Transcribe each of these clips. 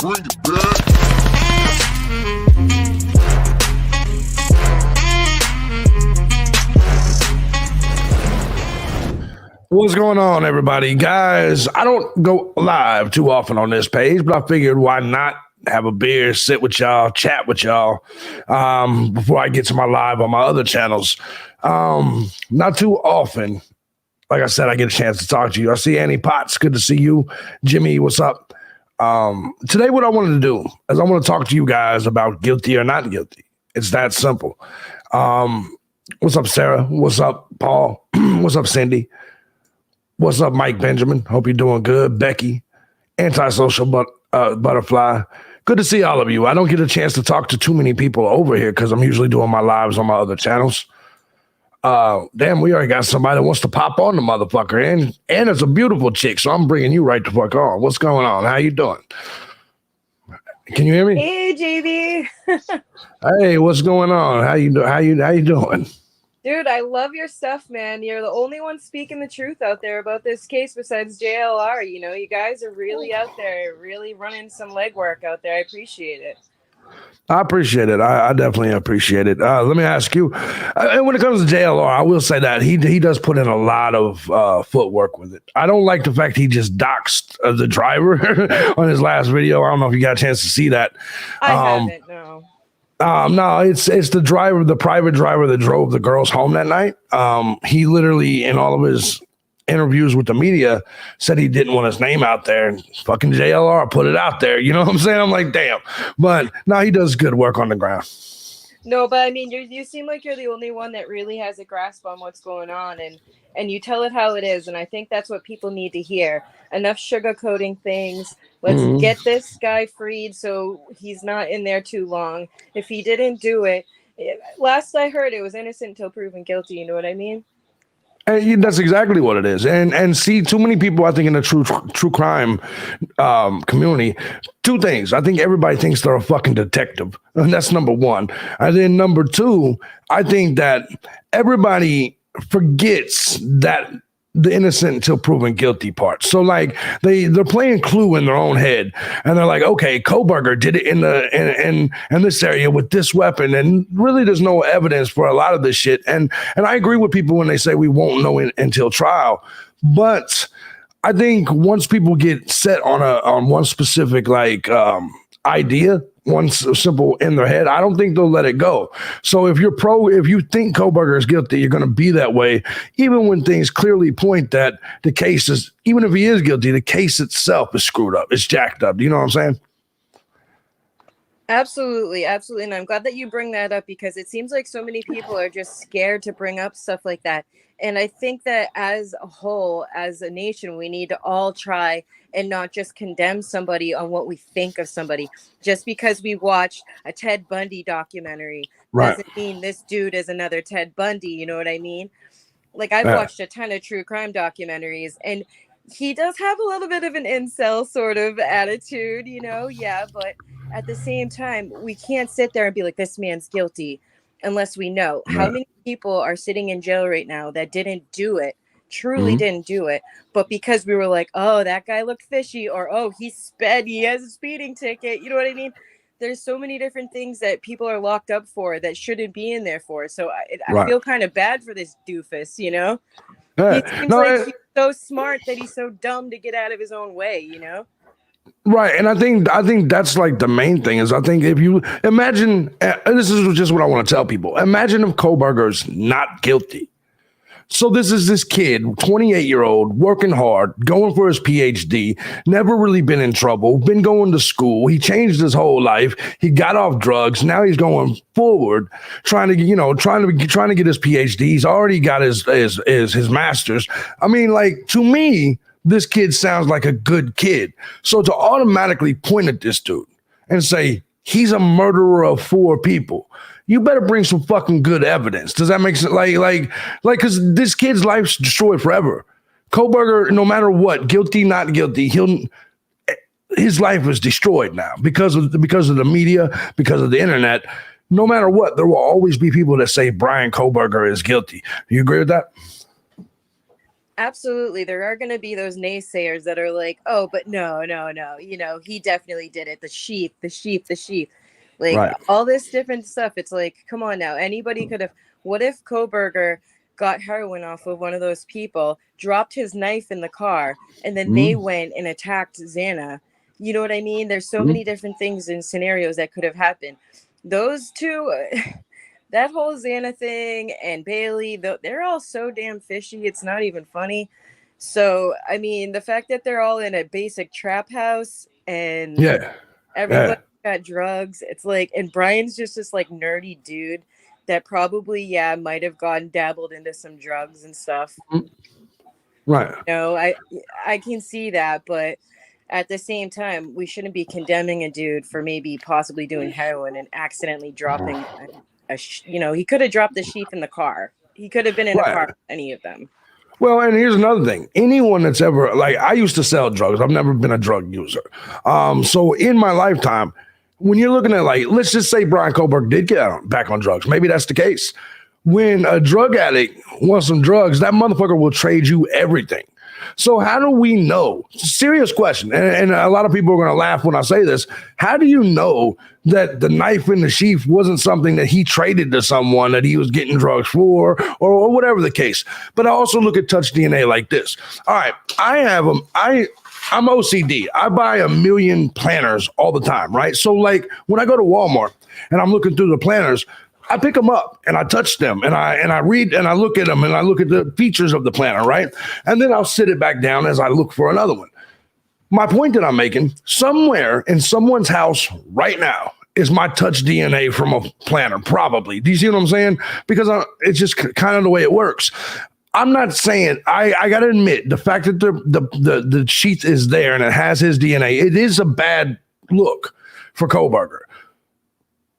Bring it back. What's going on, everybody? Guys, I don't go live too often on this page, but I figured why not have a beer, sit with y'all, chat with y'all before I get to my live on my other channels. Not too often. Like I said, I get a chance to talk to you. I see Annie Potts. Good to see you. Jimmy, what's up? Today, what I wanted to do is I want to talk to you guys about guilty or not guilty. It's that simple. What's up, Sarah? What's up, Paul? What's up, Cindy? What's up, Mike Benjamin? Hope you're doing good. Becky, antisocial butterfly. Good to see all of you. I don't get a chance to talk to too many people over here because I'm usually doing my lives on my other channels. Damn, we already got somebody that wants to pop on the motherfucker. And it's a beautiful chick, so I'm bringing you right the fuck on. What's going on? How you doing? Can you hear me? Hey, JB. Hey, what's going on? How you doing? Dude, I love your stuff, man. You're the only one speaking the truth out there about this case besides JLR. You know, you guys are really out there, really running some legwork out there. I appreciate it. I appreciate it. I definitely appreciate it. Let me ask you, and when it comes to JLR, I will say that he does put in a lot of footwork with it. I don't like the fact he just doxed the driver on his last video. I don't know if you got a chance to see that. I haven't, no. No, it's the driver, the private driver that drove the girls home that night. He literally, in all of his interviews with the media, said he didn't want his name out there, and fucking JLR put it out there. You know what I'm saying? I'm like, damn. But no, he does good work on the ground. No, but I mean, you seem like you're the only one that really has a grasp on what's going on, and you tell it how it is, and I think that's what people need to hear. Enough sugarcoating things. Let's get this guy freed so he's not in there too long. If he didn't do it, last I heard, it was innocent until proven guilty. You know what I mean? And that's exactly what it is. And see, too many people, I think, in the true crime community, two things. I think everybody thinks they're a fucking detective. And that's number one. And then number two, I think that everybody forgets that the innocent until proven guilty part. So like they're playing Clue in their own head, and they're like, okay, Kohberger did it in this area with this weapon, and really there's no evidence for a lot of this shit. And I agree with people when they say we won't know until trial, but I think once people get set on one specific idea, one simple in their head, I don't think they'll let it go. So if you think Kohberger is guilty, you're going to be that way, even when things clearly point that the case is, even if he is guilty, the case itself is screwed up. It's jacked up. Do you know what I'm saying? Absolutely, absolutely. And I'm glad that you bring that up, because it seems like so many people are just scared to bring up stuff like that. And I think that as a whole, as a nation, we need to all try and not just condemn somebody on what we think of somebody. Just because we watched a Ted Bundy documentary doesn't mean this dude is another Ted Bundy. You know what I mean? Like, I've watched a ton of true crime documentaries, and he does have a little bit of an incel sort of attitude, you know? Yeah, but at the same time, we can't sit there and be like, this man's guilty, unless we know. How many people are sitting in jail right now that didn't do it, truly didn't do it, but because we were like, oh, that guy looked fishy, or oh, he sped, he has a speeding ticket, you know what I mean? There's so many different things that people are locked up for that shouldn't be in there for. So I feel kind of bad for this doofus, you know? He seems like he's so smart that he's so dumb to get out of his own way, you know? Right. And I think that's like the main thing is, I think if you imagine, and this is just what I want to tell people, imagine if Kohberger's not guilty. So this is this kid, 28-year-old, working hard, going for his PhD, never really been in trouble, been going to school. He changed his whole life. He got off drugs. Now he's going forward, trying to get his PhD. He's already got his master's. I mean, like, to me, this kid sounds like a good kid. So to automatically point at this dude and say he's a murderer of 4 people, you better bring some fucking good evidence. Does that make sense? Like, because this kid's life's destroyed forever. Kohberger, no matter what, guilty, not guilty, his life is destroyed now because of the media, because of the internet. No matter what, there will always be people that say Bryan Kohberger is guilty. Do you agree with that? Absolutely. There are going to be those naysayers that are like, oh, but no. He definitely did it. The sheep. Like Right. all this different stuff. It's like, come on now. Anybody could have. What if Kohberger got heroin off of one of those people, dropped his knife in the car, and then they Mm-hmm. went and attacked Xana? You know what I mean? There's so Mm-hmm. many different things and scenarios that could have happened. Those two. That whole Xana thing and Bailey, they're all so damn fishy. It's not even funny. So, I mean, the fact that they're all in a basic trap house and Yeah. everybody Yeah. got drugs, it's like, and Brian's just this like nerdy dude that probably, yeah, might have gone dabbled into some drugs and stuff. Mhm. Right. No, I can see that, but at the same time, we shouldn't be condemning a dude for maybe possibly doing heroin and accidentally dropping he could have dropped the sheath in the car. He could have been in a car Right. with any of them. Well, and here's another thing. Anyone that's ever like I used to sell drugs. I've never been a drug user. So in my lifetime, when you're looking at like, let's just say Bryan Kohberger did get back on drugs. Maybe that's the case. When a drug addict wants some drugs, that motherfucker will trade you everything. So how do we know? Serious question. And a lot of people are going to laugh when I say this. How do you know that the knife in the sheath wasn't something that he traded to someone that he was getting drugs for or whatever the case? But I also look at touch DNA like this. All right, I'm OCD. I buy a million planners all the time, right? So like when I go to Walmart and I'm looking through the planners, I pick them up and I touch them and I read and I look at them and I look at the features of the planner, right? And then I'll sit it back down as I look for another one. My point that I'm making, somewhere in someone's house right now is my touch DNA from a planner, probably. Do you see what I'm saying? Because it's just kind of the way it works. I'm not saying I got to admit the fact that the sheath is there and it has his DNA. It is a bad look for Kohberger.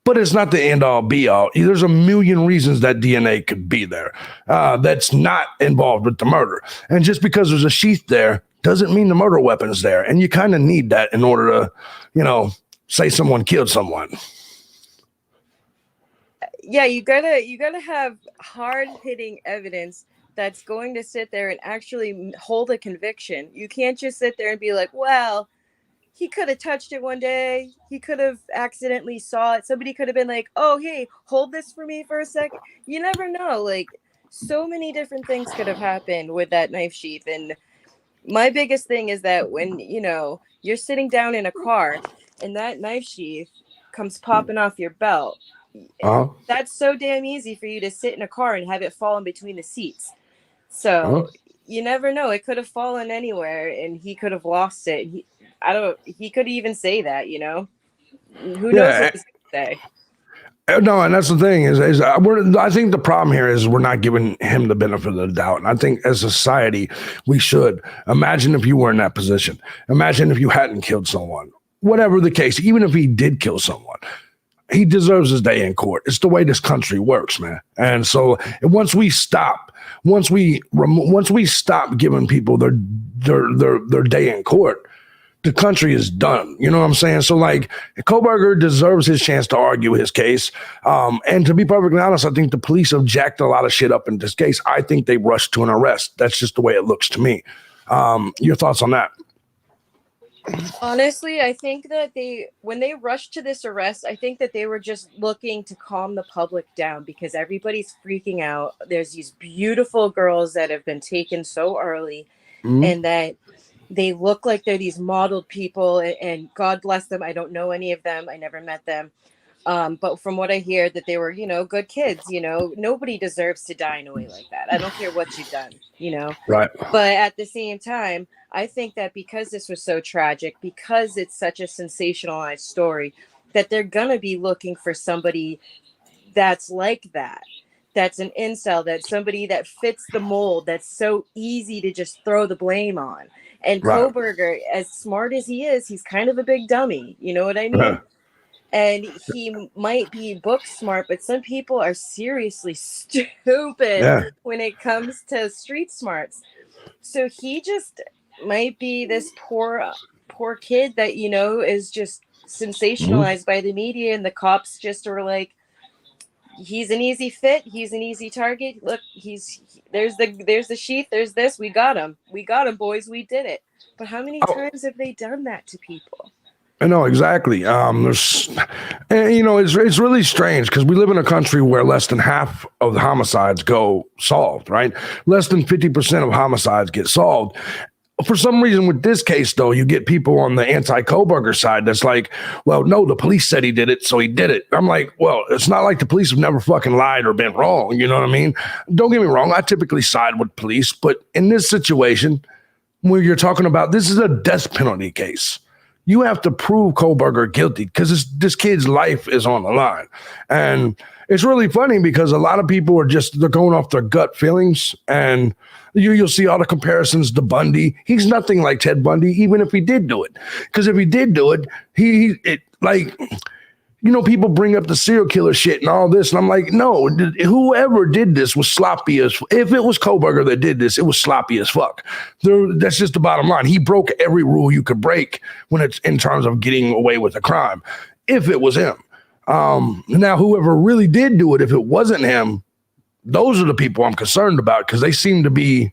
But it's not the end all be all. There's a million reasons that DNA could be there that's not involved with the murder. And just because there's a sheath there doesn't mean the murder weapon's there. And you kind of need that in order to, say someone killed someone. Yeah, you gotta have hard hitting evidence that's going to sit there and actually hold a conviction. You can't just sit there and be like, well, he could have touched it one day. He could have accidentally saw it. Somebody could have been like, oh, hey, hold this for me for a second. You never know. Like, so many different things could have happened with that knife sheath. And my biggest thing is that when, you're sitting down in a car and that knife sheath comes popping off your belt, that's so damn easy for you to sit in a car and have it fall in between the seats. So you never know. It could have fallen anywhere and he could have lost it. He could even say that, who knows what he's going to say. No, and that's the thing I think the problem here is we're not giving him the benefit of the doubt. And I think as a society, we should. Imagine if you were in that position. Imagine if you hadn't killed someone. Whatever the case, even if he did kill someone, he deserves his day in court. It's the way this country works, man. And so once we stop giving people their day in court, the country is done. You know what I'm saying? So like Kohberger deserves his chance to argue his case. And to be perfectly honest, I think the police have jacked a lot of shit up in this case. I think they rushed to an arrest. That's just the way it looks to me. Your thoughts on that? Honestly, I think that when they rushed to this arrest, I think that they were just looking to calm the public down because everybody's freaking out. There's these beautiful girls that have been taken so early and that they look like they're these modeled people and God bless them. I don't know any of them. I never met them. But from what I hear that they were, good kids, nobody deserves to die in a way like that. I don't care what you've done, Right. But at the same time, I think that because this was so tragic, because it's such a sensationalized story, that they're going to be looking for somebody that's like that. That's an incel, that's somebody that fits the mold, that's so easy to just throw the blame on. And Kohberger, as smart as he is, he's kind of a big dummy. You know what I mean? And he might be book smart, but some people are seriously stupid when it comes to street smarts. So he just might be this poor kid that, is just sensationalized by the media, and the cops just are like, he's an easy fit. He's an easy target. Look, there's the sheath. There's this. We got him, boys. We did it. But how many times have they done that to people? I know exactly. There's, and, it's really strange because we live in a country where less than half of the homicides go solved, right? Less than 50% of homicides get solved. For some reason, with this case, though, you get people on the anti-Kohberger side that's like, well, no, the police said he did it, so he did it. I'm like, well, it's not like the police have never fucking lied or been wrong. You know what I mean? Don't get me wrong. I typically side with police, but in this situation, where you're talking about, this is a death penalty case. You have to prove Kohberger guilty because this kid's life is on the line. And it's really funny because a lot of people they're going off their gut feelings, and you'll see all the comparisons to Bundy. He's nothing like Ted Bundy, even if he did do it. Because if he did do it, people bring up the serial killer shit and all this, and I'm like, no, whoever did this was sloppy as if it was Kohberger that did this, it was sloppy as fuck. That's just the bottom line. He broke every rule you could break when it's in terms of getting away with a crime, if it was him. Now, whoever really did do it, if it wasn't him, those are the people I'm concerned about because they seem to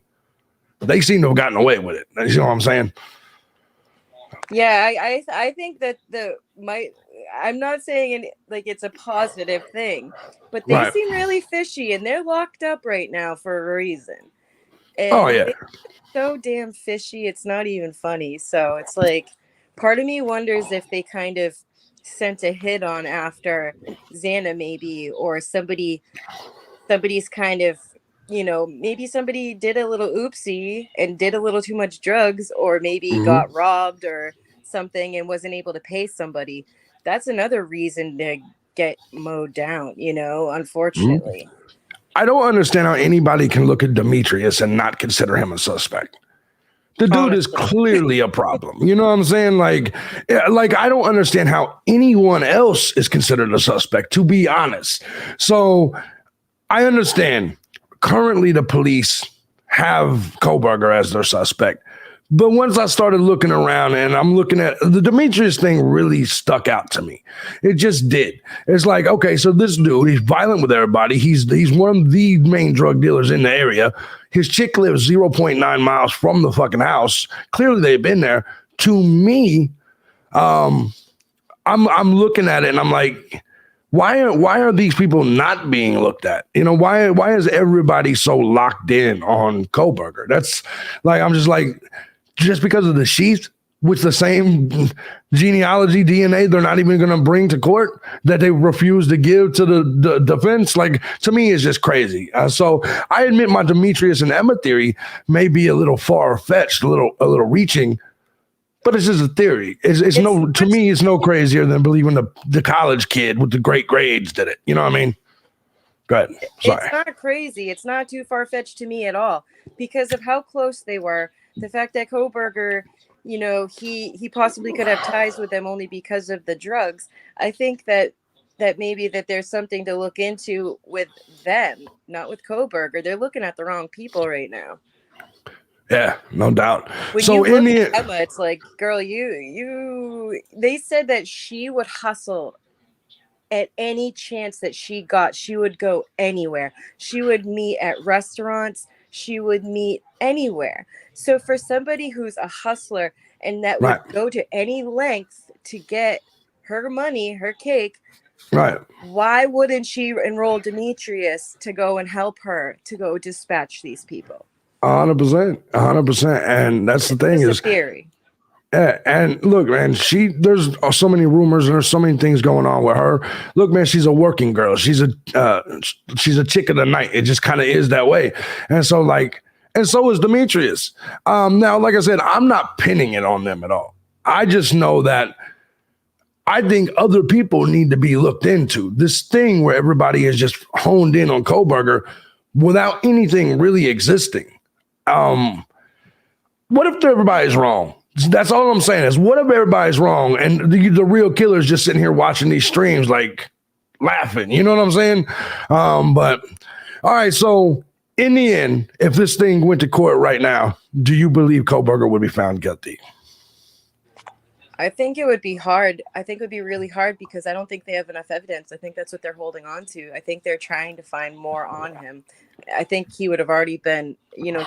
have gotten away with it. You know what I'm saying? Yeah, I think that I'm not saying it's a positive thing, but they seem really fishy, and they're locked up right now for a reason. And they're so damn fishy, it's not even funny. So it's like, part of me wonders if they kind of sent a hit on after Xana, maybe, or somebody's kind of, maybe somebody did a little oopsie and did a little too much drugs, or maybe got robbed or something and wasn't able to pay somebody. That's another reason to get mowed down, unfortunately. I don't understand how anybody can look at Demetrius and not consider him a suspect. The dude is clearly a problem. You know what I'm saying? Like I don't understand how anyone else is considered a suspect, to be honest. So I understand currently the police have Kohberger as their suspect. But once I started looking around and I'm looking at the Demetrius thing, really stuck out to me. It just did. It's like, okay, so this dude, he's violent with everybody. He's one of the main drug dealers in the area. His chick lives 0.9 miles from the fucking house. Clearly they've been there. To me, I'm looking at it and I'm like, why are these people not being looked at? Why is everybody so locked in on Kohberger? That's like, I'm just like, just because of the sheath with the same genealogy DNA they're not even going to bring to court that they refuse to give to the defense, like, to me is just crazy. So I admit my Demetrius and Emma theory may be a little far-fetched, a little reaching, but it's just a theory. To me, it's no crazier than believing the college kid with the great grades did it. You know what I mean? Go ahead. Sorry. It's not crazy. It's not too far-fetched to me at all because of how close they were. The fact that Kohberger, he possibly could have ties with them only because of the drugs. I think that maybe that there's something to look into with them, not with Kohberger. They're looking at the wrong people right now. Yeah, no doubt. When so you in look the at Emma, it's like, girl, they said that she would hustle at any chance that she got. She would go anywhere. She would meet at restaurants. She would meet anywhere. So for somebody who's a hustler and that would go to any length to get her money, her cake, why wouldn't she enroll Demetrius to go and help her to go dispatch these people? 100%. And that's the thing is theory. Yeah, and look, man, there's so many rumors and there's so many things going on with her. Look, man, she's a working girl. She's a chick of the night. It just kind of is that way. And so is Demetrius. Now, like I said, I'm not pinning it on them at all. I just know that I think other people need to be looked into. This thing where everybody is just honed in on Kohberger without anything really existing. What if everybody's wrong? That's all I'm saying is, what if everybody's wrong and the real killer is just sitting here watching these streams, like laughing? You know what I'm saying? But all right. So in the end, if this thing went to court right now, do you believe Kohberger would be found guilty? I think it would be hard. I think it would be really hard because I don't think they have enough evidence. I think that's what they're holding on to. I think they're trying to find more on him. I think he would have already been,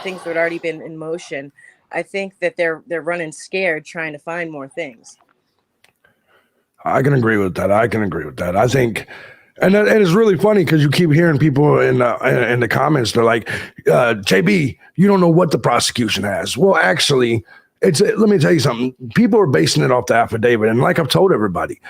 things would already been in motion. I think that they're running scared trying to find more things. I can agree with that. I think, and it's really funny because you keep hearing people in the comments. They're like, "JB, you don't know what the prosecution has." Well, actually, let me tell you something. People are basing it off the affidavit, and like I've told everybody,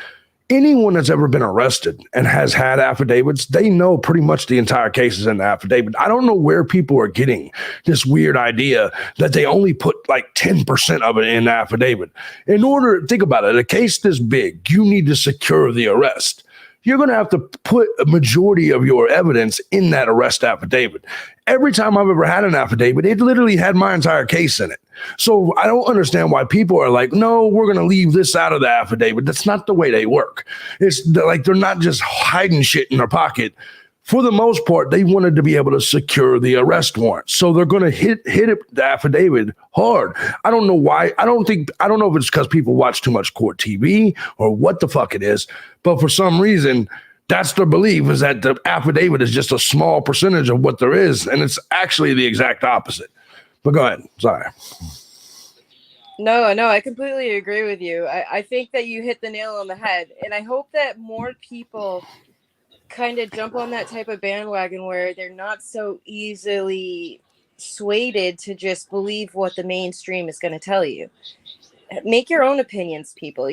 anyone that's ever been arrested and has had affidavits, they know pretty much the entire case is in the affidavit. I don't know where people are getting this weird idea that they only put like 10% of it in the affidavit. In order, think about it, a case this big, you need to secure the arrest. You're going to have to put a majority of your evidence in that arrest affidavit. Every time I've ever had an affidavit, it literally had my entire case in it. So I don't understand why people are like, no, we're going to leave this out of the affidavit. That's not the way they work. It's like they're not just hiding shit in their pocket. For the most part, they wanted to be able to secure the arrest warrant. So they're going to hit the affidavit hard. I don't know why. I don't know if it's because people watch too much court TV or what the fuck it is. But for some reason, that's their belief, is that the affidavit is just a small percentage of what there is. And it's actually the exact opposite. But go ahead. Sorry. No, I completely agree with you. I think that you hit the nail on the head. And I hope that more people kind of jump on that type of bandwagon where they're not so easily swayed to just believe what the mainstream is going to tell you. Make your own opinions, people,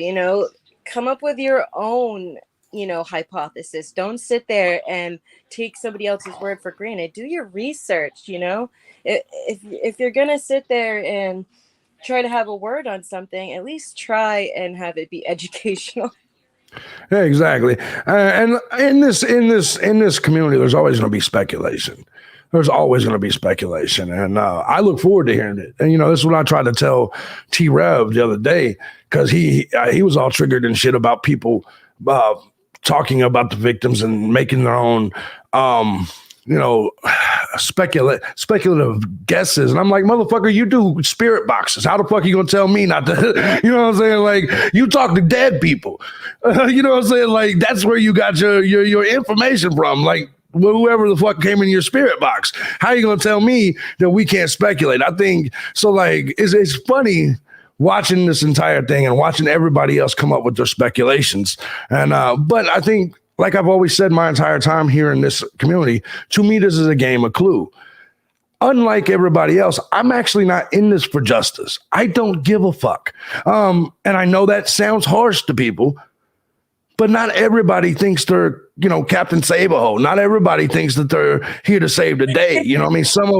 come up with your own, hypothesis. Don't sit there and take somebody else's word for granted. Do your research, if you're going to sit there and try to have a word on something, at least try and have it be educational. Yeah, exactly. And in this community, there's always going to be speculation. There's always going to be speculation. And I look forward to hearing it. And, this is what I tried to tell T-Rev the other day, because he was all triggered and shit about people talking about the victims and making their own, speculative guesses. And I'm like, motherfucker, you do spirit boxes. How the fuck are you going to tell me not to, you know what I'm saying? Like, you talk to dead people. You know what I'm saying? Like, that's where you got your information from. Like, whoever the fuck came in your spirit box. How are you going to tell me that we can't speculate? I think, so like, it's funny watching this entire thing and watching everybody else come up with their speculations. And, but I think, like I've always said my entire time here in this community, to me, this is a game of Clue. Unlike everybody else, I'm actually not in this for justice. I don't give a fuck. And I know that sounds harsh to people, but not everybody thinks they're, Captain Save-A-Ho. Not everybody thinks that they're here to save the day. You know what I mean? Some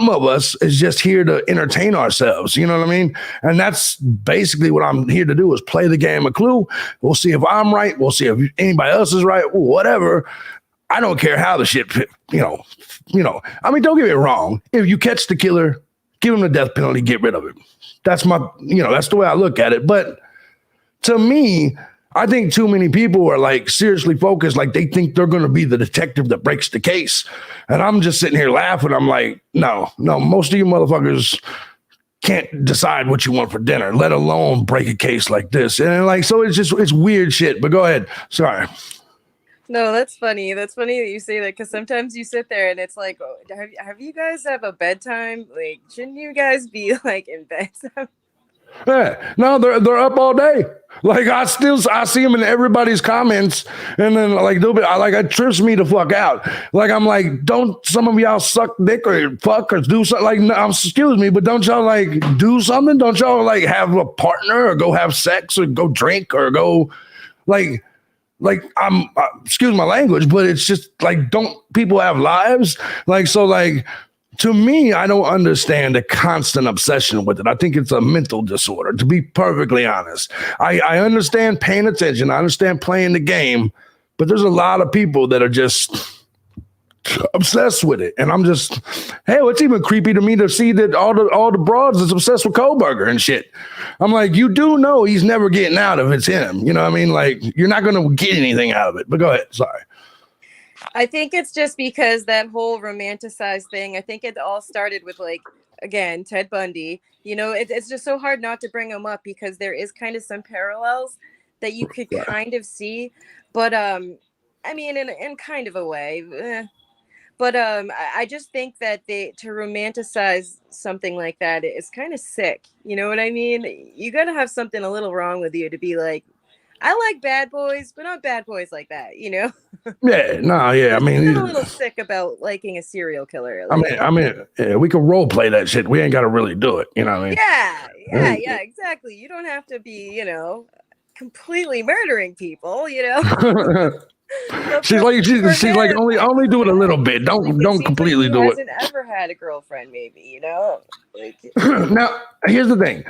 of us is just here to entertain ourselves. You know what I mean? And that's basically what I'm here to do, is play the game of Clue. We'll see if I'm right. We'll see if anybody else is right. Whatever. I don't care how the shit, I mean, don't get me wrong. If you catch the killer, give him the death penalty, get rid of him. That's that's the way I look at it. But to me, I think too many people are like seriously focused, like they think they're going to be the detective that breaks the case. And I'm just sitting here laughing. I'm like, no, most of you motherfuckers can't decide what you want for dinner, let alone break a case like this. And like, so it's weird shit, but go ahead. Sorry. No, that's funny. That's funny that you say that, because sometimes you sit there and it's like, oh, have you guys have a bedtime? Like, shouldn't you guys be like in bed? Yeah, no, they're up all day. Like I see them in everybody's comments, and then like they'll be like, it trips me the fuck out. Like I'm like, don't some of y'all suck dick or fuck or do something? Like, no, excuse me, but don't y'all like do something? Don't y'all like have a partner or go have sex or go drink or go like I'm excuse my language, but it's just like, don't people have lives? Like, so like. To me, I don't understand the constant obsession with it. I think it's a mental disorder, to be perfectly honest. I understand paying attention. I understand playing the game, but there's a lot of people that are just obsessed with it. And I'm just, hell, it's even creepy to me to see that all the broads is obsessed with Kohberger and shit. I'm like, you do know he's never getting out if it's him. You know what I mean? Like, you're not going to get anything out of it. But go ahead. Sorry. I think it's just because that whole romanticized thing, I think it all started with like again, Ted Bundy, it's just so hard not to bring him up because there is kind of some parallels that you could kind of see. But I mean, in kind of a way. But I just think that to romanticize something like that is kind of sick. You know what I mean? You got to have something a little wrong with you to be like, I like bad boys, but not bad boys like that, Yeah, no, yeah. I mean, a little sick about liking a serial killer. Like, I mean, yeah, we can role play that shit. We ain't got to really do it. You know what I mean? Yeah, exactly. You don't have to be, completely murdering people. She's like only do it a little bit. Don't completely do it. Hasn't ever had a girlfriend, maybe, Like now, here's the thing.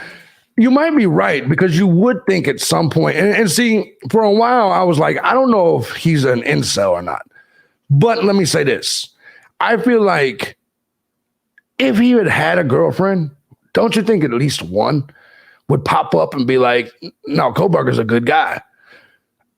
You might be right because you would think at some point, and see, for a while, I was like, I don't know if he's an incel or not. But let me say this. I feel like if he had a girlfriend, don't you think at least one would pop up and be like, no, Kohberger's a good guy.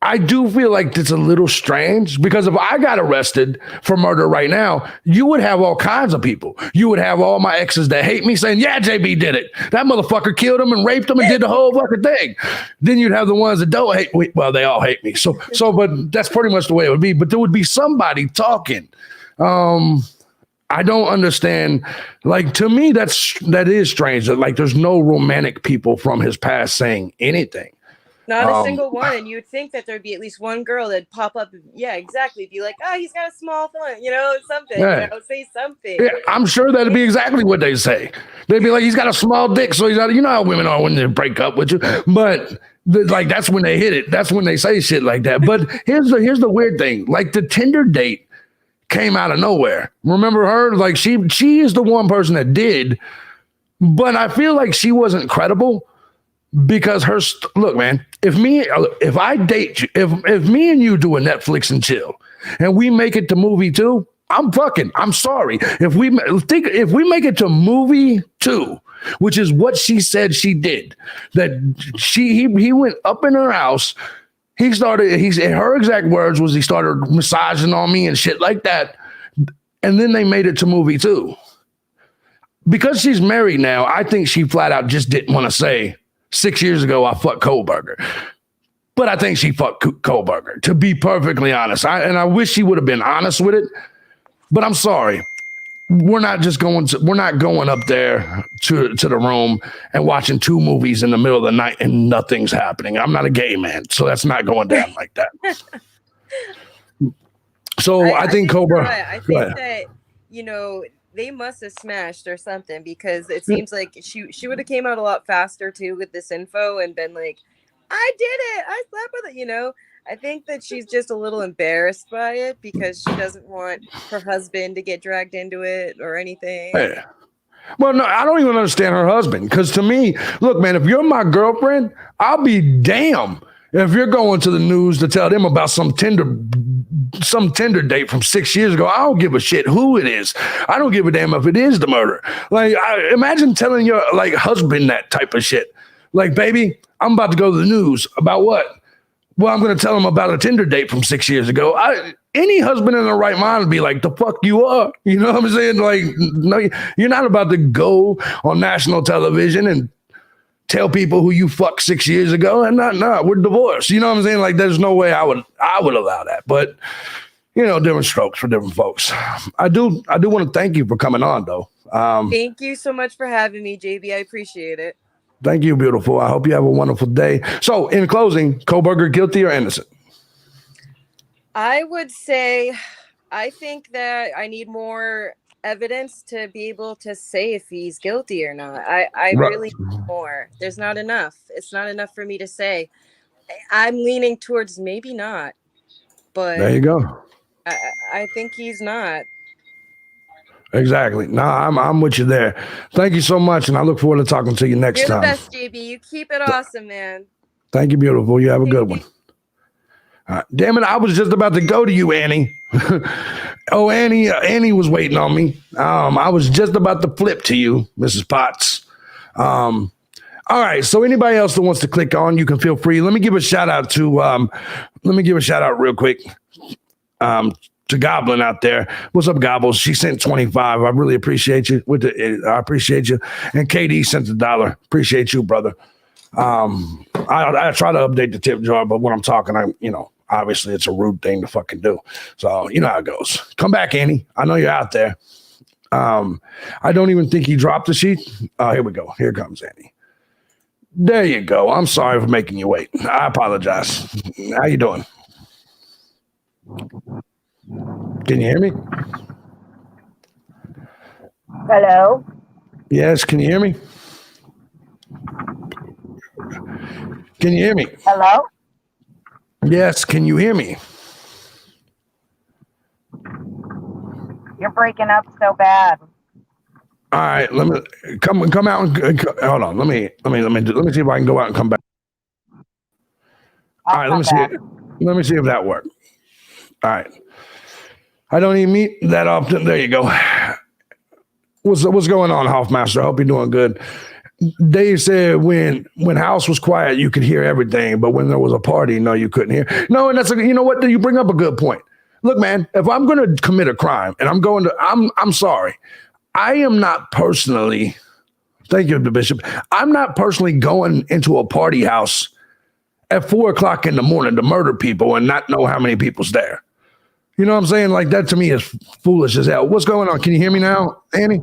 I do feel like it's a little strange because if I got arrested for murder right now, you would have all kinds of people. You would have all my exes that hate me saying, yeah, JB did it. That motherfucker killed him and raped him and did the whole fucking thing. Then you'd have the ones that don't hate me. Well, they all hate me. So, but that's pretty much the way it would be. But there would be somebody talking. I don't understand. Like, to me, that is strange. That like there's no romantic people from his past saying anything. Not a single one. And you'd think that there'd be at least one girl that'd pop up. Yeah, exactly. Be like, oh, he's got a small thumb, something. Yeah. Say something. Yeah, I'm sure that'd be exactly what they say. They'd be like, he's got a small dick, so he's not, how women are when they break up with you. But like that's when they hit it. That's when they say shit like that. But here's the weird thing. Like the Tinder date came out of nowhere. Remember her? Like she is the one person that did, but I feel like she wasn't credible. Because look, man, if I date you, if me and you do a Netflix and chill and we make it to movie 2, I'm sorry. If we make it to movie 2, which is what she said she did, that he went up in her house. Her exact words was he started massaging on me and shit like that. And then they made it to movie 2. Because she's married now, I think she flat out just didn't want to say, 6 years ago, I fucked Kohberger. But I think she fucked Kohberger, to be perfectly honest. I wish she would have been honest with it. But I'm sorry. We're not going up there to the room and watching 2 movies in the middle of the night and nothing's happening. I'm not a gay man, so that's not going down like that. So I think Kohberger. Right. I think that, they must have smashed or something because it seems like she would have came out a lot faster too with this info and been like, I did it. I slept with it. I think that she's just a little embarrassed by it because she doesn't want her husband to get dragged into it or anything. Yeah. Well, no, I don't even understand her husband because to me, look, man, if you're my girlfriend, I'll be damned if you're going to the news to tell them about some Tinder date from 6 years ago. I don't give a shit who it is. I don't give a damn if it is the murder. Like, imagine telling your husband that type of shit. Like, baby, I'm about to go to the news about what? Well, I'm going to tell him about a Tinder date from 6 years ago. Any husband in their right mind would be like, the fuck you are. You know what I'm saying? Like, no, you're not about to go on national television and tell people who you fucked 6 years ago and we're divorced. You know what I'm saying? Like, there's no way I would allow that. But, different strokes for different folks. I do want to thank you for coming on, though. Thank you so much for having me, JB. I appreciate it. Thank you, beautiful. I hope you have a wonderful day. So, in closing, Kohberger, guilty or innocent? I would say, I think that I need more evidence to be able to say if he's guilty or not. I really need more. There's not enough. It's not enough for me to say. I'm leaning towards maybe not, but there you go. I think he's not. Exactly. No, I'm with you there. Thank you so much, and I look forward to talking to you next time. You're the best, JB. You keep it awesome, man. Thank you, beautiful. You have a good one. Damn it, I was just about to go to you, Annie. Oh, Annie was waiting on me. I was just about to flip to you, Mrs. Potts. All right, so anybody else that wants to click on, you can feel free. Let me give a shout out real quick. to Goblin out there. What's up, Gobbles? She sent 25. I really appreciate you. I appreciate you. And KD sent $1. Appreciate you, brother. I try to update the tip jar, but when I'm talking, obviously it's a rude thing to fucking do. So you know how it goes. Come back, Annie. I know you're out there. I don't even think he dropped the sheet. Here we go. Here comes Annie. There you go. I'm sorry for making you wait. I apologize. How you doing? Can you hear me? Hello? Yes, can you hear me? Can you hear me? Hello? Yes, can you hear me? You're breaking up so bad. All right, let me come out and hold on. Let me see if I can go out and come back. All right, let me see if that worked. All right. I don't even meet that often. There you go. What's going on, Hoffmaster? I hope you're doing good. Dave said when house was quiet, you could hear everything, but when there was a party, no, you couldn't hear. No, and you know what? You bring up a good point. Look, man, if I'm going to commit a crime and I'm sorry. I am not personally, thank you, Bishop. I'm not personally going into a party house at 4:00 in the morning to murder people and not know how many people's there. You know what I'm saying? Like that to me is foolish as hell. What's going on? Can you hear me now, Annie?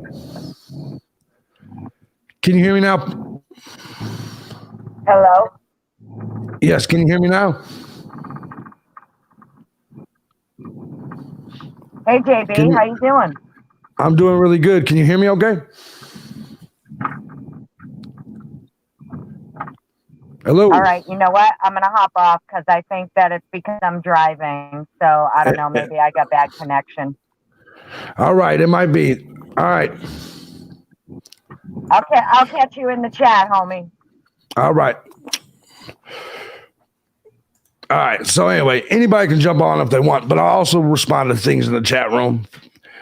Can you hear me now? Hello? Yes, can you hear me now? Hey, JB, how you doing? I'm doing really good. Can you hear me okay? Hello. All right, you know what? I'm going to hop off because I think that it's because I'm driving. So I don't know, maybe I got bad connection. All right, it might be. All right. I'll catch you in the chat, homie. All right. All right. So anyway, anybody can jump on if they want, but I also respond to things in the chat room.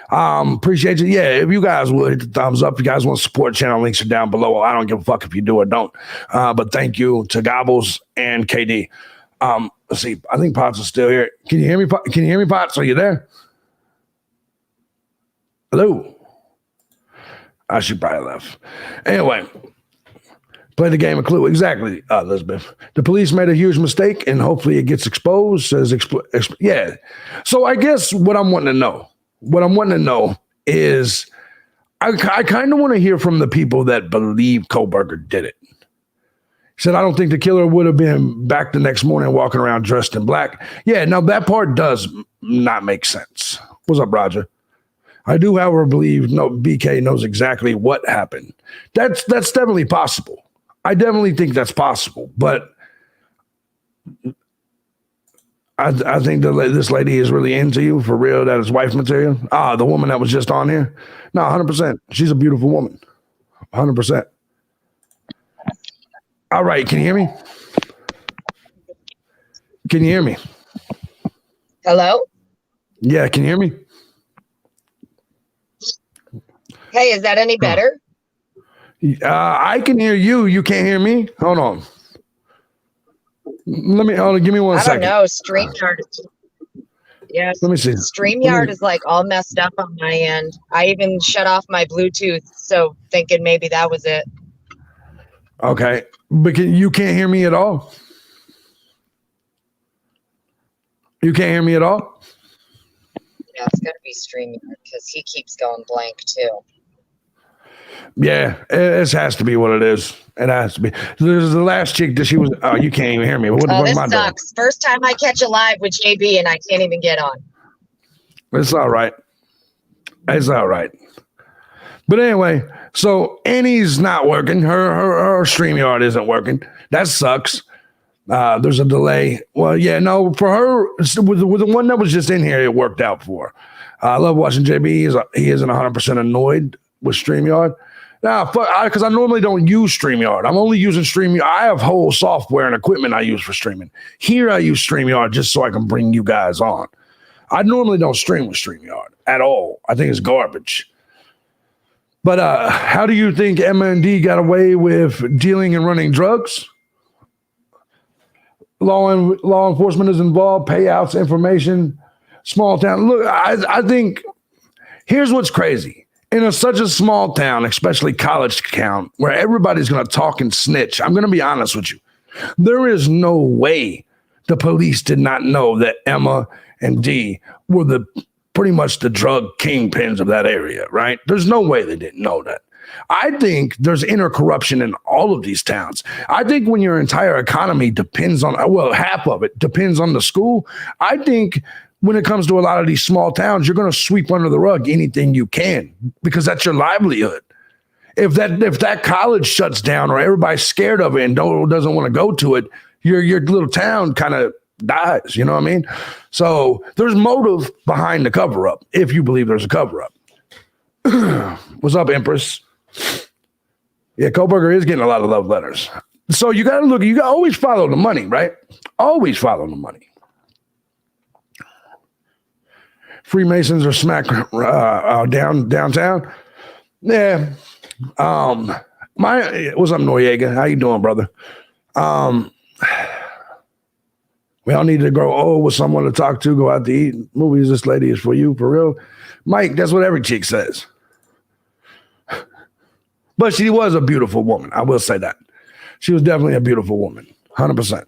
Appreciate you. Yeah, if you guys would hit the thumbs up. If you guys want to support channel, links are down below. I don't give a fuck if you do or don't. But thank you to Gobbles and KD. Let's see. I think Potts is still here. Can you hear me? Can you hear me, Potts? Are you there? Hello. I should probably left. Anyway, play the game of Clue. Exactly, Elizabeth. The police made a huge mistake, and hopefully it gets exposed. Says, yeah. So I guess what I'm wanting to know is I kind of want to hear from the people that believe Kohberger did it. He said, I don't think the killer would have been back the next morning walking around dressed in black. Yeah, now that part does not make sense. What's up, Roger? I do, however, believe BK knows exactly what happened. That's definitely possible. I definitely think that's possible, but I think this lady is really into you for real. That is wife material. The woman that was just on here. No, 100%. She's a beautiful woman. 100%. All right. Can you hear me? Can you hear me? Hello? Yeah. Can you hear me? Hey, is that any better? I can hear you. You can't hear me? Hold on. Give me 1 second. I don't know. StreamYard. Yes. Let me see. StreamYard is like all messed up on my end. I even shut off my Bluetooth, so thinking maybe that was it. Okay. But you can't hear me at all? You can't hear me at all? Yeah, it's got to be StreamYard because he keeps going blank too. Yeah, it has to be what it is. It has to be. There's the last chick that she was. Oh, you can't even hear me. What this am I sucks. doing? First time I catch a live with JB and I can't even get on. It's all right. It's all right. But anyway, so Annie's not working. Her StreamYard isn't working. That sucks. There's a delay. Well, yeah, no, for her, with the one that was just in here, it worked out for her. I love watching JB. He isn't 100% annoyed with StreamYard. Now, because I normally don't use StreamYard. I'm only using StreamYard. I have whole software and equipment I use for streaming. Here I use StreamYard just so I can bring you guys on. I normally don't stream with StreamYard at all. I think it's garbage. But how do you think M&D got away with dealing and running drugs? Law enforcement is involved, payouts, information. Small town. Look, I think here's what's crazy. In such a small town, especially college town, where everybody's going to talk and snitch, I'm going to be honest with you. There is no way the police did not know that Emma and Dee were pretty much the drug kingpins of that area, right? There's no way they didn't know that. I think there's inner corruption in all of these towns. I think when your entire economy depends on, well, half of it depends on the school, I think when it comes to a lot of these small towns, you're going to sweep under the rug anything you can because that's your livelihood. If that college shuts down or everybody's scared of it and doesn't want to go to it, your little town kind of dies. You know what I mean? So there's motive behind the cover up if you believe there's a cover up. What's up, Empress? Yeah, Kohberger is getting a lot of love letters. So you got to look. You got to always follow the money, right? Always follow the money. Freemasons are smack downtown. Yeah. What's up, Noriega? How you doing, brother? We all need to grow old with someone to talk to, go out to eat. Movies, this lady is for you, for real. Mike, that's what every chick says. But she was a beautiful woman. I will say that. She was definitely a beautiful woman, 100%.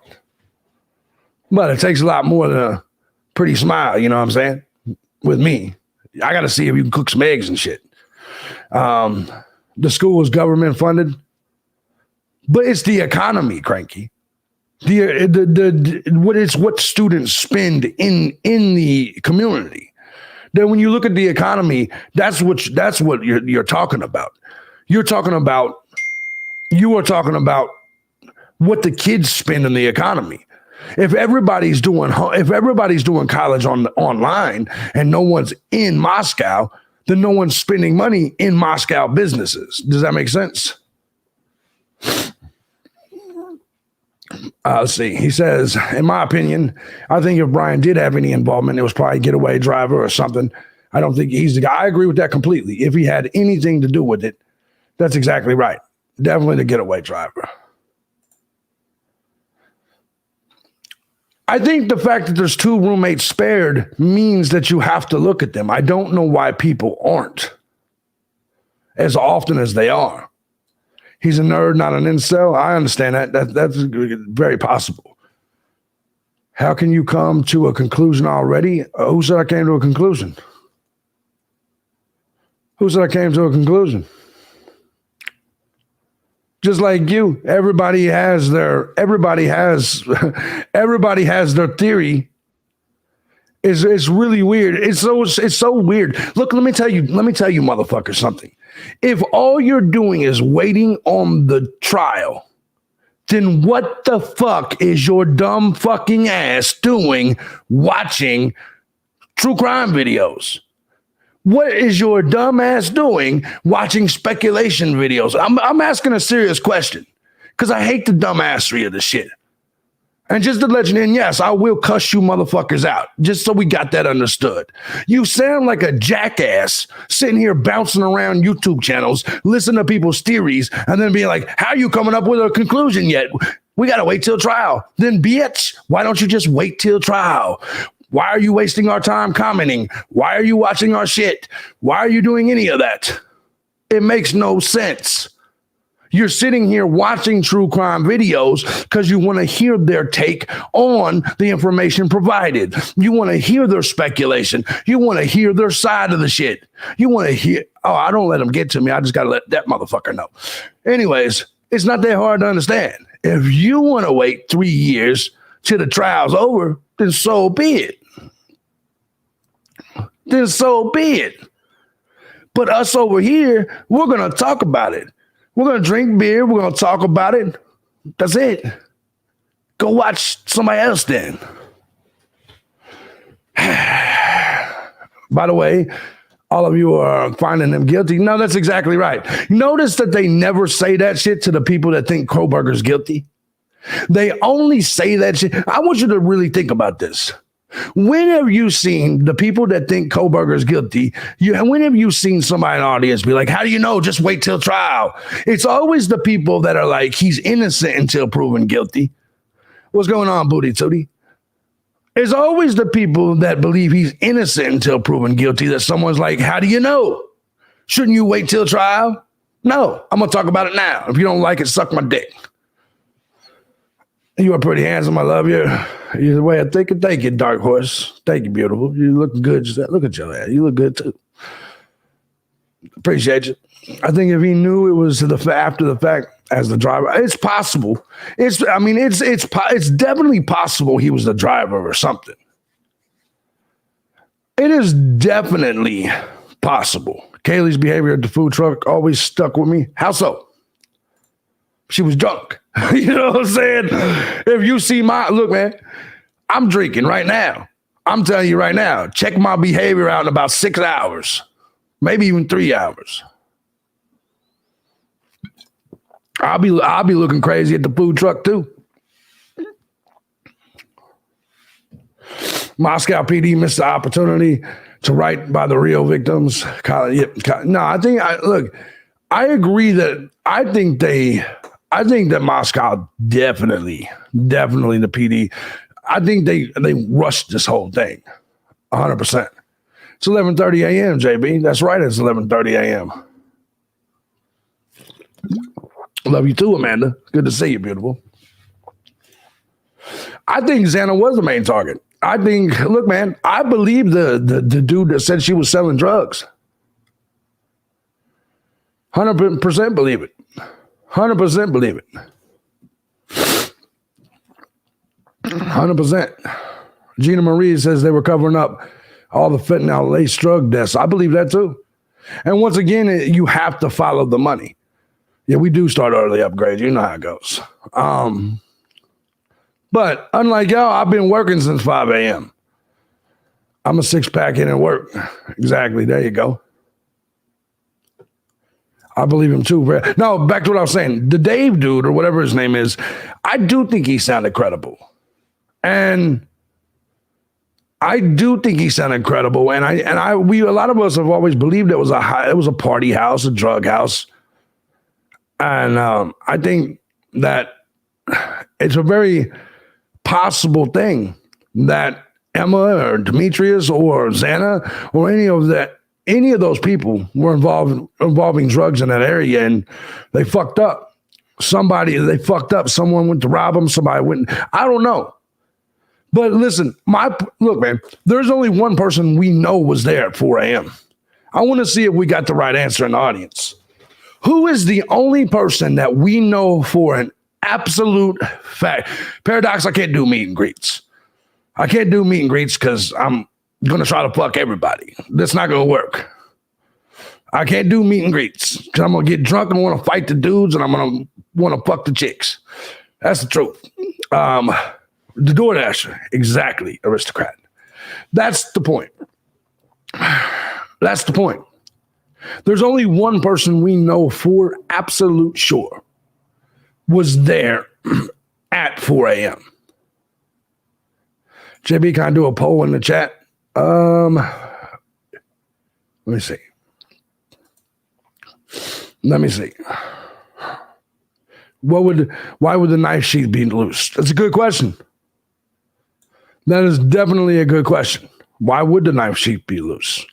But it takes a lot more than a pretty smile, you know what I'm saying? With me, I got to see if you can cook some eggs and shit. The school is government funded, but it's the economy, Cranky. What students spend in the community. Then when you look at the economy, that's what you're talking about. You are talking about what the kids spend in the economy. If everybody's doing college online and no one's in Moscow, then no one's spending money in Moscow businesses. Does that make sense? Let's see. He says, in my opinion, I think if Bryan did have any involvement, it was probably a getaway driver or something. I don't think he's the guy. I agree with that completely. If he had anything to do with it, that's exactly right. Definitely the getaway driver. I think the fact that there's 2 roommates spared means that you have to look at them. I don't know why people aren't as often as they are. He's a nerd, not an incel. I understand that. That's very possible. How can you come to a conclusion already? Who said I came to a conclusion? Who said I came to a conclusion? Just like you, everybody has their theory. It's really weird. It's so weird. Look, let me tell you, motherfucker, something. If all you're doing is waiting on the trial, then what the fuck is your dumb fucking ass doing watching true crime videos? What is your dumb ass doing watching speculation videos? I'm asking a serious question because I hate the dumbassery of the shit. And just to let you know, yes, I will cuss you motherfuckers out, just so we got that understood. You sound like a jackass sitting here bouncing around YouTube channels, listening to people's theories, and then being like, how are you coming up with a conclusion yet? We got to wait till trial. Then, bitch, why don't you just wait till trial? Why are you wasting our time commenting? Why are you watching our shit? Why are you doing any of that? It makes no sense. You're sitting here watching true crime videos because you want to hear their take on the information provided. You want to hear their speculation. You want to hear their side of the shit. You want to hear, I don't let them get to me. I just got to let that motherfucker know. Anyways, it's not that hard to understand. If you want to wait 3 years till the trial's over, then so be it. Then so be it. But us over here, we're going to talk about it. We're going to drink beer. We're going to talk about it. That's it. Go watch somebody else then. By the way, all of you are finding them guilty. No, that's exactly right. Notice that they never say that shit to the people that think Kohberger's guilty. They only say that shit. I want you to really think about this. When have you seen the people that think Kohberger's guilty? When have you seen somebody in the audience be like, how do you know? Just wait till trial. It's always the people that are like, he's innocent until proven guilty. What's going on, Booty Tootie? It's always the people that believe he's innocent until proven guilty that someone's like, how do you know? Shouldn't you wait till trial? No, I'm going to talk about it now. If you don't like it, suck my dick. You are pretty handsome. I love you. You're the way I think it. Thank you, Dark Horse. Thank you, beautiful. You look good. Look at your ass. You look good, too. Appreciate you. I think if he knew it was after the fact as the driver, it's possible. It's definitely possible he was the driver or something. It is definitely possible. Kaylee's behavior at the food truck always stuck with me. How so? She was drunk. You know what I'm saying? If you see look, man, I'm drinking right now. I'm telling you right now, check my behavior out in about 6 hours, maybe even 3 hours. I'll be looking crazy at the food truck too. Moscow PD missed the opportunity to write by the real victims. No, I agree that I think that Moscow definitely the PD. I think they rushed this whole thing 100%. It's 11:30 a.m., JB. That's right. It's 11:30 a.m. Love you too, Amanda. Good to see you, beautiful. I think Xana was the main target. I think, look, man, I believe the dude that said she was selling drugs. 100% believe it. 100% believe it. 100%. Gina Marie says they were covering up all the fentanyl-laced drug deaths. I believe that too. And once again, you have to follow the money. Yeah, we do start early upgrades. You know how it goes. But unlike y'all, I've been working since 5 a.m. I'm a six-pack in at work. Exactly. There you go. I believe him too. No, back to what I was saying. The Dave dude or whatever his name is, I do think he sounded credible. And I do think he sounded credible. And a lot of us have always believed it was a party house, a drug house. And I think that it's a very possible thing that Emma or Demetrius or Xana or any of those people were involving drugs in that area, and they fucked up. They fucked up. Someone went to rob them. Somebody went. I don't know. But listen, look, man, there's only one person we know was there at 4 a.m. I want to see if we got the right answer in the audience. Who is the only person that we know for an absolute fact? Paradox, I can't do meet and greets. I can't do meet and greets because I'm going to try to fuck everybody. That's not going to work. I can't do meet and greets because I'm going to get drunk and want to fight the dudes and I'm going to want to fuck the chicks. That's the truth. The DoorDasher, exactly, aristocrat. That's the point. That's the point. There's only one person we know for absolute sure was there at 4 a.m. JB, can I do a poll in the chat? Let me see. Why would the knife sheath be loose? That's a good question. That is definitely a good question. Why would the knife sheath be loose?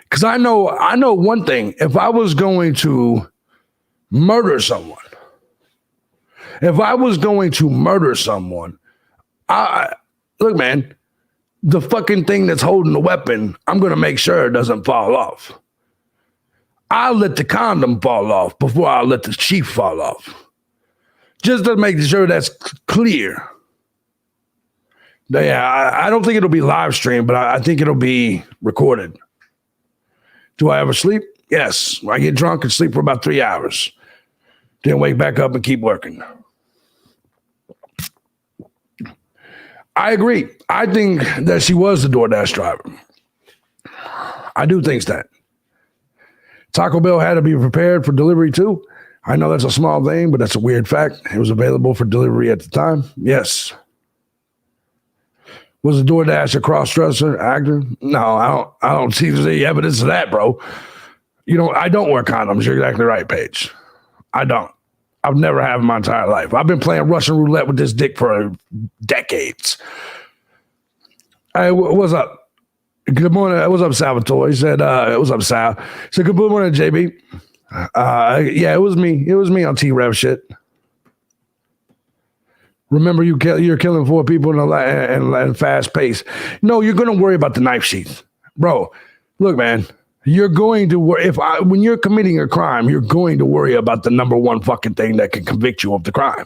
Because I know one thing. If I was going to murder someone, look, man, the fucking thing that's holding the weapon, I'm going to make sure it doesn't fall off. I'll let the condom fall off before I'll let the sheath fall off. Just to make sure that's clear. Yeah, I don't think it'll be live streamed, but I think it'll be recorded. Do I ever sleep? Yes. I get drunk and sleep for about 3 hours. Then wake back up and keep working. I agree. I think that she was the DoorDash driver. I do think that. Taco Bell had to be prepared for delivery too. I know that's a small thing, but that's a weird fact. It was available for delivery at the time. Yes. Was the DoorDash a cross-dresser actor? No, I don't see the evidence of that, bro. I don't wear condoms. You're exactly right, Paige. I don't. I've never have in my entire life. I've been playing Russian roulette with this dick for decades. Hey, what's up? Good morning. What's up, Salvatore? He said, what's up, Sal? He said, good morning, JB. Yeah, it was me. It was me on T-Rev shit. Remember, you're killing 4 people in fast pace. No, you're going to worry about the knife sheath. Bro, look, man, you're going to worry. When you're committing a crime, you're going to worry about the number one fucking thing that can convict you of the crime.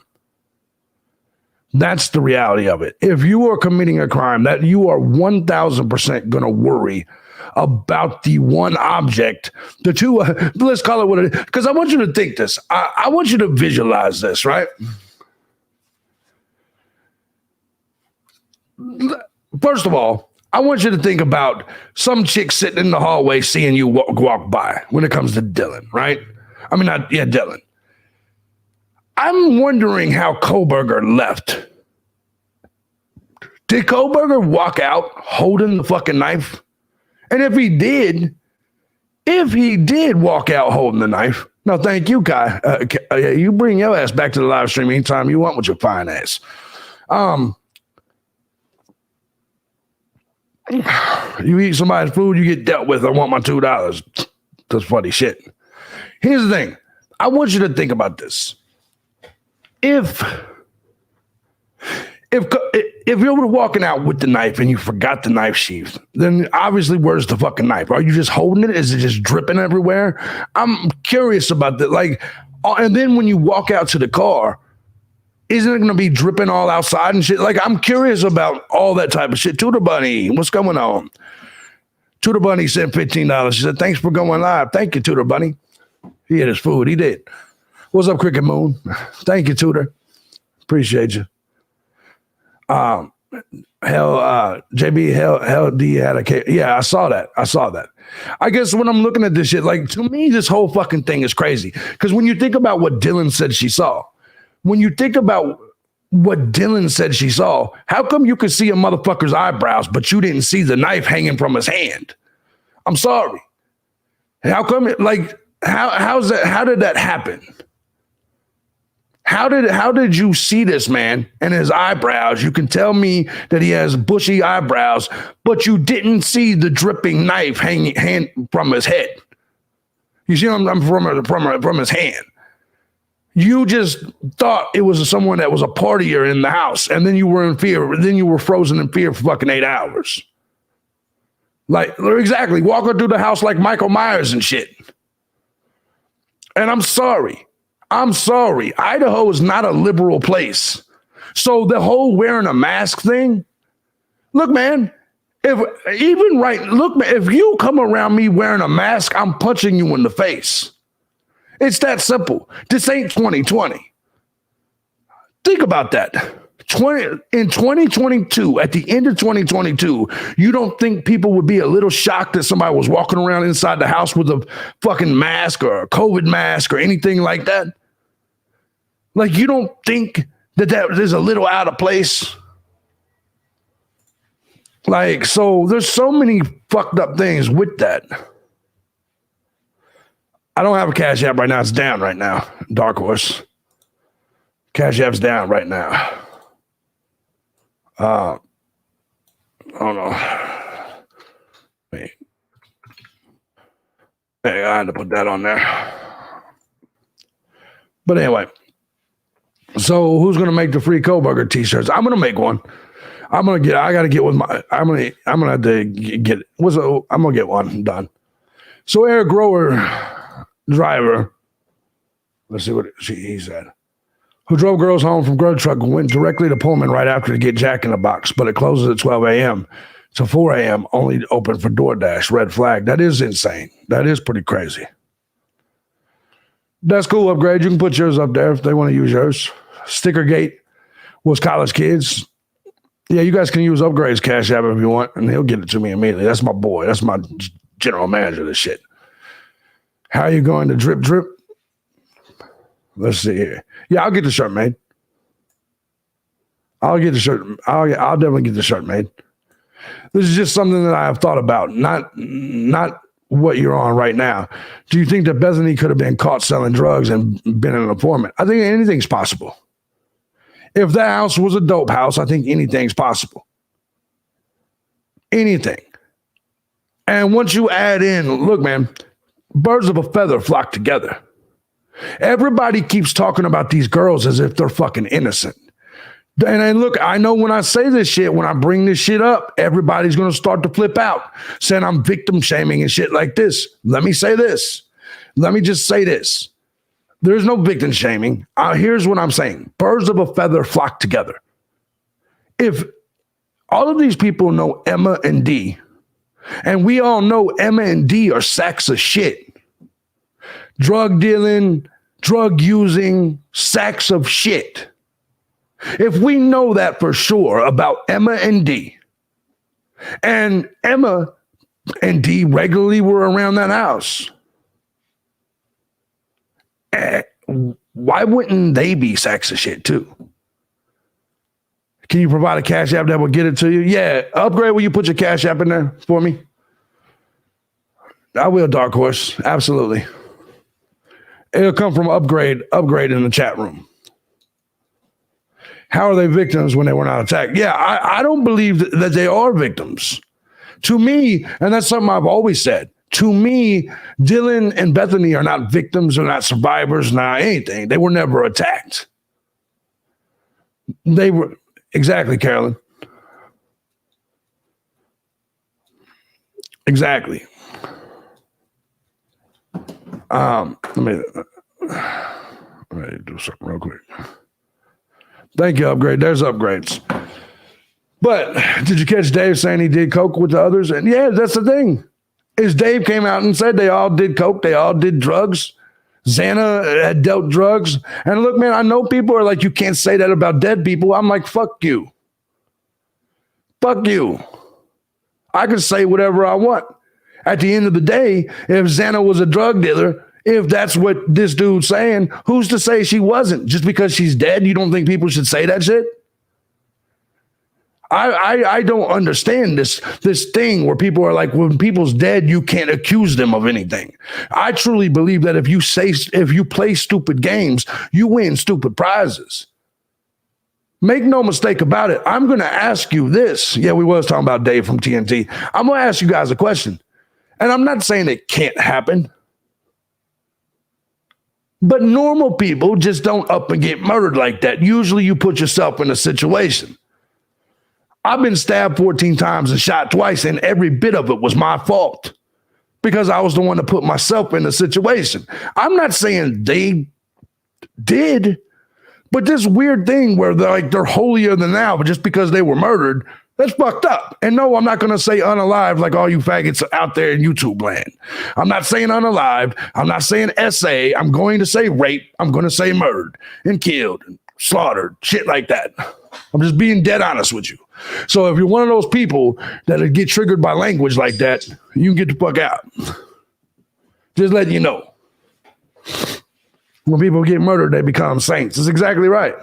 That's the reality of it. If you are committing a crime, that you are 1,000% going to worry about the one object, the two, let's call it what it is. Because I want you to think this. I want you to visualize this, right? First of all, I want you to think about some chick sitting in the hallway seeing you walk by when it comes to Dylan, right? Dylan. I'm wondering how Kohberger left. Did Kohberger walk out holding the fucking knife? And if he did walk out holding the knife, no, thank you, Kai. You bring your ass back to the live stream anytime you want with your fine ass. You eat somebody's food, you get dealt with. I want my $2. That's funny shit. Here's the thing. I want you to think about this. If you were walking out with the knife and you forgot the knife sheath, then obviously where's the fucking knife? Are you just holding it? Is it just dripping everywhere? I'm curious about that. Like, and then when you walk out to the car, isn't it going to be dripping all outside and shit? Like, I'm curious about all that type of shit. Tudor Bunny, what's going on? Tudor Bunny sent $15. She said, thanks for going live. Thank you, Tudor Bunny. He had his food. He did. What's up, Cricket Moon? Thank you, Tudor. Appreciate you. JB, D had a K. Yeah, I saw that. I guess when I'm looking at this shit, like, to me, this whole fucking thing is crazy. Because when you think about what Dylan said she saw, how come you could see a motherfucker's eyebrows, but you didn't see the knife hanging from his hand? I'm sorry. How come how did that happen? How did you see this man and his eyebrows? You can tell me that he has bushy eyebrows, but you didn't see the dripping knife hanging from his head. You see him from his hand. You just thought it was someone that was a partier in the house, and then you were in fear. Then you were frozen in fear for fucking 8 hours. Like, exactly, walking through the house like Michael Myers and shit. And I'm sorry. Idaho is not a liberal place. So the whole wearing a mask thing, look, man, if you come around me wearing a mask, I'm punching you in the face. It's that simple. This ain't 2020. Think about that. In 2022, at the end of 2022, you don't think people would be a little shocked that somebody was walking around inside the house with a fucking mask or a COVID mask or anything like that? Like, you don't think that is a little out of place? Like, so there's so many fucked up things with that. I don't have a Cash App right now. It's down right now. Dark Horse. Cash App's down right now. I don't know. Wait. Hey, I had to put that on there. But anyway. So who's gonna make the free Kohberger t-shirts? I'm gonna make one. I'm gonna get one done. So Eric Grower driver, let's see what he said, who drove girls home from Grub Truck, went directly to Pullman right after to get Jack in the Box, but it closes at 12 a.m. to 4 a.m. only open for DoorDash. Red flag. That is insane. That is pretty crazy. That's cool, Upgrade. You can put yours up there if they want to use yours. Stickergate was college kids. Yeah, you guys can use Upgrade's Cash App if you want, and he'll get it to me immediately. That's my boy. That's my general manager of this shit. How are you going to drip? Let's see here. Yeah, I'll get the shirt made. I'll definitely get the shirt made. This is just something that I have thought about, not what you're on right now. Do you think that Bethany could have been caught selling drugs and been an informant? I think anything's possible. If that house was a dope house, I think anything's possible. anything. And once you add in, look, man, birds of a feather flock together. Everybody keeps talking about these girls as if they're fucking innocent. And look, I know when I say this shit, when I bring this shit up, everybody's going to start to flip out, saying I'm victim shaming and shit like this. Let me say this. Let me just say this. There's no victim shaming. Here's what I'm saying. Birds of a feather flock together. If all of these people know Emma and D, and we all know Emma and D are sacks of shit, drug dealing, drug using, sacks of shit. If we know that for sure about Emma and D, and Emma and D regularly were around that house, why wouldn't they be sacks of shit too? Can you provide a cash app that will get it to you? Yeah, Upgrade, will you put your cash app in there for me? I will, Dark Horse, absolutely. It'll come from Upgrade in the chat room. How are they victims when they were not attacked? Yeah, I don't believe that they are victims. To me, and that's something I've always said, to me, Dylan and Bethany are not victims, they're not survivors, not anything. They were never attacked. They were, exactly, Carolyn. Exactly. Let me do something real quick. Thank you, Upgrade. There's upgrades. But did you catch Dave saying he did coke with the others? And yeah, that's the thing. Is Dave came out and said they all did coke, they all did drugs. Xana had dealt drugs. And look, man, I know people are like, you can't say that about dead people. I'm like, fuck you. Fuck you. I can say whatever I want. At the end of the day, if Xana was a drug dealer, if that's what this dude's saying, who's to say she wasn't? Just because she's dead, you don't think people should say that shit? I don't understand this thing where people are like, when people's dead, you can't accuse them of anything. I truly believe that if you play stupid games, you win stupid prizes. Make no mistake about it. I'm going to ask you this. Yeah, we was talking about Dave from TNT. I'm going to ask you guys a question. And I'm not saying it can't happen. But normal people just don't up and get murdered like that. Usually you put yourself in a situation. I've been stabbed 14 times and shot twice, and every bit of it was my fault because I was the one to put myself in the situation. I'm not saying they did, but this weird thing where they're holier than thou, but just because they were murdered, that's fucked up. And no, I'm not going to say unalive like all you faggots out there in YouTube land. I'm not saying unalive. I'm not saying SA. I'm going to say rape. I'm going to say murdered and killed and slaughtered, shit like that. I'm just being dead honest with you. So if you're one of those people that get triggered by language like that, you can get the fuck out. Just letting you know. When people get murdered, they become saints. That's exactly right.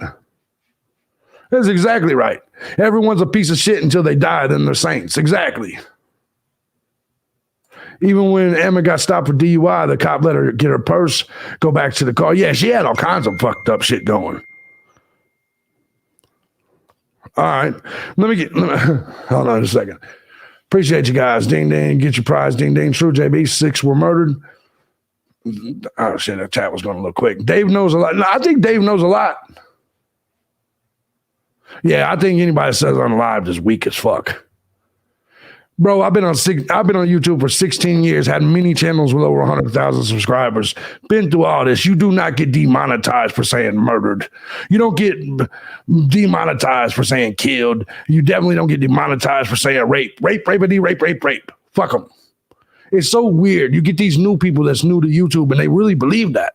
That's exactly right. Everyone's a piece of shit until they die, then they're saints. Exactly. Even when Emma got stopped for DUI, the cop let her get her purse, go back to the car. Yeah, she had all kinds of fucked up shit going. All right. Hold on a second. Appreciate you guys. Ding, ding. Get your prize. Ding, ding. True, JB. 6 were murdered. Oh, shit. That chat was going a little quick. Dave knows a lot. No, I think Dave knows a lot. Yeah, I think anybody that says I'm alive is weak as fuck. Bro, I've been on YouTube for 16 years, had many channels with over 100,000 subscribers, been through all this. You do not get demonetized for saying murdered. You don't get demonetized for saying killed. You definitely don't get demonetized for saying rape. Rape, rapity, rape, rape, rape. Fuck them. It's so weird. You get these new people that's new to YouTube and they really believe that.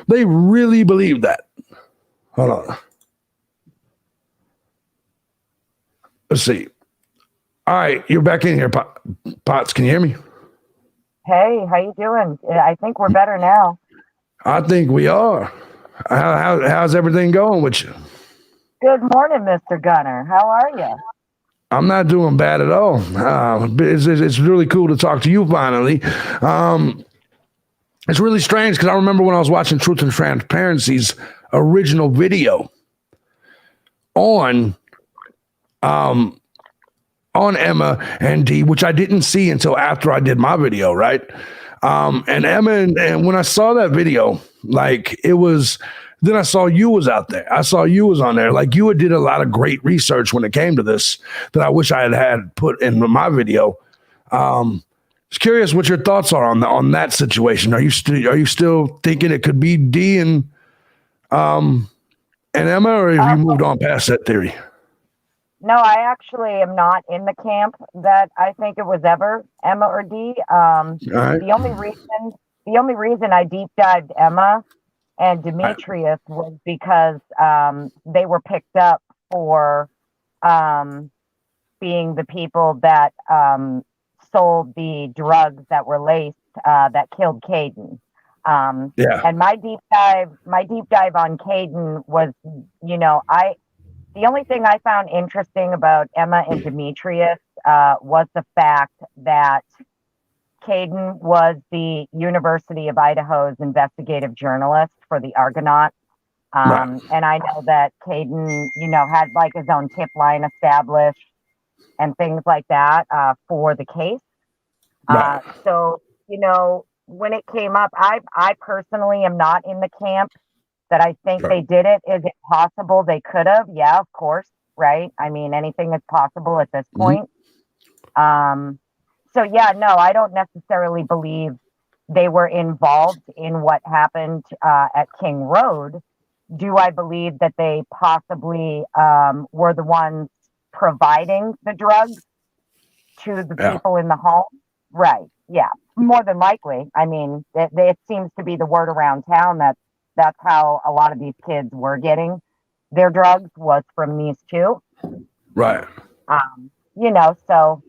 They really believe that. Hold on. Let's see. All right, you're back in here, Potts. Can you hear me? Hey, how you doing? I think we're better now. I think we are. How's everything going with you? Good morning, Mr. Gunner. How are you? I'm not doing bad at all. It's really cool to talk to you finally. It's really strange because I remember when I was watching Truth and Transparency's original video on on Emma and D, which I didn't see until after I did my video, right? And Emma, and when I saw that video, like it was, then I saw you was out there. I saw you was on there. Like you did a lot of great research when it came to this that I wish I had put in my video. Just curious what your thoughts are on that situation. Are you still thinking it could be D and Emma, or have you moved on past that theory? No, I actually am not in the camp that I think it was ever Emma or D. Right. The only reason I deep dived Emma and Demetrius was because they were picked up for being the people that sold the drugs that were laced that killed Caden. And my deep dive on Caden was, the only thing I found interesting about Emma and Demetrius was the fact that Caden was the University of Idaho's investigative journalist for the Argonaut. And I know that Caden, had like his own tip line established and things like that for the case. So, when it came up, I personally am not in the camp that I think they did it. Is it possible they could have? Yeah, of course. Right. I mean, anything is possible at this point. So yeah, no, I don't necessarily believe they were involved in what happened at King Road. Do I believe that they possibly were the ones providing the drugs to the people in the home? Right. Yeah, more than likely. I mean, it seems to be the word around town that that's how a lot of these kids were getting their drugs, was from these two. Right. So,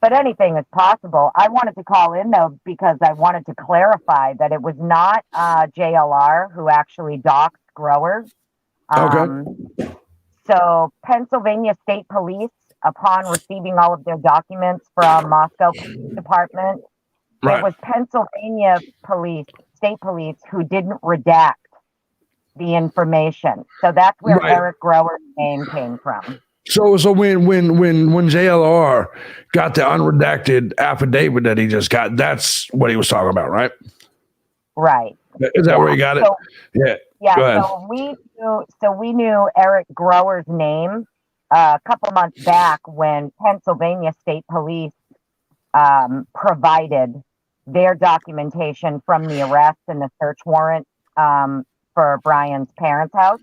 but anything is possible. I wanted to call in though, because I wanted to clarify that it was not JLR who actually doxed growers. So Pennsylvania State Police, upon receiving all of their documents from Moscow Police Department, it was Pennsylvania State Police, who didn't redact the information. So that's where Eric Grower's name came from. So when JLR got the unredacted affidavit that he just got, that's what he was talking about, right? Right. Is that where he got it? Yeah. Go ahead. So we knew Eric Grower's name a couple months back when Pennsylvania State Police provided their documentation from the arrest and the search warrant for Bryan's parents' house.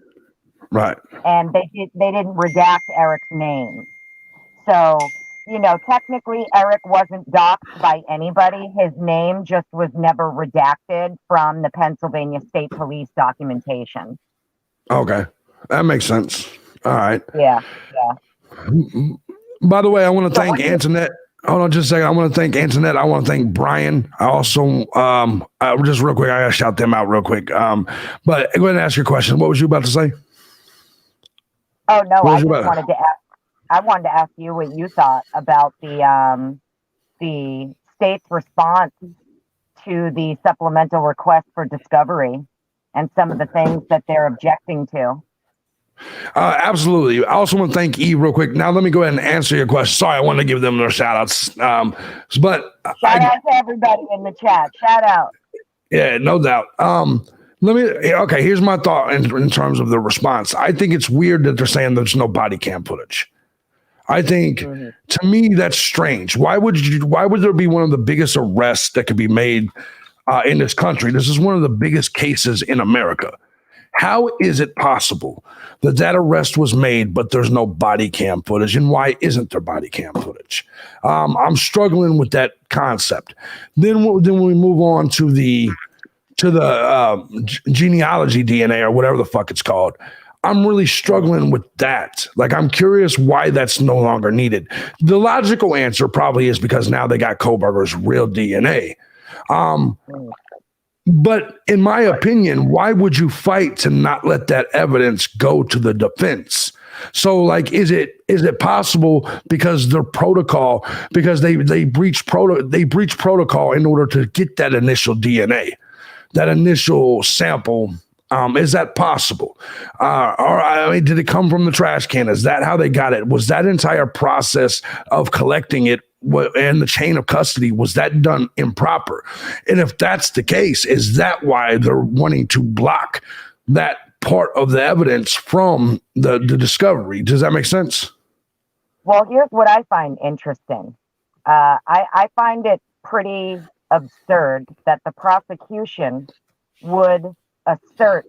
Right. And they didn't redact Eric's name. So, technically Eric wasn't doxed by anybody. His name just was never redacted from the Pennsylvania State Police documentation. Okay. That makes sense. All right. Yeah. By the way, I want to thank Antoinette. Hold on just a second. I want to thank Antoinette. I want to thank Bryan. I also, just real quick, I got to shout them out real quick. But go ahead and ask your question. What was you about to say? Oh, no, I wanted to ask you what you thought about the state's response to the supplemental request for discovery and some of the things that they're objecting to. Absolutely. I also want to thank E real quick. Now let me go ahead and answer your question. Sorry, I wanted to give them their shout outs. But shout out to everybody in the chat. Shout out. Yeah, no doubt. Here's my thought in terms of the response. I think it's weird that they're saying there's no body cam footage. I think to me that's strange. Why would there be one of the biggest arrests that could be made in this country? This is one of the biggest cases in America. How is it possible that arrest was made, but there's no body cam footage? And why isn't there body cam footage? I'm struggling with that concept. Then we move on to the genealogy DNA or whatever the fuck it's called. I'm really struggling with that. Like, I'm curious why that's no longer needed. The logical answer probably is because now they got Kohberger's real DNA. But in my opinion, why would you fight to not let that evidence go to the defense? So, like, is it possible because their protocol, because they breach protocol in order to get that initial DNA, that initial sample Is that possible? Or I mean, did it come from the trash can? Is that how they got it? Was that entire process of collecting it and the chain of custody, was that done improper? And if that's the case, is that why they're wanting to block that part of the evidence from the discovery? Does that make sense? Well, here's what I find interesting. I find it pretty absurd that the prosecution would assert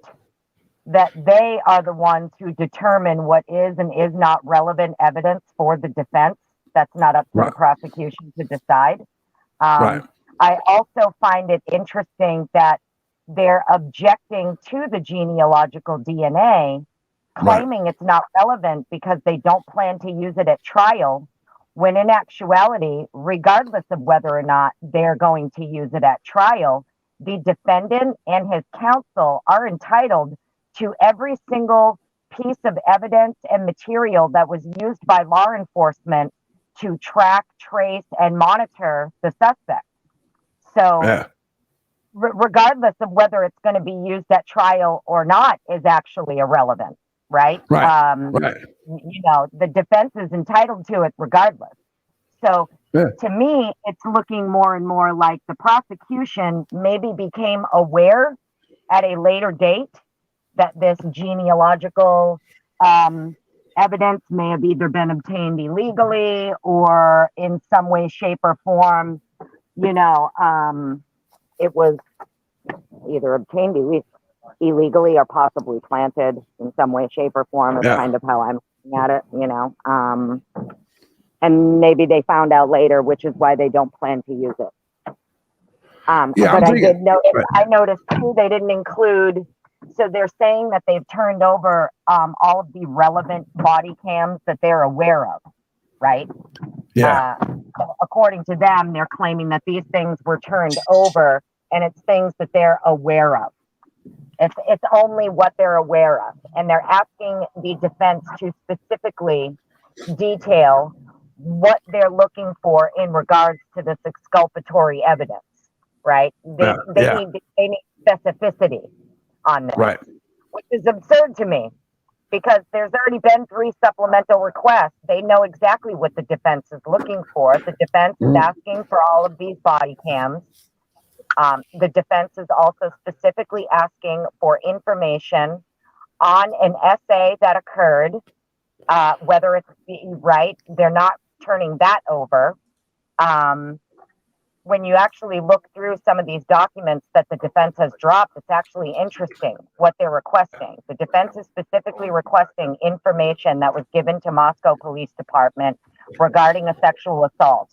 that they are the ones who determine what is and is not relevant evidence for the defense. That's not up to the prosecution to decide. I also find it interesting that they're objecting to the genealogical DNA, claiming it's not relevant because they don't plan to use it at trial, when in actuality, regardless of whether or not they're going to use it at trial, the defendant and his counsel are entitled to every single piece of evidence and material that was used by law enforcement to track, trace, and monitor the suspect. So regardless of whether it's going to be used at trial or not is actually irrelevant, right? You know, the defense is entitled to it regardless. So to me, it's looking more and more like the prosecution maybe became aware at a later date that this genealogical evidence may have either been obtained illegally or in some way, shape, or form, you know, it was either obtained illegally or possibly planted in some way, shape, or form is kind of how I'm looking at it, you know. And maybe they found out later, which is why they don't plan to use it. But I noticed too, they didn't include. So they're saying that they've turned over all of the relevant body cams that they're aware of, right? According to them, they're claiming that these things were turned over and it's things that they're aware of. It's only what they're aware of. And they're asking the defense to specifically detail what they're looking for in regards to this exculpatory evidence, right? They need specificity on this, which is absurd to me because there's already been 3 supplemental requests. They know exactly what the defense is looking for. The defense is asking for all of these body cams. The defense is also specifically asking for information on an essay that occurred, whether it's right. They're not turning that over. When you actually look through some of these documents that the defense has dropped, it's actually interesting what they're requesting. The defense is specifically requesting information that was given to Moscow Police Department regarding a sexual assault.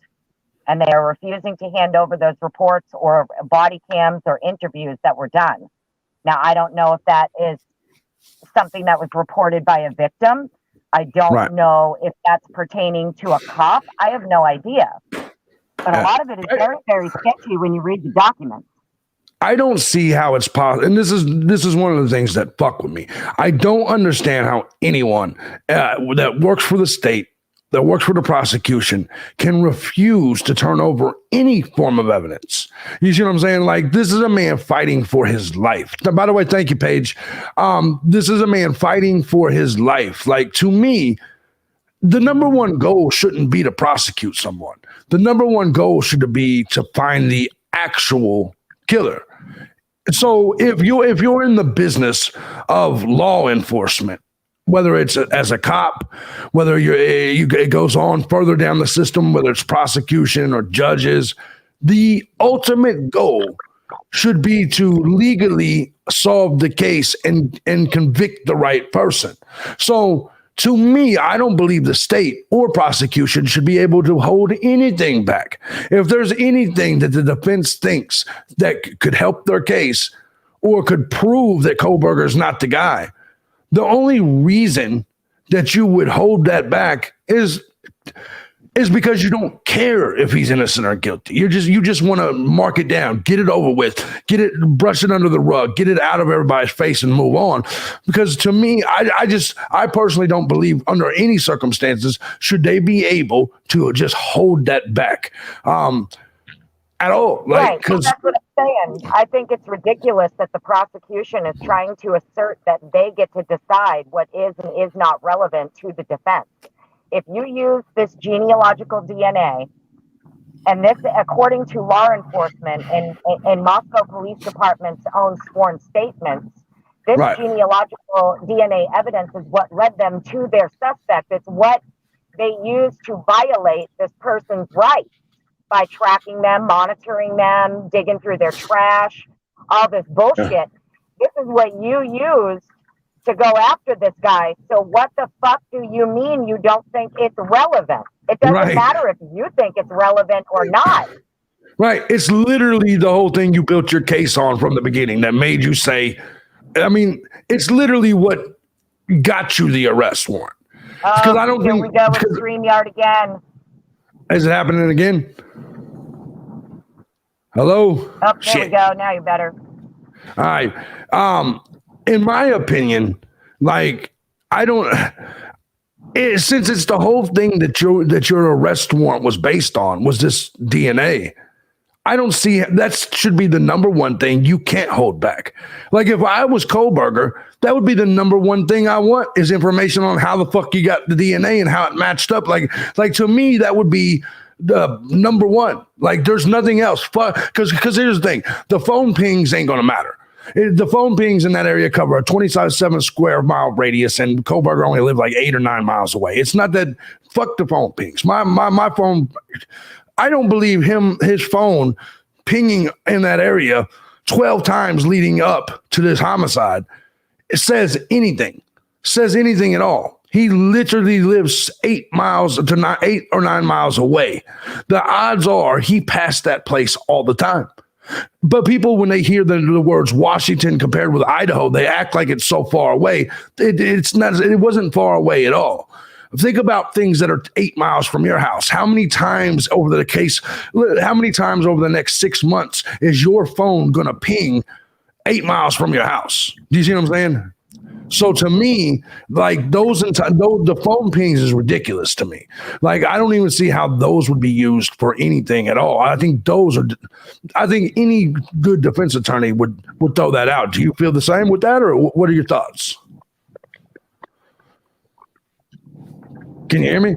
And they are refusing to hand over those reports or body cams or interviews that were done. Now, I don't know if that is something that was reported by a victim. I don't know if that's pertaining to a cop. I have no idea. But a lot of it is very, very sketchy when you read the documents. I don't see how it's possible. And this is one of the things that fuck with me. I don't understand how anyone that works for the state, that works for the prosecution, can refuse to turn over any form of evidence. You see what I'm saying? Like, this is a man fighting for his life. By the way, thank you, Paige. This is a man fighting for his life. Like, to me, the number one goal shouldn't be to prosecute someone. The number one goal should be to find the actual killer. So if you're in the business of law enforcement, whether it's as a cop, whether it goes on further down the system, whether it's prosecution or judges, the ultimate goal should be to legally solve the case and convict the right person. So to me, I don't believe the state or prosecution should be able to hold anything back. If there's anything that the defense thinks that could help their case or could prove that Kohberger is not the guy, the only reason that you would hold that back is because you don't care if he's innocent or guilty. You just want to mark it down, get it over with, brush it under the rug, get it out of everybody's face and move on. Because to me, I personally don't believe under any circumstances should they be able to just hold that back. at all. Right. That's what I'm saying. I think it's ridiculous that the prosecution is trying to assert that they get to decide what is and is not relevant to the defense. If you use this genealogical DNA, and this, according to law enforcement and Moscow Police Department's own sworn statements, this genealogical DNA evidence is what led them to their suspect. It's what they used to violate this person's rights by tracking them, monitoring them, digging through their trash, all this bullshit. This is what you used to go after this guy. So what the fuck do you mean you don't think it's relevant? It doesn't matter if you think it's relevant or not. Right. It's literally the whole thing you built your case on from the beginning that made you say, I mean, it's literally what got you the arrest warrant. Because I don't here think we go with StreamYard again. Is it happening again? Hello? Oh, there we go. Now you're better. All right. In my opinion, like, I don't. Since it's the whole thing that your arrest warrant was based on was this DNA, I don't see that should be the number one thing you can't hold back. Like if I was Kohberger, that would be the number one thing I want is information on how the fuck you got the DNA and how it matched up. Like to me, that would be the number one. Like there's nothing else. Because here's the thing, the phone pings ain't gonna matter. The phone pings in that area cover a 27 square mile radius, and Kohberger only lived like 8 or 9 miles away. It's not that. Fuck the phone pings. My phone. I don't believe his phone pinging in that area 12 times leading up to this homicide. It says anything at all. He literally lives 8 or 9 miles away. The odds are he passed that place all the time. But people, when they hear the words Washington compared with Idaho, they act like it's so far away. It's not. It wasn't far away at all. Think about things that are 8 miles from your house. How many times over the next 6 months is your phone going to ping 8 miles from your house? Do you see what I'm saying? So to me, like the phone pings is ridiculous to me. Like I don't even see how those would be used for anything at all. I think any good defense attorney would throw that out. Do you feel the same with that, or what are your thoughts? Can you hear me?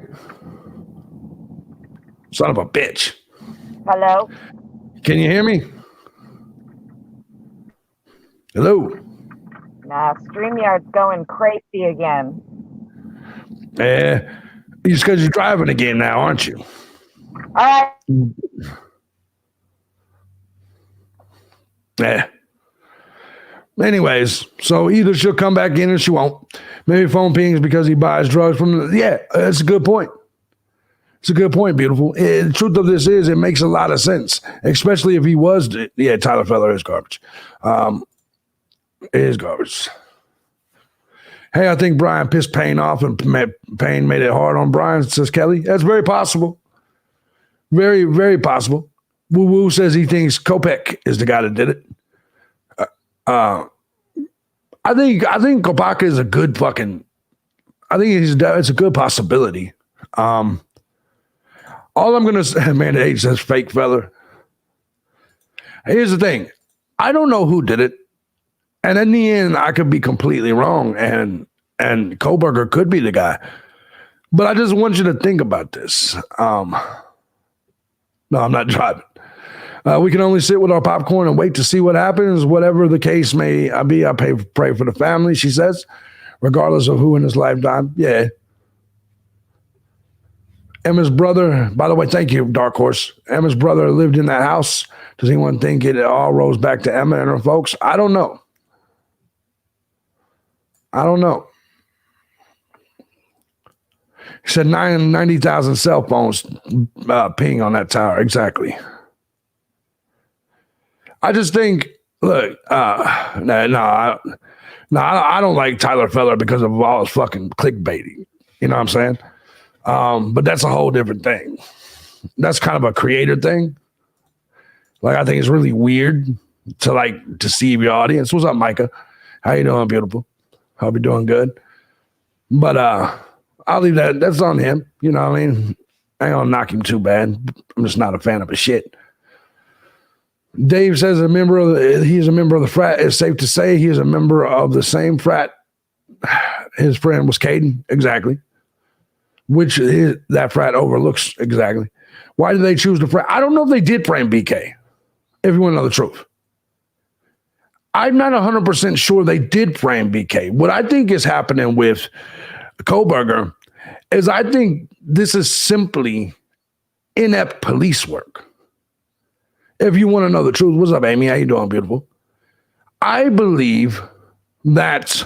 Son of a bitch. Hello? Can you hear me? Hello? Nah, StreamYard's going crazy again. It's because you're driving again now, aren't you? All right. Yeah. Anyways, so either she'll come back in or she won't. Maybe phone pings because he buys drugs from that's a good point. It's a good point, beautiful. The truth of this is it makes a lot of sense, especially if he was, Tyler Feller is garbage. It is garbage. Hey, I think Brian pissed Payne off and Payne made it hard on Brian, says Kelly. That's very possible. Very, very possible. Woo Woo says he thinks Kopech is the guy that did it. I think Kopaka is a good fucking. I think it's a good possibility. All I'm gonna say, man, H says fake feller. Here's the thing, I don't know who did it, and in the end, I could be completely wrong, and Kohberger could be the guy. But I just want you to think about this. No, I'm not driving. We can only sit with our popcorn and wait to see what happens, whatever the case may be. I pray for the family, she says, regardless of who in his lifetime. Yeah. Emma's brother, by the way, thank you, Dark Horse. Emma's brother lived in that house. Does anyone think it all rolls back to Emma and her folks? I don't know. He said 90,000 cell phones ping on that tower. Exactly. I just think, look, I don't like Tyler Feller because of all his fucking clickbaiting. You know what I'm saying? But that's a whole different thing. That's kind of a creator thing. Like, I think it's really weird to deceive your audience. What's up, Micah? How you doing, beautiful? Hope you're doing good. But I'll leave that. That's on him. You know what I mean? I ain't gonna knock him too bad. I'm just not a fan of his shit. Dave says he's a member of the frat. It's safe to say he is a member of the same frat. His friend was Caden, exactly. That frat overlooks exactly. Why did they choose the frat? I don't know if they did frame BK. If you want to know the truth, I'm not 100% sure they did frame BK. What I think is happening with Kohberger is I think this is simply inept police work. If you want to know the truth, what's up, Amy? How you doing, beautiful? I believe that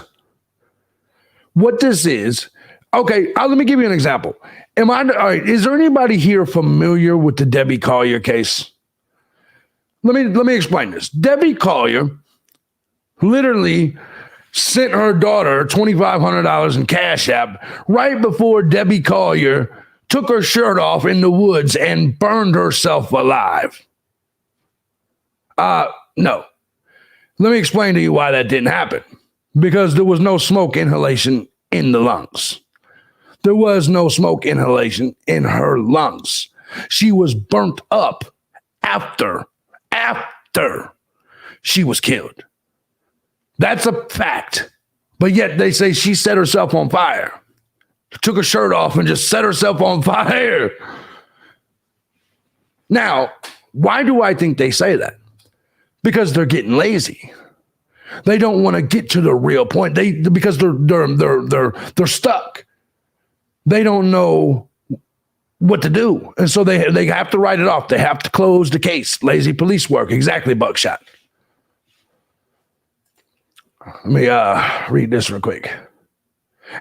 what this is, okay, let me give you an example. All right, is there anybody here familiar with the Debbie Collier case? Let me explain this. Debbie Collier literally sent her daughter $2,500 in Cash App right before Debbie Collier took her shirt off in the woods and burned herself alive. No. Let me explain to you why that didn't happen. Because there was no smoke inhalation in the lungs. There was no smoke inhalation in her lungs. She was burnt up after she was killed. That's a fact. But yet they say she set herself on fire. Took her shirt off and just set herself on fire. Now, why do I think they say that? Because they're getting lazy. They don't want to get to the real point. Because they're stuck. They don't know what to do. And so they have to write it off. They have to close the case. Lazy police work. Exactly, Buckshot. Let me read this real quick.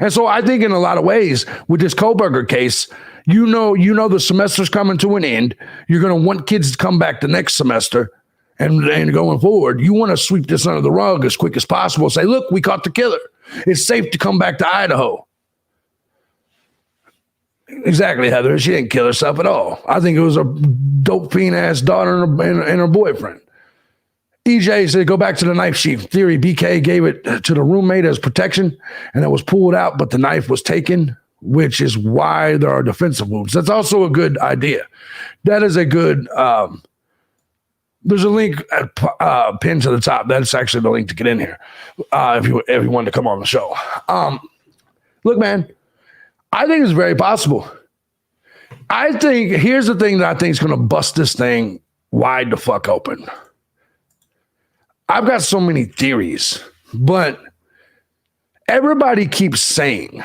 And so I think in a lot of ways with this Kohberger case, you know the semester's coming to an end. You're going to want kids to come back the next semester. And going forward, you want to sweep this under the rug as quick as possible. Say, look, we caught the killer. It's safe to come back to Idaho. Exactly, Heather. She didn't kill herself at all. I think it was a dope fiend-ass daughter and her boyfriend. EJ said, go back to the knife sheath theory. BK gave it to the roommate as protection, and it was pulled out, but the knife was taken, which is why there are defensive wounds. That's also a good idea. That is a good... there's a link pinned to the top. That's actually the link to get in here if you wanted to come on the show. Look, man, I think it's very possible. Here's the thing that I think is going to bust this thing wide the fuck open. I've got so many theories, but everybody keeps saying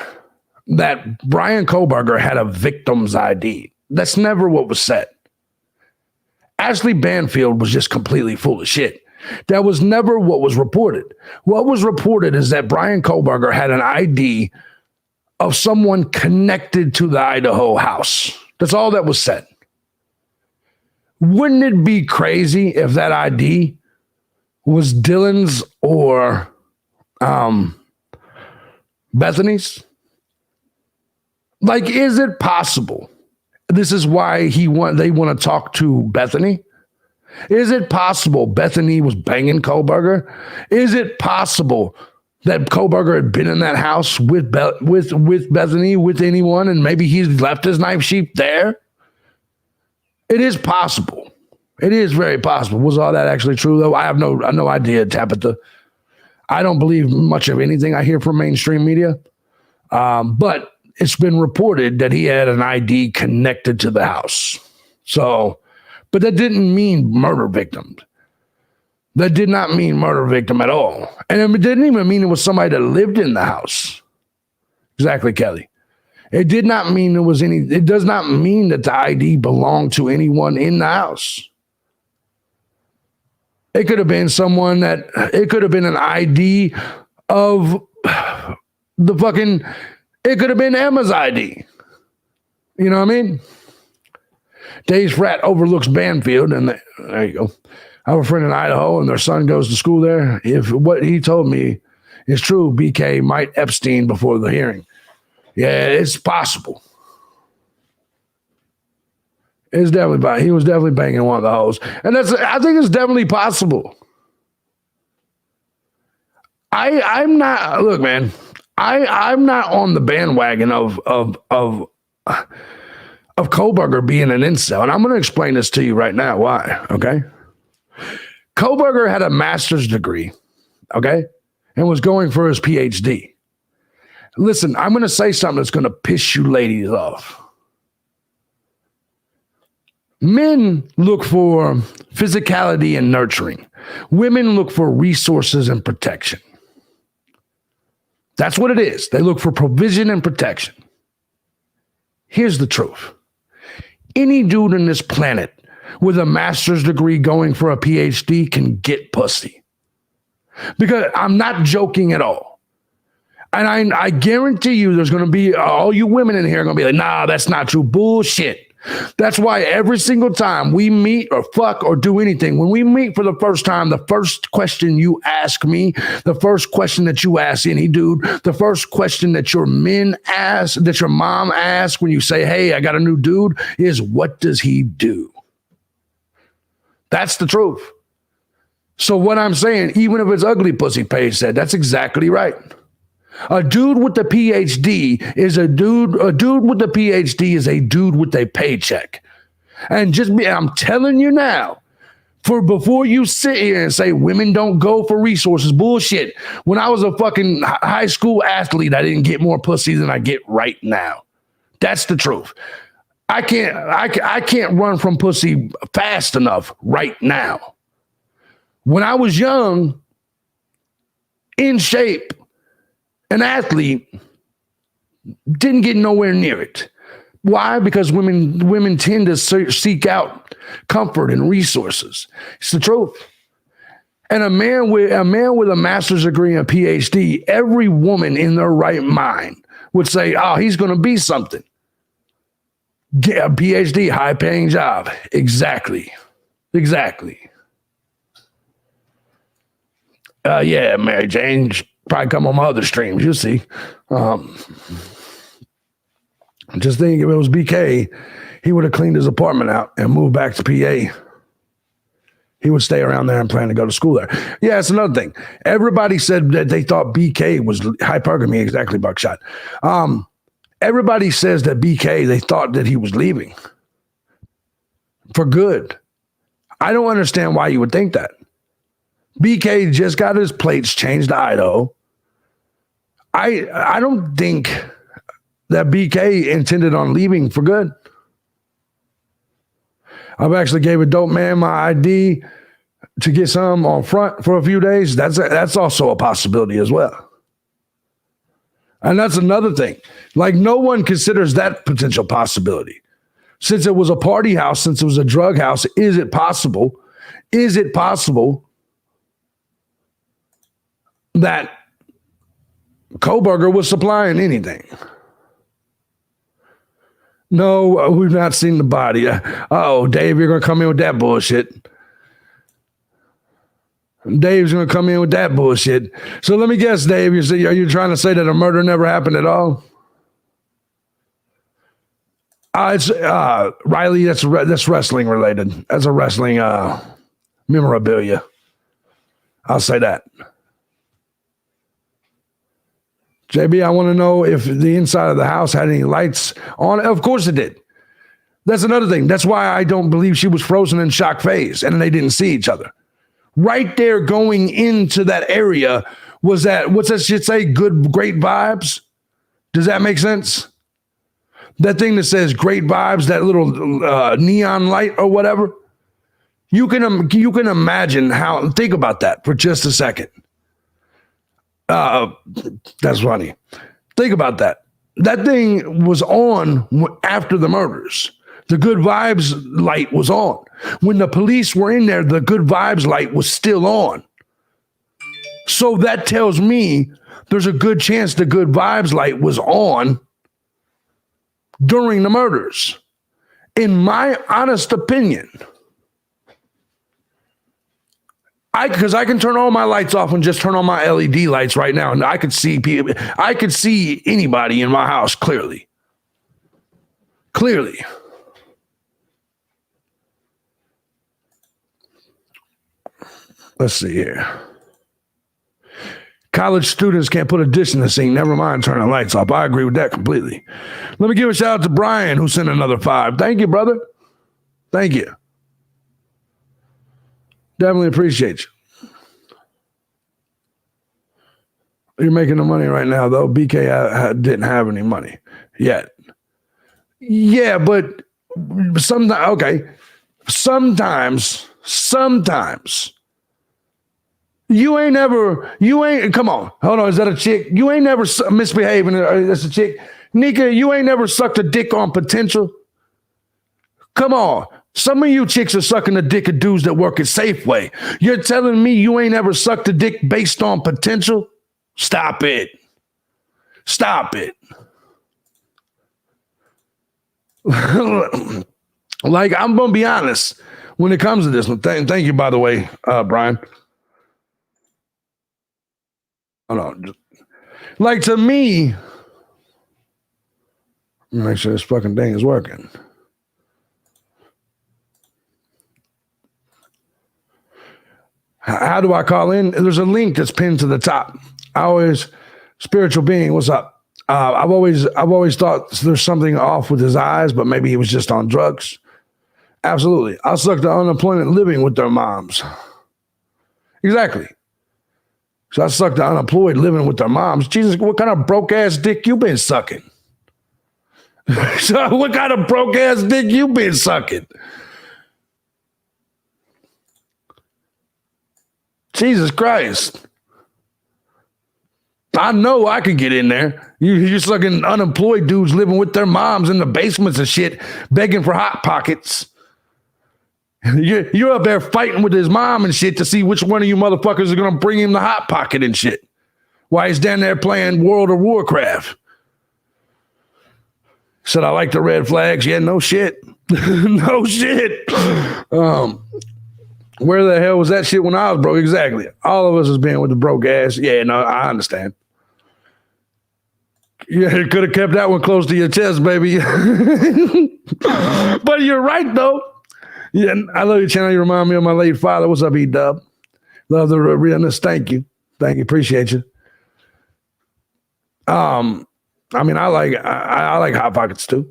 that Bryan Kohberger had a victim's ID. That's never what was said. Ashley Banfield was just completely full of shit. That was never what was reported. What was reported is that Bryan Kohberger had an ID of someone connected to the Idaho house. That's all that was said. Wouldn't it be crazy if that ID was Dylan's or Bethany's? Like, is it possible? This is why they want to talk to Bethany. Is it possible Bethany was banging Kohberger? Is it possible that Kohberger had been in that house with Bethany, with anyone, and maybe he's left his knife sheath there? It is possible. It is very possible. Was all that actually true, though? I have no idea, Tabitha. I don't believe much of anything I hear from mainstream media. But it's been reported that he had an ID connected to the house. So, but that didn't mean murder victim. That did not mean murder victim at all. And it didn't even mean it was somebody that lived in the house. Exactly, Kelly. It did not mean it does not mean that the ID belonged to anyone in the house. It could have been it could have been an ID of it could have been Emma's ID. You know what I mean? Dave's frat overlooks Banfield, and there you go. I have a friend in Idaho, and their son goes to school there. If what he told me is true, BK might Epstein before the hearing. Yeah, it's possible. He was definitely banging one of the hoes. And I think it's definitely possible. I'm not, look, man, I'm not on the bandwagon of Kohberger being an incel. And I'm going to explain this to you right now. Why? Okay. Kohberger had a master's degree, okay, and was going for his PhD. Listen, I'm going to say something that's going to piss you ladies off. Men look for physicality and nurturing. Women look for resources and protection. That's what it is. They look for provision and protection. Here's the truth. Any dude on this planet with a master's degree going for a PhD can get pussy. Because I'm not joking at all. And I guarantee you there's going to be, all you women in here are going to be like, nah, that's not true. Bullshit. That's why every single time we meet or fuck or do anything, when we meet for the first time, the first question you ask me, the first question that you ask any dude, the first question that your men ask, that your mom asks when you say, hey, I got a new dude, is what does he do? That's the truth. So what I'm saying, even if it's ugly pussy, Paige said, that's exactly right. A dude with a PhD is a dude with a PhD is a dude with a paycheck. And I'm telling you now, before you sit here and say women don't go for resources, bullshit. When I was a fucking high school athlete, I didn't get more pussy than I get right now. That's the truth. I can't run from pussy fast enough right now. When I was young, in shape, an athlete, didn't get nowhere near it. Why? Because women tend to seek out comfort and resources. It's the truth. And a man with a master's degree and a PhD, every woman in their right mind would say, oh, he's going to be something. Get a PhD, high paying job. Exactly. Yeah, Mary Jane, probably come on my other streams. You'll see. Just think if it was BK, he would have cleaned his apartment out and moved back to PA. He would stay around there and plan to go to school there. Yeah, it's another thing. Everybody said that they thought BK was hypergamy. Exactly, Buckshot. Everybody says that BK, they thought that he was leaving for good. I don't understand why you would think that. BK just got his plates changed to Idaho. I don't think that BK intended on leaving for good. I've actually gave a dope man my ID to get some on front for a few days. That's also a possibility as well. And that's another thing. Like, no one considers that potential possibility. Since it was a party house, since it was a drug house, is it possible that Kohberger was supplying anything? No, we've not seen the body. Oh, Dave, you're going to come in with that bullshit. Dave's going to come in with that bullshit. So let me guess, Dave, are you trying to say that a murder never happened at all? It's Riley, that's wrestling related. That's a wrestling memorabilia. I'll say that. JB, I want to know if the inside of the house had any lights on. Of course it did. That's another thing. That's why I don't believe she was frozen in shock phase and they didn't see each other. Right there going into that area was that, what's that shit say? Great vibes? Does that make sense? That thing that says great vibes, that little neon light or whatever. You can imagine how, think about that for just a second. That's funny. Think about that. That thing was on after the murders. The good vibes light was on. When the police were in there, the good vibes light was still on. So that tells me there's a good chance the good vibes light was on during the murders. In my honest opinion, because I can turn all my lights off and just turn on my LED lights right now, and I could see people. I could see anybody in my house clearly. Clearly. Let's see here. College students can't put a dish in the sink. Never mind turning the lights off. I agree with that completely. Let me give a shout out to Brian, who sent another $5. Thank you, brother. Thank you. Definitely appreciate you. You're making the money right now, though. BK didn't have any money yet. Yeah, but sometimes, okay. Sometimes you ain't, come on. Hold on, is that a chick? You ain't never misbehaving. That's a chick. Nika, you ain't never sucked a dick on potential. Come on. Some of you chicks are sucking the dick of dudes that work at Safeway. You're telling me you ain't ever sucked a dick based on potential? Stop it. Stop it. Like, I'm going to be honest when it comes to this one. Thank you, by the way, Brian. Hold on. Like, to me, make sure this fucking thing is working. How do I call in? There's a link that's pinned to the top. Spiritual being, what's up? I've always thought there's something off with his eyes, but maybe he was just on drugs. Absolutely. I sucked the unemployment living with their moms. Exactly. So I sucked the unemployed living with their moms. Jesus, what kind of broke ass dick you been sucking? So what kind of broke ass dick you been sucking? Jesus Christ. I know I could get in there. You're sucking unemployed dudes living with their moms in the basements and shit, begging for Hot Pockets. You're up there fighting with his mom and shit to see which one of you motherfuckers are going to bring him the Hot Pocket and shit while he's down there playing World of Warcraft. Said, I like the red flags. Yeah, no shit. No shit. Where the hell was that shit when I was broke? Exactly. All of us is being with the broke ass. Yeah, no, I understand. Yeah, you could have kept that one close to your chest, baby. But you're right, though. Yeah, I love your channel. You remind me of my late father. What's up, E-Dub? Love the realness. Thank you. Thank you. Appreciate you. I mean, I like Hot Pockets too.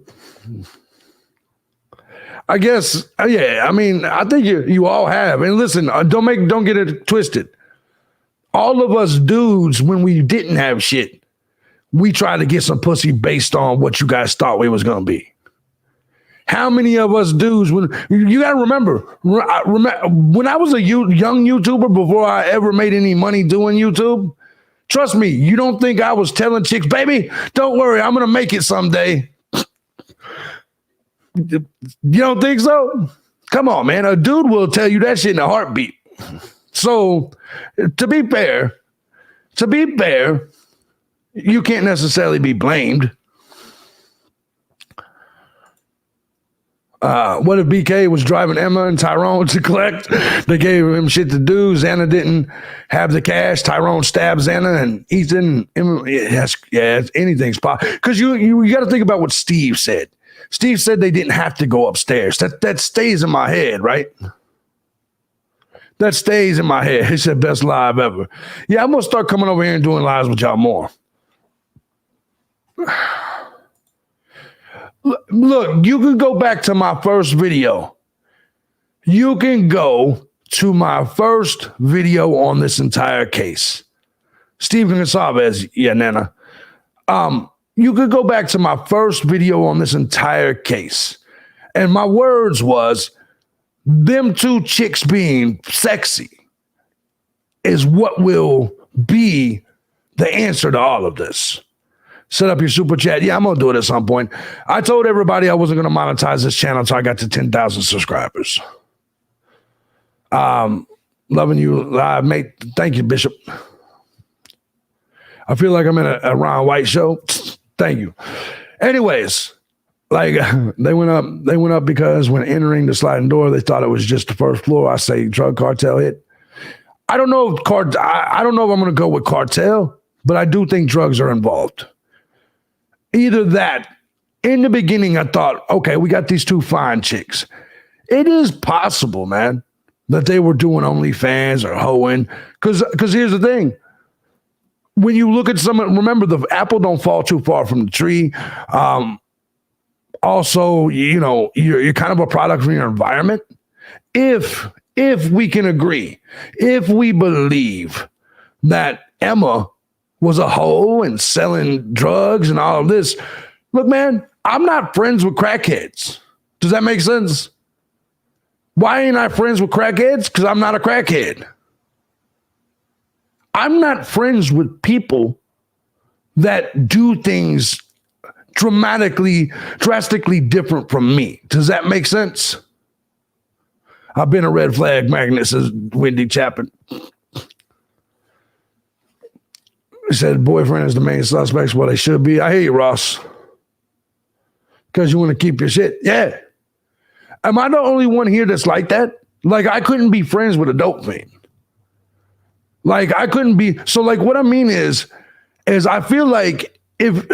I guess, yeah. I mean, I think you all have. And listen, don't get it twisted. All of us dudes, when we didn't have shit, we tried to get some pussy based on what you guys thought we was gonna be. How many of us dudes, when you gotta remember when I was a young YouTuber before I ever made any money doing YouTube, trust me, you don't think I was telling chicks, baby, don't worry, I'm gonna make it someday. You don't think so? Come on, man. A dude will tell you that shit in a heartbeat. So to be fair, you can't necessarily be blamed. What if BK was driving Emma and Tyrone to collect? They gave him shit to do. Xana didn't have the cash. Tyrone stabbed Xana and Ethan. Anything's possible. Because you got to think about what Steve said. Steve said they didn't have to go upstairs. That stays in my head, right? That stays in my head. He said, best live ever. Yeah, I'm going to start coming over here and doing lives with y'all more. Look, you can go back to my first video. You can go to my first video on this entire case. Stephen Gonsalves, yeah, Nana. You could go back to my first video on this entire case. And my words was, them two chicks being sexy is what will be the answer to all of this. Set up your super chat. Yeah, I'm going to do it at some point. I told everybody I wasn't going to monetize this channel until I got to 10,000 subscribers. Loving you live, mate. Thank you, Bishop. I feel like I'm in a Ron White show. Thank you. Anyways, like they went up because when entering the sliding door, they thought it was just the first floor. I say drug cartel hit. I don't know if I'm going to go with cartel, but I do think drugs are involved. Either that. In the beginning, I thought, okay, we got these two fine chicks. It is possible, man, that they were doing OnlyFans or hoeing. Because here's the thing. When you look at remember, the apple don't fall too far from the tree. Also, you know, you're kind of a product of your environment. If if we can agree, if we believe that Emma was a hoe and selling drugs and all of this, look, man, I'm not friends with crackheads. Does that make sense? Why ain't I friends with crackheads? Because I'm not a crackhead. I'm not friends with people that do things drastically different from me. Does that make sense? I've been a red flag magnet, says Wendy Chapin. He said boyfriend is the main suspects. Well, they should be. I hear you, Ross. Because you want to keep your shit. Yeah. Am I the only one here that's like that? Like, I couldn't be friends with a dope fiend. Like, I couldn't be. So, like, what I mean is I feel like if,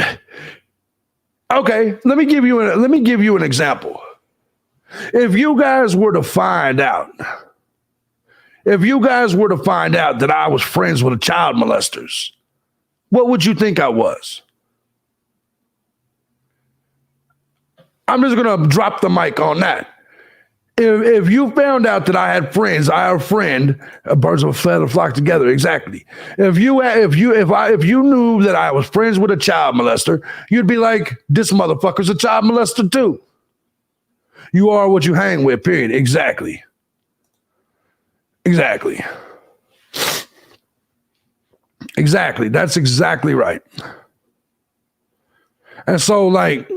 okay, let me give you an example. If you guys were to find out that I was friends with a child molesters, what would you think I was? I'm just going to drop the mic on that. If you found out that I had friends, birds of a feather flock together. Exactly. If you knew that I was friends with a child molester, you'd be like, this motherfucker's a child molester too. You are what you hang with, period. Exactly. Exactly. That's exactly right. And so, like,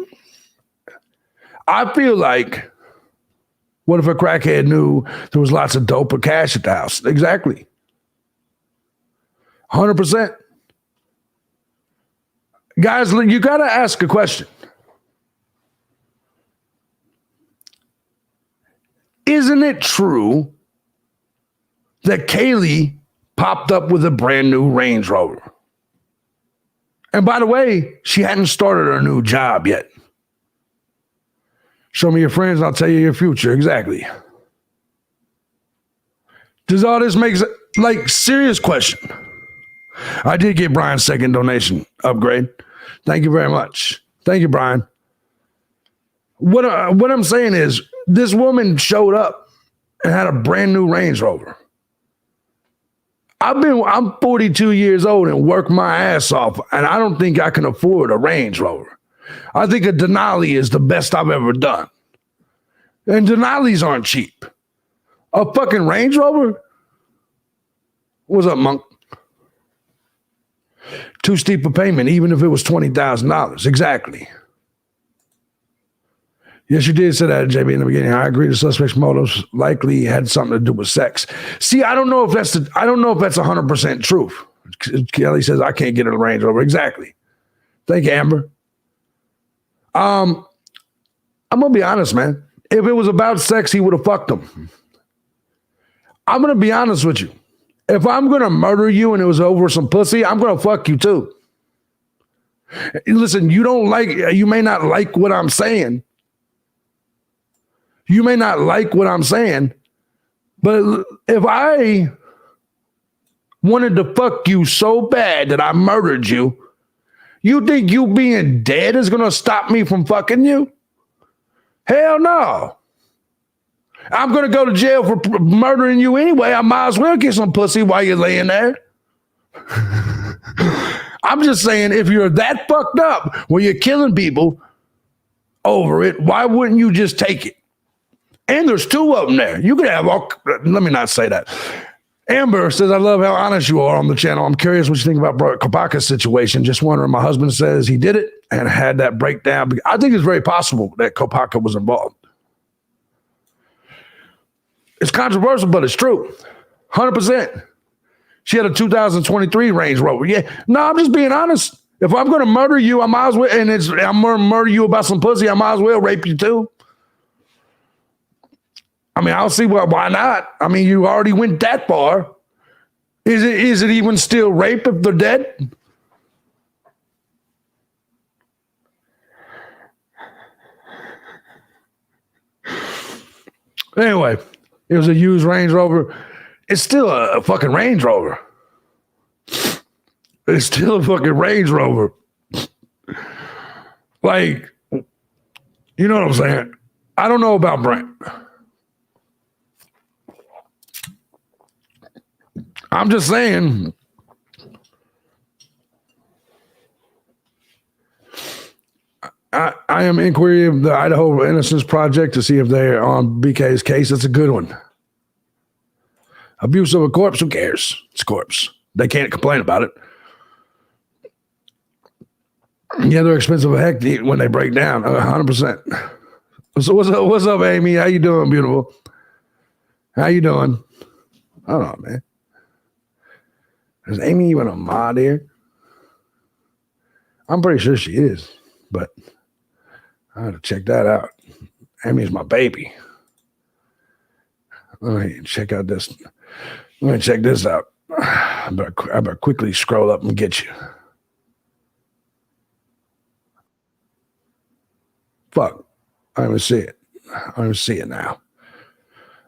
I feel like, what if a crackhead knew there was lots of dope or cash at the house? Exactly. 100%. Guys, you got to ask a question. Isn't it true that Kaylee popped up with a brand new Range Rover? And by the way, she hadn't started her new job yet. Show me your friends, I'll tell you your future. Exactly. Does all this make sense? Like, serious question. I did get Brian's second donation upgrade. Thank you very much. Thank you, Brian. What I'm saying is, this woman showed up and had a brand new Range Rover. I'm 42 years old and work my ass off, and I don't think I can afford a Range Rover. I think a Denali is the best I've ever done. And Denalis aren't cheap. A fucking Range Rover? What's up, Monk? Too steep a payment, even if it was $20,000. Exactly. Yes, you did say that, JB, in the beginning. I agree the suspect's motives likely had something to do with sex. See, I don't know if that's 100% truth. Kelly says, I can't get a Range Rover. Exactly. Thank you, Amber. I'm going to be honest, man. If it was about sex, he would have fucked him. I'm going to be honest with you. If I'm going to murder you and it was over some pussy, I'm going to fuck you too. Listen, you may not like what I'm saying. You may not like what I'm saying, but if I wanted to fuck you so bad that I murdered you, you think you being dead is going to stop me from fucking you? Hell no. I'm going to go to jail for murdering you anyway. I might as well get some pussy while you're laying there. I'm just saying, if you're that fucked up where you're killing people over it, why wouldn't you just take it? And there's two of them there. You could have all, let me not say that. Amber says, I love how honest you are on the channel. I'm curious what you think about Kopaka's situation. Just wondering, my husband says he did it and had that breakdown. I think it's very possible that Kopaka was involved. It's controversial, but it's true. 100%. She had a 2023 Range Rover. Yeah. No, I'm just being honest. If I'm going to murder you, I might as well, and I'm going to murder you about some pussy, I might as well rape you too. I mean, I'll see why not. I mean, you already went that far. Is it even still rape if they're dead? Anyway, it was a used Range Rover. It's still a fucking Range Rover. It's still a fucking Range Rover. Like, you know what I'm saying? I don't know about Brent. I'm just saying. I am inquiry of the Idaho Innocence Project to see if they're on BK's case. That's a good one. Abuse of a corpse, who cares? It's a corpse. They can't complain about it. Yeah, they're expensive as heck when they break down, 100%. So what's up, Amy? How you doing, beautiful? How you doing? I don't know, man. Is Amy even a mod here? I'm pretty sure she is, but I have to check that out. Amy's my baby. Let me check out this. Let me check this out. I better quickly scroll up and get you. Fuck. I don't even see it. I don't even see it now.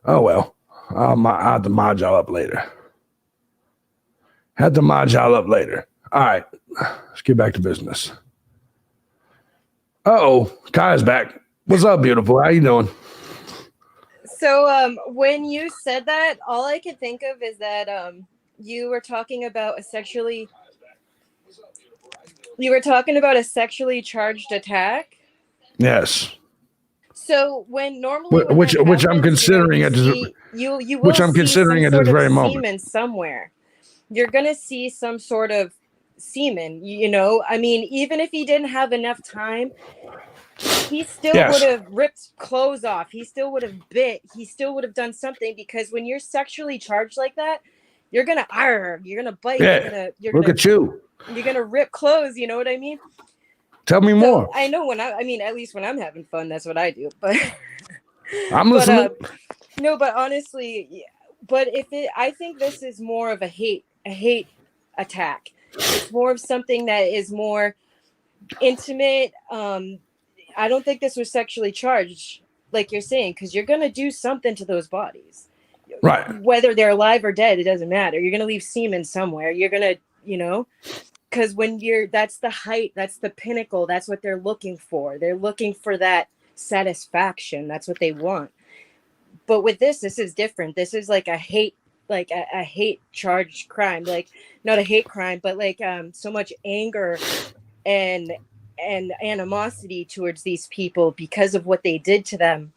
Oh, well. I'll have to mod y'all up later. All right. Let's get back to business. Uh-oh. Kai's back. What's up, beautiful? How you doing? So when you said that, all I could think of is that you were talking about a sexually charged attack. Yes. So when which I'm considering at this very moment. Semen somewhere. You're gonna see some sort of semen. You know, I mean, even if he didn't have enough time, he still would have ripped clothes off. He still would have bit. He still would have done something, because when you're sexually charged like that, you're gonna you're gonna bite. Yeah. You're gonna rip clothes. You know what I mean? Tell me more. I know I mean, at least when I'm having fun, that's what I do. But I'm listening. No, but honestly, I think this is more of a hate attack. It's more of something that is more intimate. I don't think this was sexually charged, like you're saying, because you're gonna do something to those bodies, right? Whether they're alive or dead, it doesn't matter. You're gonna leave semen somewhere. You're gonna, because when that's the height, that's the pinnacle, that's what they're looking for. They're looking for that satisfaction. That's what they want. But with this is different. This is like a hate charged crime, like not a hate crime, but like so much anger and animosity towards these people because of what they did to them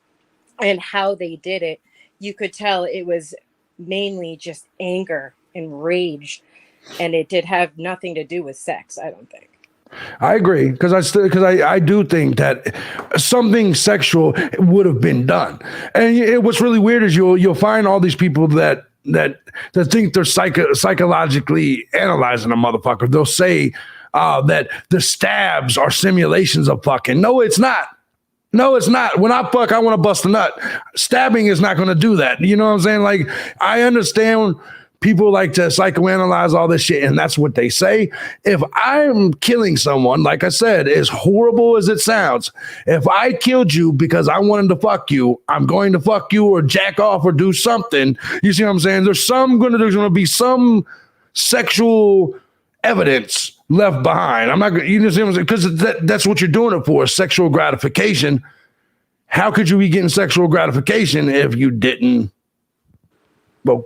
and how they did it. You could tell it was mainly just anger and rage. And it did have nothing to do with sex, I don't think. I agree, because I do think that something sexual would have been done. And what's really weird is you'll find all these people that think they're psychologically analyzing a motherfucker. They'll say that the stabs are simulations of fucking. No, it's not. When I fuck, I want to bust a nut. Stabbing is not going to do that. You know what I'm saying? Like, I understand people like to psychoanalyze all this shit, and that's what they say. If I'm killing someone, like I said, as horrible as it sounds, if I killed you because I wanted to fuck you, I'm going to fuck you or jack off or do something. You see what I'm saying? There's going to be some sexual evidence left behind. I'm not going to, you know what I'm saying? Because that's what you're doing it for, sexual gratification. How could you be getting sexual gratification if you didn't? Well,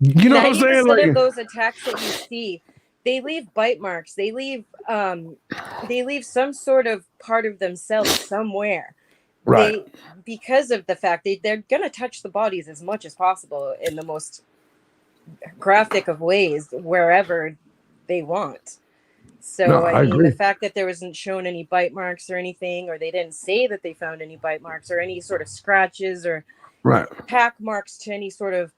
you know what I'm saying? Like, of those attacks that you see, they leave bite marks. They leave some sort of part of themselves somewhere. Right. Because of the fact they're gonna touch the bodies as much as possible in the most graphic of ways wherever they want. So I mean, the fact that there wasn't shown any bite marks or anything, or they didn't say that they found any bite marks or any sort of scratches or pack marks to any sort of.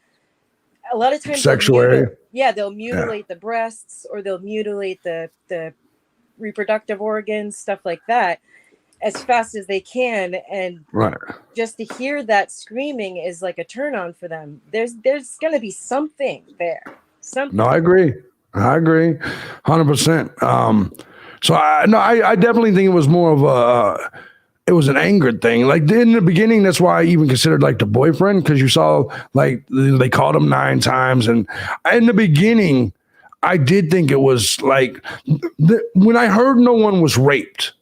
A lot of times sexual area. They'll mutilate the breasts, or they'll mutilate the reproductive organs, stuff like that, as fast as they can. And just to hear that screaming is like a turn on for them. There's going to be something there. Something. No, I agree. 100%. So I definitely think it was more of it was an anger thing. Like in the beginning, that's why I even considered like the boyfriend, because you saw like they called him 9 times. And in the beginning, I did think it was like when I heard no one was raped,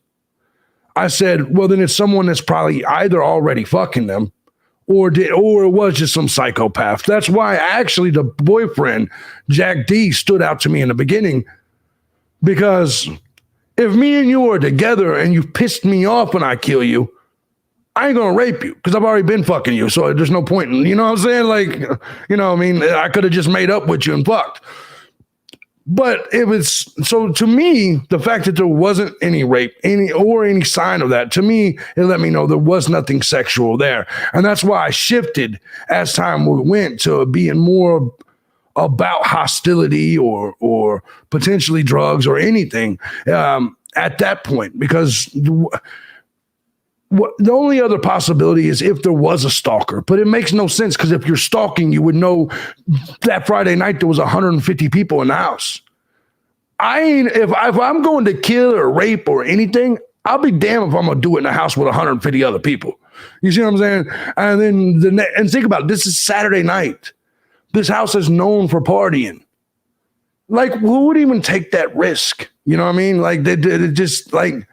I said, well, then it's someone that's probably either already fucking them or it was just some psychopath. That's why actually the boyfriend, Jack D, stood out to me in the beginning, because if me and you are together and you pissed me off when I kill you, I ain't gonna rape you because I've already been fucking you. So there's no point in, you know what I'm saying? Like, you know what I mean? I could have just made up with you and fucked. But it was, so to me, the fact that there wasn't any rape, any sign of that, to me, it let me know there was nothing sexual there. And that's why I shifted as time went to being more about hostility or potentially drugs or anything at that point, because the only other possibility is if there was a stalker, but it makes no sense, because if you're stalking, you would know that Friday night there was 150 people in the house. If I'm going to kill or rape or anything, I'll be damned if I'm gonna do it in a house with 150 other people. You see what I'm saying? And then and think about it, this is Saturday night. This house is known for partying. Like, who would even take that risk? You know what I mean? Like, they just like.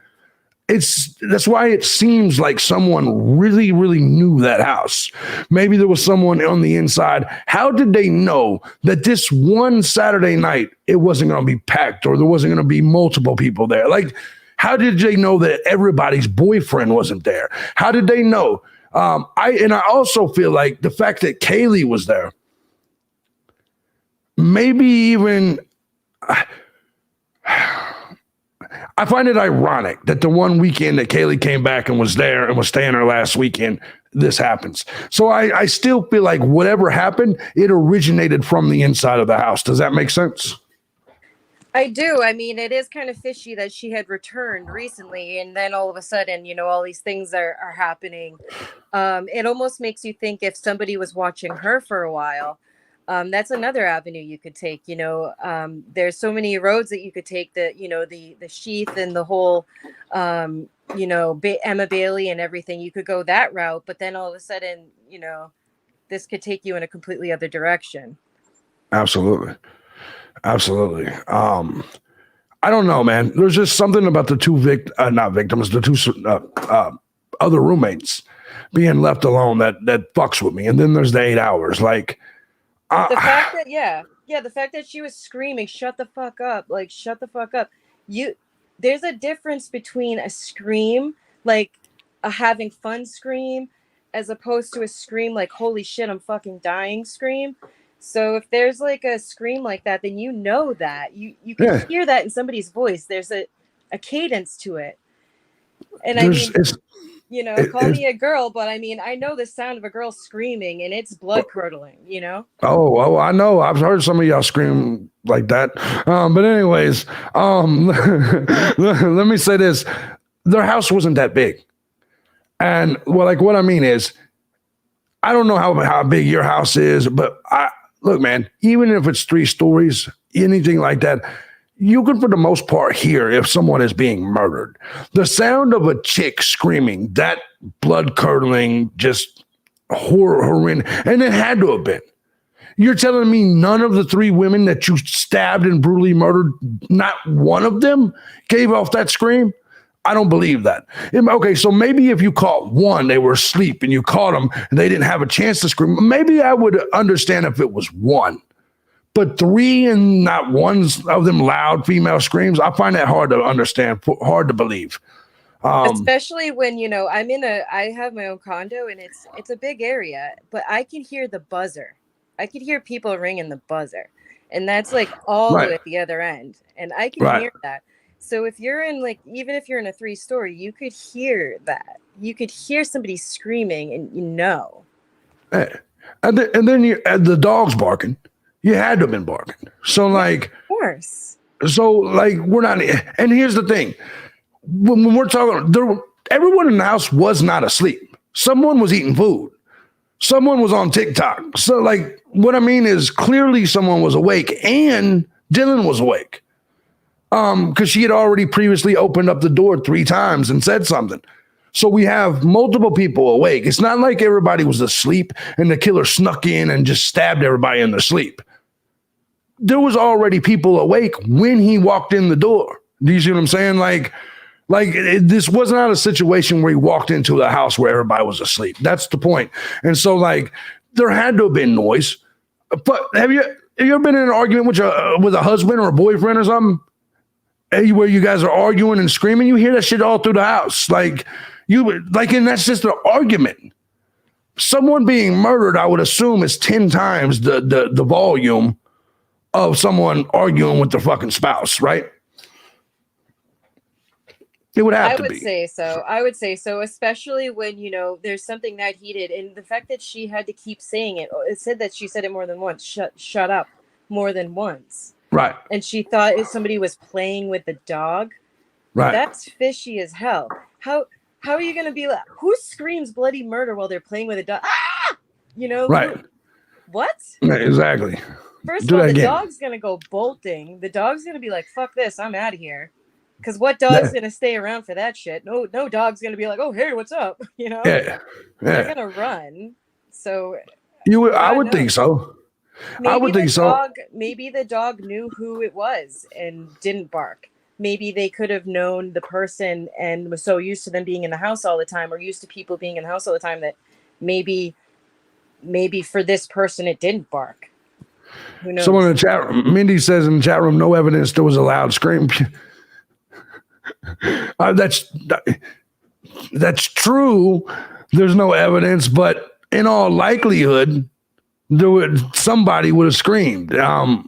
That's why it seems like someone really, really knew that house. Maybe there was someone on the inside. How did they know that this one Saturday night, it wasn't going to be packed or there wasn't going to be multiple people there? Like, how did they know that everybody's boyfriend wasn't there? How did they know? I also feel like the fact that Kaylee was there, maybe even... I find it ironic that the one weekend that Kaylee came back and was there and was staying her last weekend, this happens. So I still feel like whatever happened, it originated from the inside of the house. Does that make sense? I do. I mean, it is kind of fishy that she had returned recently, and then all of a sudden, you know, all these things are happening. It almost makes you think if somebody was watching her for a while. That's another avenue you could take. You know, there's so many roads that you could take, the Sheath and the whole, Emma Bailey and everything. You could go that route, but then all of a sudden, you know, this could take you in a completely other direction. Absolutely. I don't know, man. There's just something about the two other roommates being left alone that fucks with me. And then there's the 8 hours. Like, the fact that, the fact that she was screaming, shut the fuck up. There's a difference between a scream, like a having fun scream, as opposed to a scream like, holy shit, I'm fucking dying scream. So if there's like a scream like that, then you know that. You can hear that in somebody's voice. There's a cadence to it. And call me a girl, but I mean, I know the sound of a girl screaming, and it's blood curdling, you know? Oh, I know. I've heard some of y'all scream like that. But anyways, let me say this. Their house wasn't that big. And what I mean is, I don't know how big your house is, but look, man, even if it's 3 stories, anything like that, you can, for the most part, hear if someone is being murdered. The sound of a chick screaming, that blood-curdling, just horror, and it had to have been. You're telling me none of the 3 women that you stabbed and brutally murdered, not one of them gave off that scream? I don't believe that. Okay, so maybe if you caught one, they were asleep, and you caught them, and they didn't have a chance to scream, maybe I would understand if it was one. But 3 and not one of them loud female screams, I find that hard to understand, hard to believe. Especially when, I have my own condo, and it's a big area, but I can hear the buzzer. I could hear people ringing the buzzer, and that's like all the way at the other end, and I can hear that. So if you're in even if you're in a 3-story, you could hear that. You could hear somebody screaming, and and then the dog's barking. You had to have been barking. So of course. So we're not. And here's the thing: when we're talking, everyone in the house was not asleep. Someone was eating food. Someone was on TikTok. So what I mean is, clearly someone was awake, and Dylan was awake. Because she had already previously opened up the door 3 times and said something. So we have multiple people awake. It's not like everybody was asleep and the killer snuck in and just stabbed everybody in their sleep. There was already people awake when he walked in the door. Do you see what I'm saying? Like this was not a situation where he walked into a house where everybody was asleep. That's the point. And so like there had to have been noise. But have you ever been in an argument with a husband or a boyfriend or something? Where you guys are arguing and screaming, you hear that shit all through the house. And that's just an argument. Someone being murdered, I would assume, is 10 times the volume of someone arguing with their fucking spouse, right? It would have to be. I would say so, especially when, there's something that heated. And the fact that she had to keep saying it, it said that she said it more than once. Shut up more than once. Right. And she thought if somebody was playing with the dog. Right. That's fishy as hell. How are you going to be like, who screams bloody murder while they're playing with a dog? Ah! Right. What? Right, exactly. First of all, the dog's going to go bolting. The dog's going to be like, fuck this, I'm out of here. Because what dog's going to stay around for that shit? No dog's going to be like, oh, hey, what's up? They're going to run. So I would think so. I would think so. Maybe the dog knew who it was and didn't bark. Maybe they could have known the person and was so used to them being in the house all the time, or used to people being in the house all the time, that maybe for this person it didn't bark. Who knows? Someone in the chat room, Mindy says in the chat room, no evidence there was a loud scream. That's true. There's no evidence, but in all likelihood, somebody would have screamed.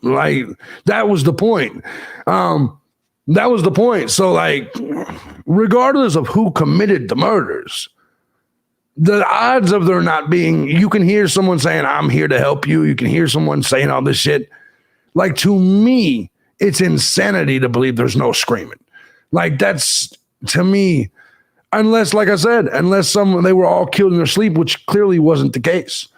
Like that was the point. That was the point. So, like, regardless of who committed the murders, the odds of there not being, you can hear someone saying, I'm here to help you. You can hear someone saying all this shit. Like, to me, it's insanity to believe there's no screaming. Like, that's, to me, unless, like I said, they were all killed in their sleep, which clearly wasn't the case.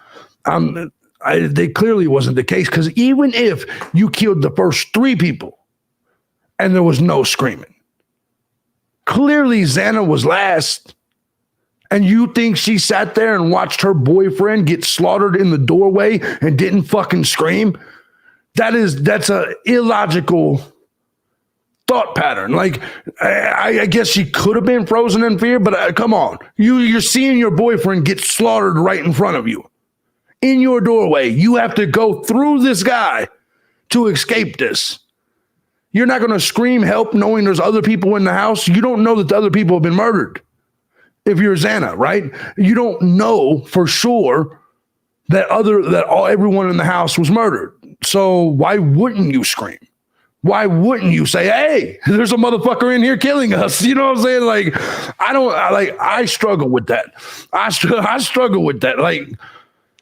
They clearly wasn't the case, because even if you killed the first 3 people and there was no screaming, clearly Xana was last. And you think she sat there and watched her boyfriend get slaughtered in the doorway and didn't fucking scream? That's a illogical thought pattern. Like, I guess she could have been frozen in fear, but come on. You're seeing your boyfriend get slaughtered right in front of you. In your doorway, you have to go through this guy to escape this. You're not going to scream help knowing there's other people in the house. You don't know that the other people have been murdered. If you're Xana, right? You don't know for sure that everyone in the house was murdered. So why wouldn't you scream? Why wouldn't you say, hey, there's a motherfucker in here killing us? You know what I'm saying? Like, I struggle with that. I struggle with that. Like,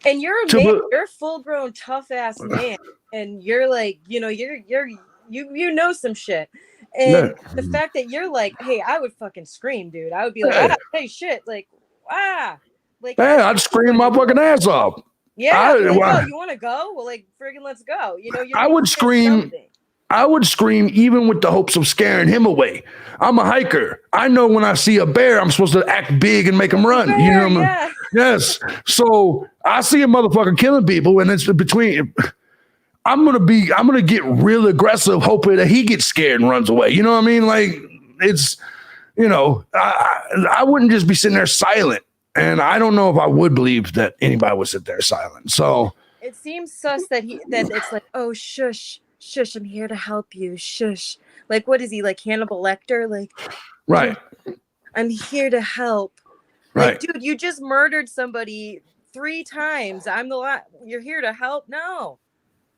and you're a man, you're a full-grown tough-ass man, and you're like, you know some shit. And the fact that you're like, hey, I would fucking scream, dude. I would be like, hey, shit, like, like, hey, I'd scream my fucking ass off. Yeah, you want to go? Well, like, friggin' let's go. I would scream. Something. I would scream even with the hopes of scaring him away. I'm a hiker. I know when I see a bear, I'm supposed to act big and make him run. Bear, you know what I mean? Yes. So I see a motherfucker killing people, and it's between. I'm gonna get real aggressive, hoping that he gets scared and runs away. You know what I mean? Like, it's, I wouldn't just be sitting there silent, and I don't know if I would believe that anybody would sit there silent. So it seems sus that it's like, oh, shush, I'm here to help you, shush. Like, what is he, like Hannibal Lecter? Like, right? I'm here to help. Right, like, dude, you just murdered somebody 3 times. You're here to help? No.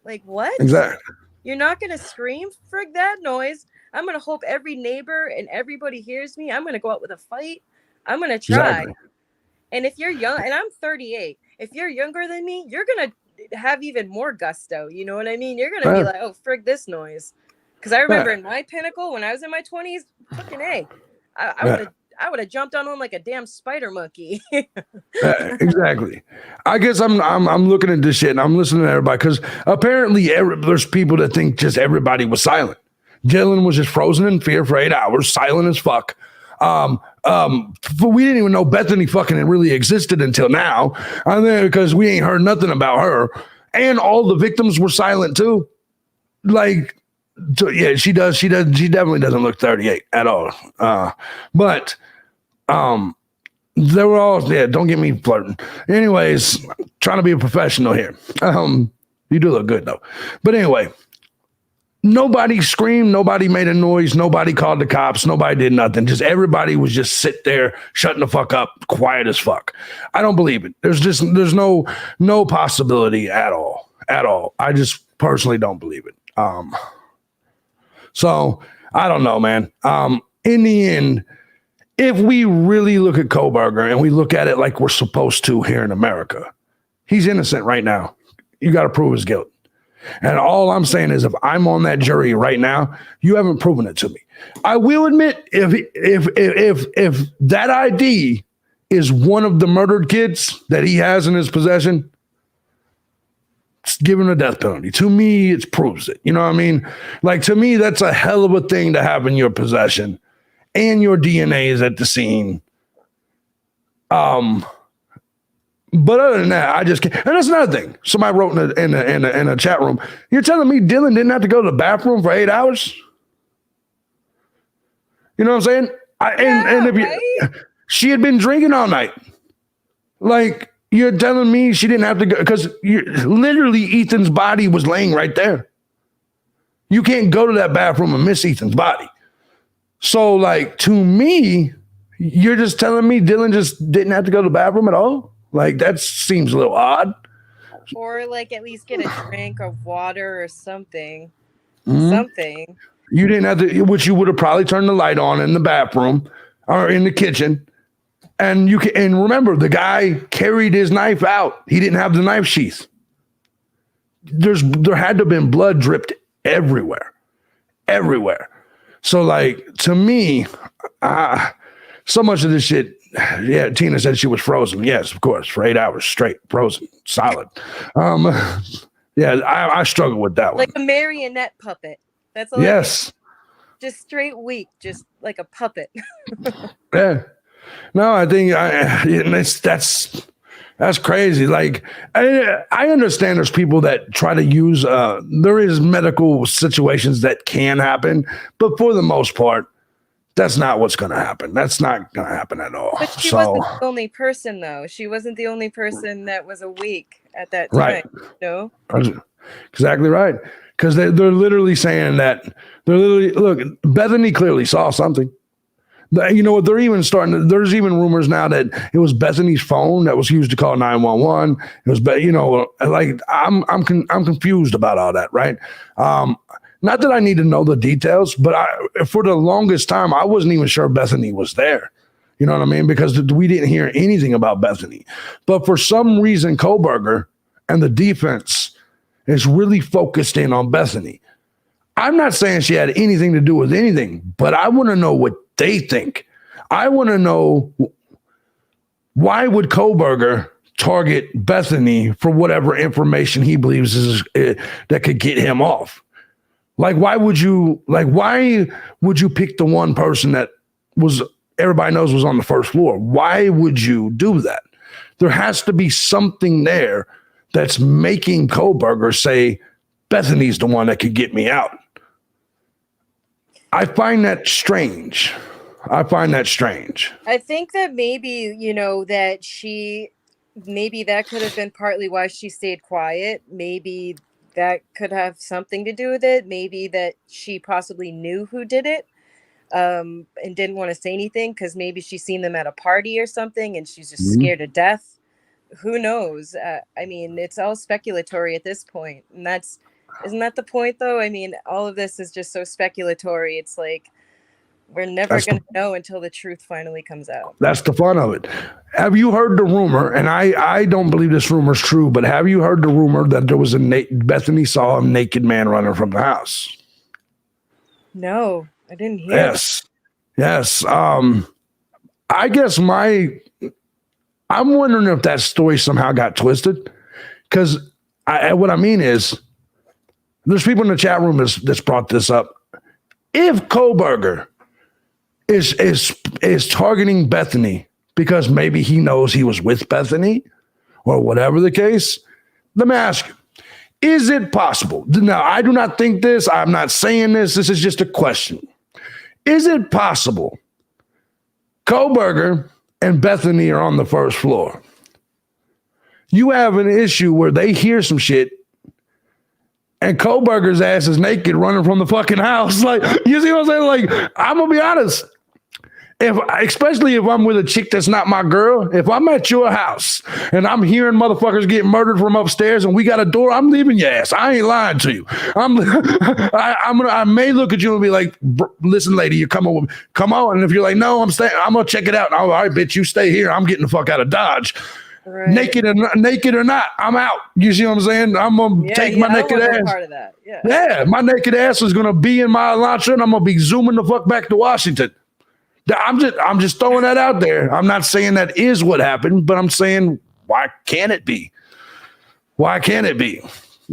Like, what? Exactly. You're not going to scream? Frig that noise. I'm going to hope every neighbor and everybody hears me. I'm going to go out with a fight. I'm going to try. Exactly. And if you're young, and I'm 38, if you're younger than me, you're going to have even more gusto. You know what I mean? You're going to be like, oh, frig this noise. Because I remember in my pinnacle, when I was in my 20s, fucking A, I would have jumped on him like a damn spider monkey. Exactly. I guess I'm looking at this shit and I'm listening to everybody, because apparently there's people that think just everybody was silent. Jalen was just frozen in fear for 8 hours, silent as fuck. But we didn't even know Bethany fucking really existed until now. And then because we ain't heard nothing about her, and all the victims were silent too. Like, So yeah, she does. She definitely doesn't look 38 at all. But they were all, yeah, don't get me flirting. Anyways, trying to be a professional here. You do look good though. But anyway, nobody screamed, nobody made a noise, nobody called the cops, nobody did nothing. Just everybody was just sit there, shutting the fuck up, quiet as fuck. I don't believe it. There's no possibility at all. I just personally don't believe it. So I don't know, man. In the end, if we really look at Kohberger and we look at it like we're supposed to here in America, he's innocent right now. You got to prove his guilt. And all I'm saying is, if I'm on that jury right now, you haven't proven it to me. I will admit, if that ID is one of the murdered kids that he has in his possession, give him a death penalty. To me, it proves it. You know what I mean? Like, to me, that's a hell of a thing to have in your possession, and your DNA is at the scene. But other than that, I just can't. And that's another thing. Somebody wrote in a chat room, you're telling me Dylan didn't have to go to the bathroom for 8 hours? You know what I'm saying? She had been drinking all night. Like, you're telling me she didn't have to go, because literally Ethan's body was laying right there. You can't go to that bathroom and miss Ethan's body. So, like, to me, you're just telling me Dylan just didn't have to go to the bathroom at all? Like, that seems a little odd. Or, like, at least get a drink of water or something. Mm-hmm. Something. You didn't have to, which you would have probably turned the light on in the bathroom or in the kitchen. And remember, the guy carried his knife out. He didn't have the knife sheath. There had to have been blood dripped everywhere. So, like, to me, so much of this shit. Yeah, Tina said she was frozen. Yes, of course, for 8 hours straight, frozen, solid. Yeah, I struggle with that one. Like a marionette puppet. That's all. Yes. Just straight weak, just like a puppet. Yeah. No, I think that's crazy. Like, I understand there's people that try to use. There is medical situations that can happen, but for the most part, that's not what's going to happen. That's not going to happen at all. But she wasn't the only person, though. She wasn't the only person that was awake at that time. Right. No? Exactly right. Because they're literally saying that. Look, Bethany clearly saw something. You know what? They're even there's even rumors now that it was Bethany's phone that was used to call 911. It was, like, I'm confused about all that, right? Not that I need to know the details, but for the longest time, I wasn't even sure Bethany was there. You know what I mean? Because we didn't hear anything about Bethany. But for some reason, Kohberger and the defense is really focused in on Bethany. I'm not saying she had anything to do with anything, but I want to know what they think. I want to know, why would Kohberger target Bethany for whatever information he believes that could get him off? Like, why would you pick the one person that everybody knows was on the first floor? Why would you do that? There has to be something there that's making Kohberger say, Bethany's the one that could get me out. I find that strange. I think that maybe, that could have been partly why she stayed quiet. Maybe that could have something to do with it. Maybe that she possibly knew who did it, and didn't want to say anything because maybe she's seen them at a party or something and she's just scared to death. Who knows? I mean, it's all speculatory at this point. And isn't that the point, though? I mean, all of this is just so speculatory. It's like, we're never going to know until the truth finally comes out. That's the fun of it. Have you heard the rumor, and I don't believe this rumor is true, but have you heard the rumor that there was Bethany saw a naked man running from the house? No, I didn't hear. Yes. I guess I'm wondering if that story somehow got twisted, because what I mean is, there's people in the chat room that's brought this up. If Kohberger is targeting Bethany because maybe he knows he was with Bethany or whatever the case, let me ask you, Is it possible? Now, I do not think this. I'm not saying this. This is just a question. Is it possible Kohberger and Bethany are on the first floor? You have an issue where they hear some shit and Kohberger's ass is naked running from the fucking house. Like, you see what I'm saying? Like, I'm going to be honest. Especially if I'm with a chick that's not my girl, if I'm at your house and I'm hearing motherfuckers get murdered from upstairs and we got a door, I'm leaving your ass. I ain't lying to you. I may look at you and be like, listen, lady, you come on. Come on. And if you're like, no, I'm staying, I'm going to check it out. All right, bitch, you stay here. I'm getting the fuck out of Dodge. Right. Naked or not, I'm out. You see what I'm saying? I'm going to take my naked ass. Part of that. Yeah, my naked ass is going to be in my Elantra and I'm going to be zooming the fuck back to Washington. I'm just throwing that out there. I'm not saying that is what happened, but I'm saying, why can't it be? Why can't it be?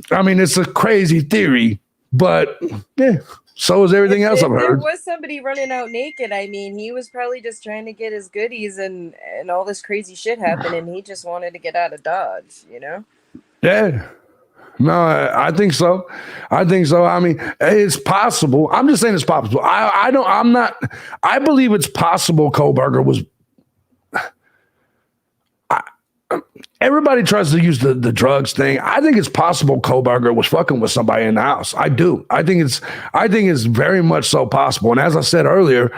I mean, it's a crazy theory, but yeah, so is everything else I've heard. There was somebody running out naked. I mean, he was probably just trying to get his goodies and all this crazy shit happened, and he just wanted to get out of Dodge, you know? Yeah. No, I think so. I mean, it's possible. I'm just saying it's possible. I believe it's possible Kohberger was. Everybody tries to use the drugs thing. I think it's possible Kohberger was fucking with somebody in the house. I do. I think it's very much so possible. And as I said earlier,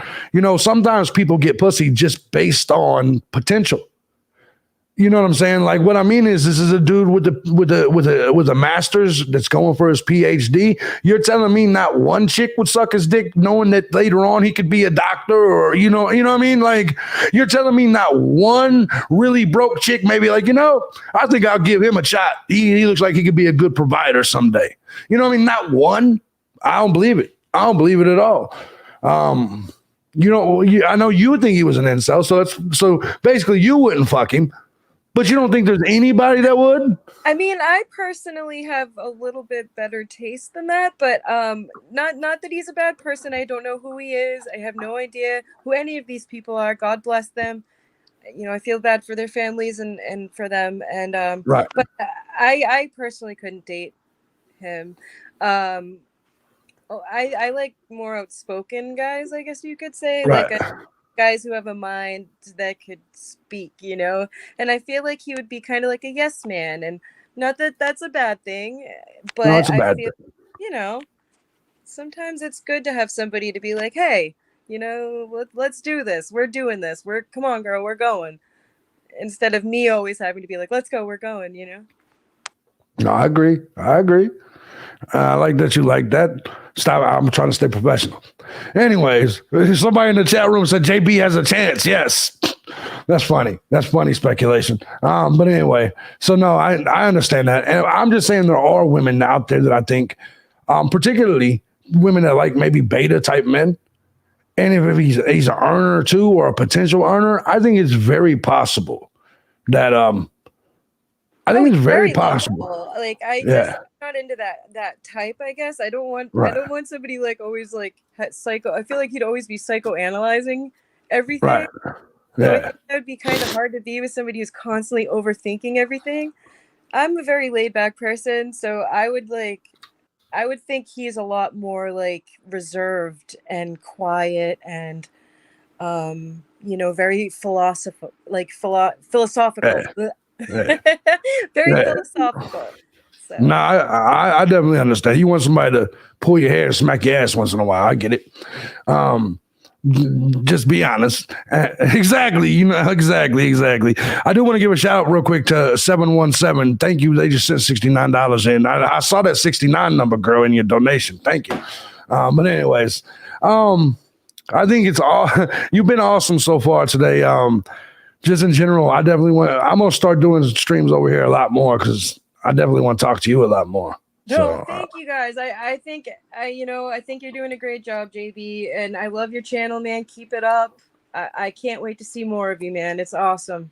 sometimes people get pussy just based on potential. You know what I'm saying? Like, what I mean is, this is a dude with a master's that's going for his PhD. You're telling me not one chick would suck his dick, knowing that later on he could be a doctor, or you know what I mean? Like, you're telling me not one really broke chick, maybe like, I think I'll give him a shot. He looks like he could be a good provider someday. You know what I mean? Not one. I don't believe it. I don't believe it at all. I know you would think he was an incel, so basically you wouldn't fuck him. But you don't think there's anybody that would? I mean, I personally have a little bit better taste than that, but not that he's a bad person. I don't know who he is. I have no idea who any of these people are. God bless them. I feel bad for their families and for them. And right. But I personally couldn't date him. I like more outspoken guys, I guess you could say. Right. Like guys who have a mind that could speak, and I feel like he would be kind of like a yes man, and not that that's a bad thing, but no, it's a bad thing. Sometimes it's good to have somebody to be like, hey, let's do this. We're doing this. Come on, girl, we're going. Instead of me always having to be like, let's go, we're going, No, I agree. I like that you like that. Stop. I'm trying to stay professional. Anyways, somebody in the chat room said JB has a chance. Yes. That's funny. That's funny speculation. But anyway, so no, I understand that. And I'm just saying there are women out there that I think, particularly women that like maybe beta type men. And if he's an earner too, or a potential earner, I think it's very possible that, I think it's very possible. Like I'm not into that type. I guess I don't want somebody like always like psycho. I feel like he'd always be psychoanalyzing everything. Right. So I think that would be kind of hard to be with somebody who's constantly overthinking everything. I'm a very laid back person, so I would think he's a lot more like reserved and quiet and very philosophical. Yeah. Very philosophical. So. No, I definitely understand. You want somebody to pull your hair and smack your ass once in a while. I get it. Just be honest. Exactly. Exactly. I do want to give a shout out real quick to 717. Thank you. They just sent $69 in. I saw that 69 number, girl, in your donation. Thank you. But anyways, I think it's all. You've been awesome so far today. Just in general, I'm going to start doing streams over here a lot more because I definitely want to talk to you a lot more. No, thank you guys. I think you're doing a great job, JB, and I love your channel, man. Keep it up. I can't wait to see more of you, man. It's awesome.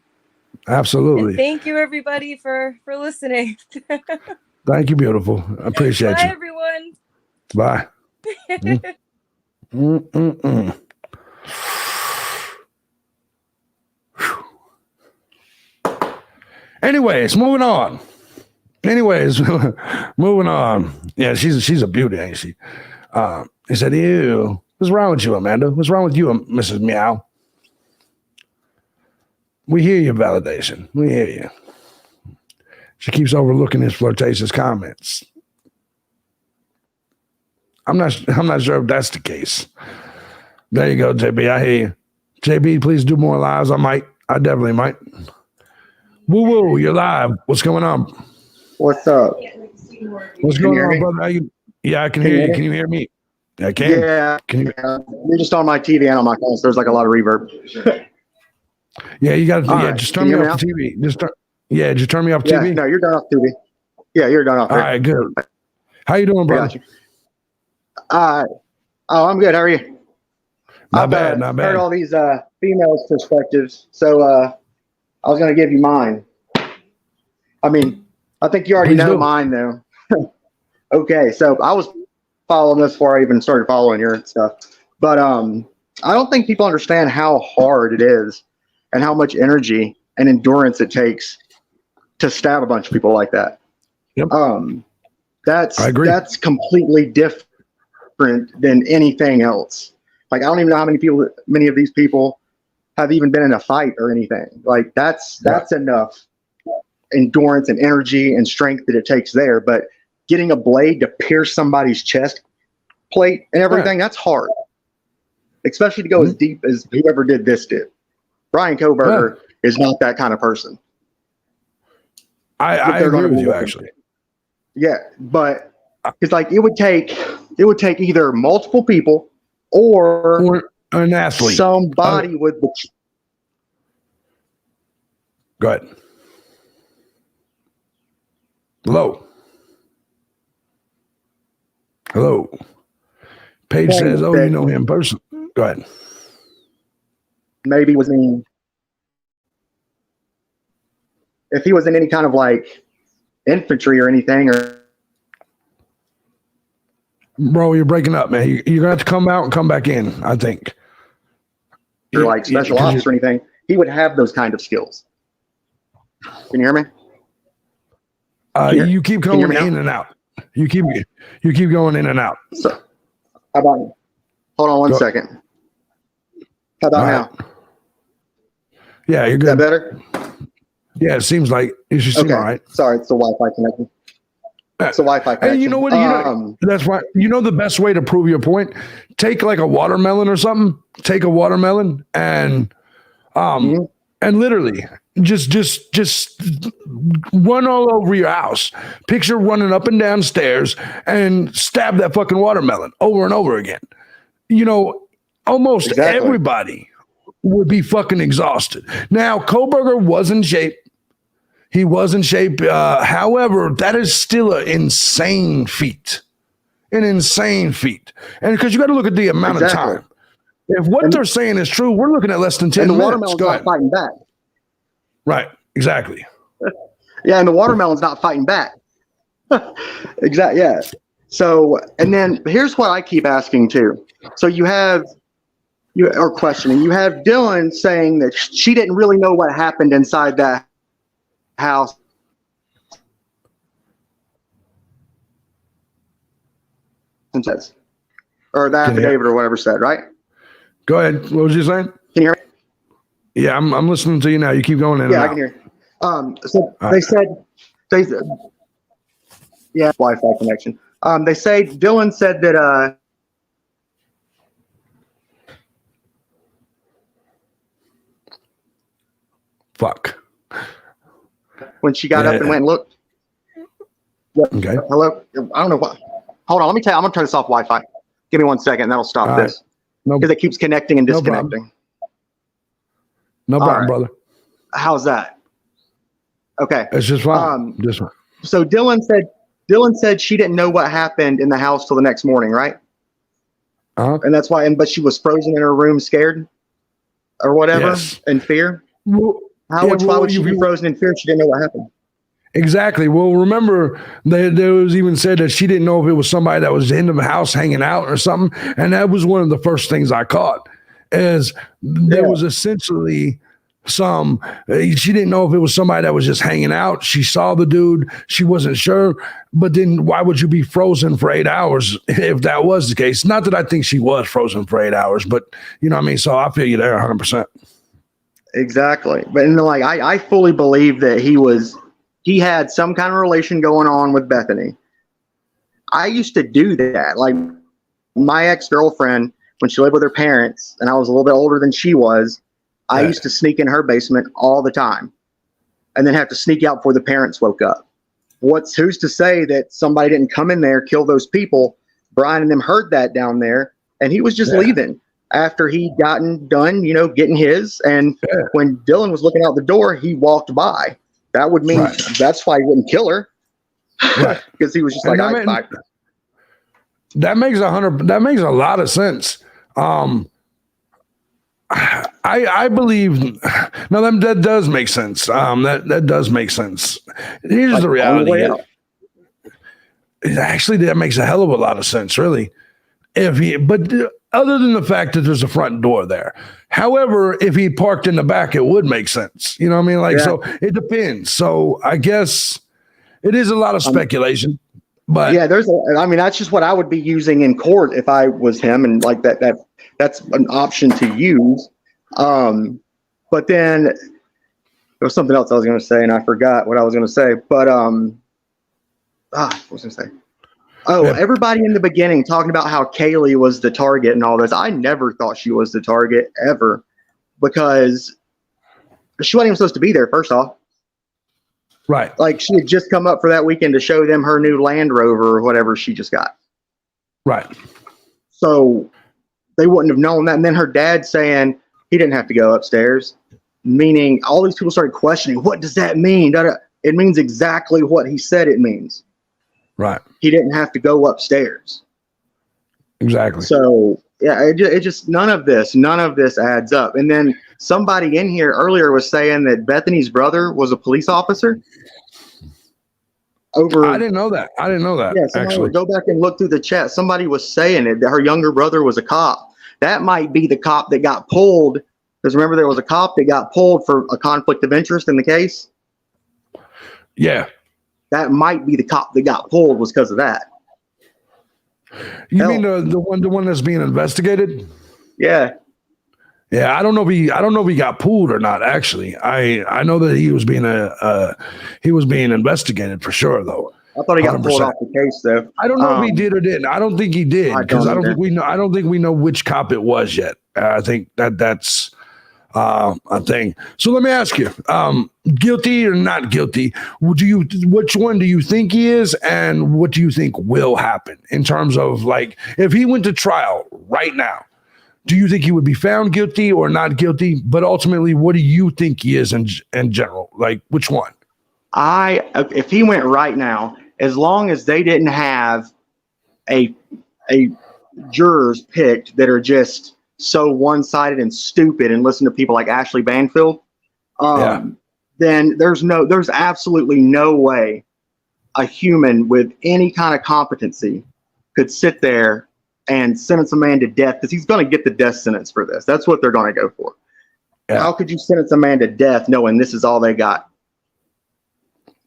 Absolutely. And thank you, everybody, for listening. Thank you, beautiful. I appreciate you. Bye, everyone. Bye. Anyways, moving on. Anyways, moving on. Yeah, she's a beauty, ain't she? He said, ew, what's wrong with you, Amanda? What's wrong with you, Mrs. Meow? We hear your validation. We hear you. She keeps overlooking his flirtatious comments. I'm not sure if that's the case. There you go, JB. I hear you. JB, please do more lives. I definitely might. Woo woo, you're live. What's going on? What's up? What's going on, brother? Yeah, I can hear you. Can you hear me? I can. Yeah. Can you? You're just on my TV and on my phone, so there's like a lot of reverb. Yeah, you got to. Yeah, right. just turn me off the TV. Just turn me off TV. Yeah, no, you're done off TV. Yeah, you're done off. All right, good. How you doing, brother? Oh, I'm good. How are you? Not bad. Heard all these females' perspectives, so I was gonna give you mine. I mean, I think you already know mine, though. Okay, so I was following this before I even started following your stuff, but I don't think people understand how hard it is and how much energy and endurance it takes to stab a bunch of people like that. Yep. I agree. That's completely different than anything else. Like, I don't even know how many of these people have even been in a fight or anything. Like, that's enough endurance and energy and strength that it takes there. But getting a blade to pierce somebody's chest plate and everything, that's hard. Especially to go as deep as whoever did this did. Bryan Kohberger is not that kind of person. I agree with you, actually. Yeah, but it's like it would take either multiple people or an athlete, somebody with the. Go ahead. Hello. Paige says, "Oh, you know him personally." Go ahead. Maybe if he was in any kind of like infantry or anything, or bro, you're breaking up, man. You're gonna have to come out and come back in. I think, or like special ops or anything, he would have those kind of skills. Can you hear me? You keep going in and out. You keep going in and out. So, how about? Hold on one second. How about now? Yeah, you're good. Is that better? Yeah, it seems like you should seem all right. Sorry, it's the Wi-Fi connection. It's a Wi-Fi connection. And you know what? That's why. You know the best way to prove your point? Take like a watermelon or something. Take a watermelon and literally just run all over your house. Picture running up and down stairs and stab that fucking watermelon over and over again. You know, almost everybody would be fucking exhausted. Now, Kohberger was in shape. He was in shape. However, that is still an insane feat. An insane feat. And because you got to look at the amount of time. If what they're saying is true, we're looking at less than 10 minutes. The watermelon's not fighting back. Right. Exactly. Yeah, and the watermelon's not fighting back. Exactly. Yeah. So, and then here's what I keep asking too. So you are questioning. You have Dylan saying that she didn't really know what happened inside that house. Or the affidavit or whatever said, right? Go ahead. What was you saying? Can you hear me? Yeah, I'm listening to you now. You keep going in and out. I can hear you. So they said, Wi-Fi connection. They say Dylan said that fuck. When she got up and went and looked. Okay. Hello? I don't know what. Hold on, let me tell you. I'm gonna turn this off Wi-Fi. Give me 1 second, and that'll stop this. Because it keeps connecting and disconnecting. No problem, brother. How's that? Okay. It's just fine. Just fine. So Dylan said she didn't know what happened in the house till the next morning, right? And that's why, but she was frozen in her room, scared or whatever, in fear. Why would she be frozen in fear if she didn't know what happened? Exactly. Well, remember, there was even said that she didn't know if it was somebody that was in the house hanging out or something. And that was one of the first things I caught is there was essentially she didn't know if it was somebody that was just hanging out. She saw the dude. She wasn't sure. But then why would you be frozen for 8 hours if that was the case? Not that I think she was frozen for 8 hours, but you know what I mean? So I feel you there 100%. Exactly. But like, I fully believe that he had some kind of relation going on with Bethany. I used to do that. Like my ex-girlfriend, when she lived with her parents and I was a little bit older than she was, I used to sneak in her basement all the time and then have to sneak out before the parents woke up. Who's to say that somebody didn't come in there, kill those people? Bryan and them heard that down there, and he was just leaving after he'd gotten done, getting his. And when Dylan was looking out the door, he walked by. That would mean that's why he wouldn't kill her. Right. Because he was just that makes a lot of sense. I believe that does make sense. That does make sense. Here's the reality. Actually, that makes a hell of a lot of sense, really. But other than the fact that there's a front door there. However, if he parked in the back, it would make sense. You know what I mean? So it depends. So I guess it is a lot of speculation. But that's just what I would be using in court if I was him, and like that's an option to use. But then there was something else I was going to say, and I forgot what I was going to say. But what was I going to say? Oh, everybody in the beginning talking about how Kaylee was the target and all this. I never thought she was the target ever, because she wasn't even supposed to be there. First off. Right. Like she had just come up for that weekend to show them her new Land Rover or whatever she just got. Right. So they wouldn't have known that. And then her dad saying he didn't have to go upstairs, meaning all these people started questioning, what does that mean? It means exactly what he said it means. Right. He didn't have to go upstairs. Exactly. So yeah, it just none of this adds up. And then somebody in here earlier was saying that Bethany's brother was a police officer. I didn't know that. Yeah, actually, go back and look through the chat. Somebody was saying that her younger brother was a cop. That might be the cop that got pulled. Because remember, there was a cop that got pulled for a conflict of interest in the case. Yeah. That might be the cop that got pulled was because of that. You mean the one that's being investigated? Yeah. Yeah, I don't know if he got pulled or not. Actually, I know that he was being investigated for sure, though. I thought he got 100%. Pulled off the case, though. I don't know if he did or didn't. I don't think he did, because I don't think we know which cop it was yet. I think that's a thing. So let me ask you, guilty or not guilty? Which one do you think he is, and what do you think will happen in terms of, like, if he went to trial right now? Do you think he would be found guilty or not guilty? But ultimately, what do you think he is in general? Like, which one? If he went right now, as long as they didn't have a jurors picked that are just so one-sided and stupid and listen to people like Ashley Banfield, then there's absolutely no way a human with any kind of competency could sit there and sentence a man to death, because he's going to get the death sentence for this. That's what they're going to go for. Yeah. How could you sentence a man to death knowing this is all they got?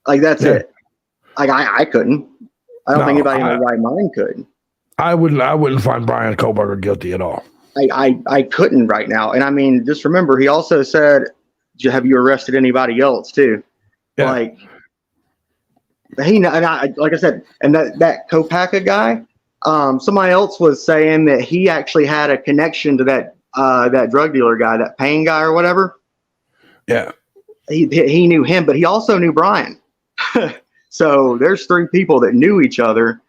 Like, that's it. Like, I couldn't. I don't think anybody in their right mind could. I wouldn't find Bryan Kohberger guilty at all. I couldn't right now. And I mean, just remember, he also said, have you arrested anybody else too? Yeah. Like, like I said, and that Kopaka guy, somebody else was saying that he actually had a connection to that drug dealer guy, that Payne guy or whatever. Yeah. He knew him, but he also knew Bryan. So there's 3 people that knew each other.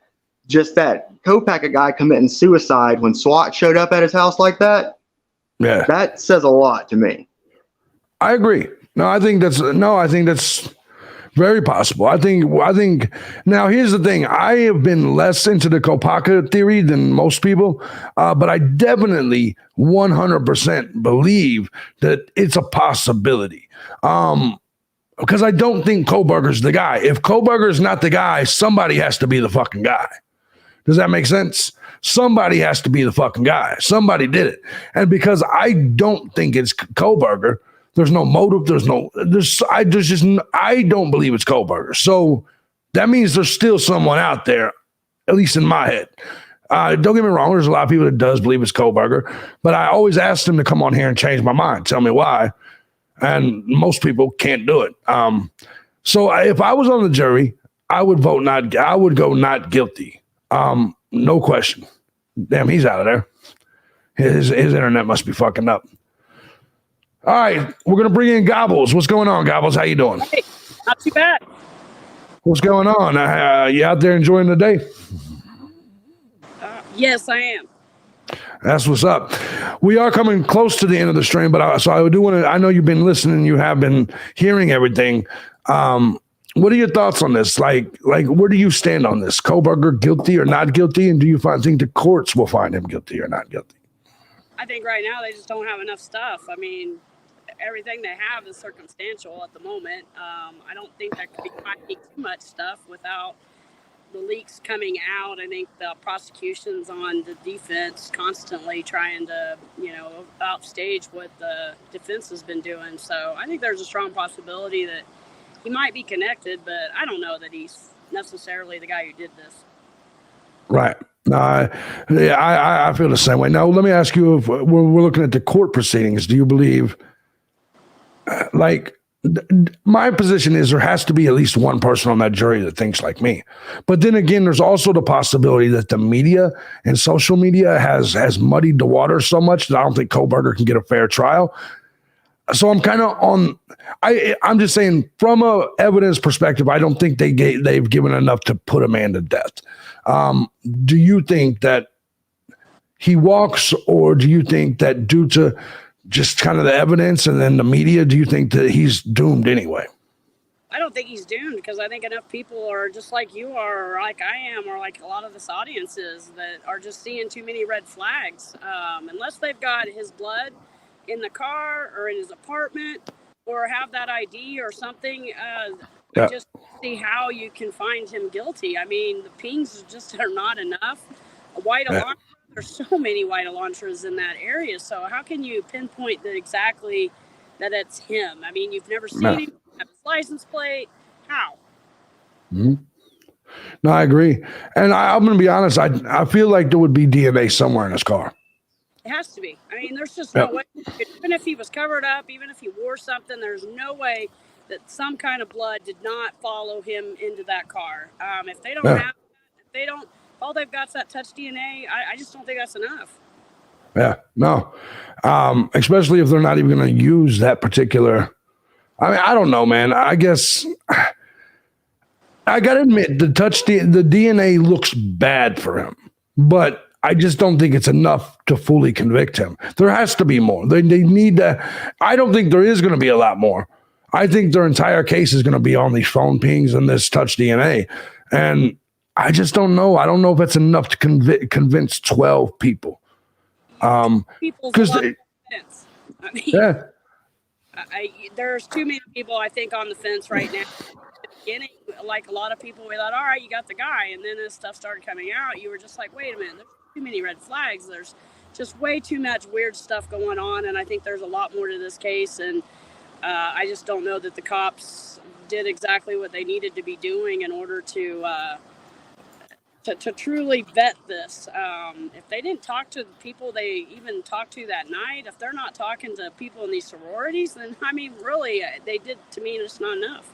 Just that Kopaka guy committing suicide when SWAT showed up at his house like that. Yeah. That says a lot to me. I agree. I think that's very possible. I think now here's the thing. I have been less into the Kopaka theory than most people, but I definitely 100% believe that it's a possibility. Because I don't think Kohberger's the guy. If Kohberger's not the guy, somebody has to be the fucking guy. Does that make sense? Somebody has to be the fucking guy. Somebody did it. And because I don't think it's Kohberger, There's no motive. I don't believe it's Kohberger. So that means there's still someone out there, at least in my head. Don't get me wrong. There's a lot of people that does believe it's Kohberger, but I always asked him to come on here and change my mind. Tell me why. And most people can't do it. So if I was on the jury, I would vote not. I would go not guilty. No question. Damn, he's out of there. His internet must be fucking up. All right, we're gonna bring in Gobbles. What's going on, Gobbles? How you doing? Hey, not too bad. What's going on? You out there enjoying the day? Yes, I am. That's what's up. We are coming close to the end of the stream, but I do want to. I know you've been listening. You have been hearing everything. What are your thoughts on this? Like, where do you stand on this? Kohberger guilty or not guilty? And do you think the courts will find him guilty or not guilty? I think right now they just don't have enough stuff. I mean, everything they have is circumstantial at the moment. I don't think there could be finding too much stuff without the leaks coming out. I think the prosecution's on the defense constantly trying to, outstage what the defense has been doing. So I think there's a strong possibility that he might be connected, but I don't know that he's necessarily the guy who did this. Right. I feel the same way. Now, let me ask you, if we're looking at the court proceedings, do you believe, my position is there has to be at least one person on that jury that thinks like me. But then again, there's also the possibility that the media and social media has muddied the water so much that I don't think Kohberger can get a fair trial. So I'm kind of I'm just saying from a evidence perspective, I don't think they've given enough to put a man to death. Do you think that he walks, or do you think that due to just kind of the evidence and then the media, do you think that he's doomed anyway? I don't think he's doomed, because I think enough people are just like you are, or like I am, or like a lot of this audience is, that are just seeing too many red flags. Unless they've got his blood in the car or in his apartment or have that ID or something, I just see how you can find him guilty. I mean, the pings just are not enough. A white Elantra, there's so many white Elantras in that area. So how can you pinpoint that exactly that it's him? I mean, you've never seen him have his license plate. How? Mm-hmm. No, I agree. And I'm going to be honest. I feel like there would be DNA somewhere in his car. It has to be. I mean, there's just no way. Even if he was covered up, even if he wore something, there's no way that some kind of blood did not follow him into that car. If they don't have, if all they've got is that touch DNA, I just don't think that's enough. Yeah, no. Especially if they're not even going to use that particular. I mean, I don't know, man. I guess I got to admit the DNA looks bad for him, but I just don't think it's enough to fully convict him. There has to be more. They need to. I don't think there is going to be a lot more. I think their entire case is going to be on these phone pings and this touch DNA. And I just don't know. I don't know if it's enough to convince 12 people. Because there's too many people, I think, on the fence right now. At the beginning, like a lot of people, we thought, all right, you got the guy. And then as stuff started coming out, you were just like, wait a minute, there's too many red flags. There's just way too much weird stuff going on. And I think there's a lot more to this case. And I just don't know that the cops did exactly what they needed to be doing in order to truly vet this. If they didn't talk to the people they even talked to that night, if they're not talking to people in these sororities, then, I mean, really, they did, to me, it's not enough.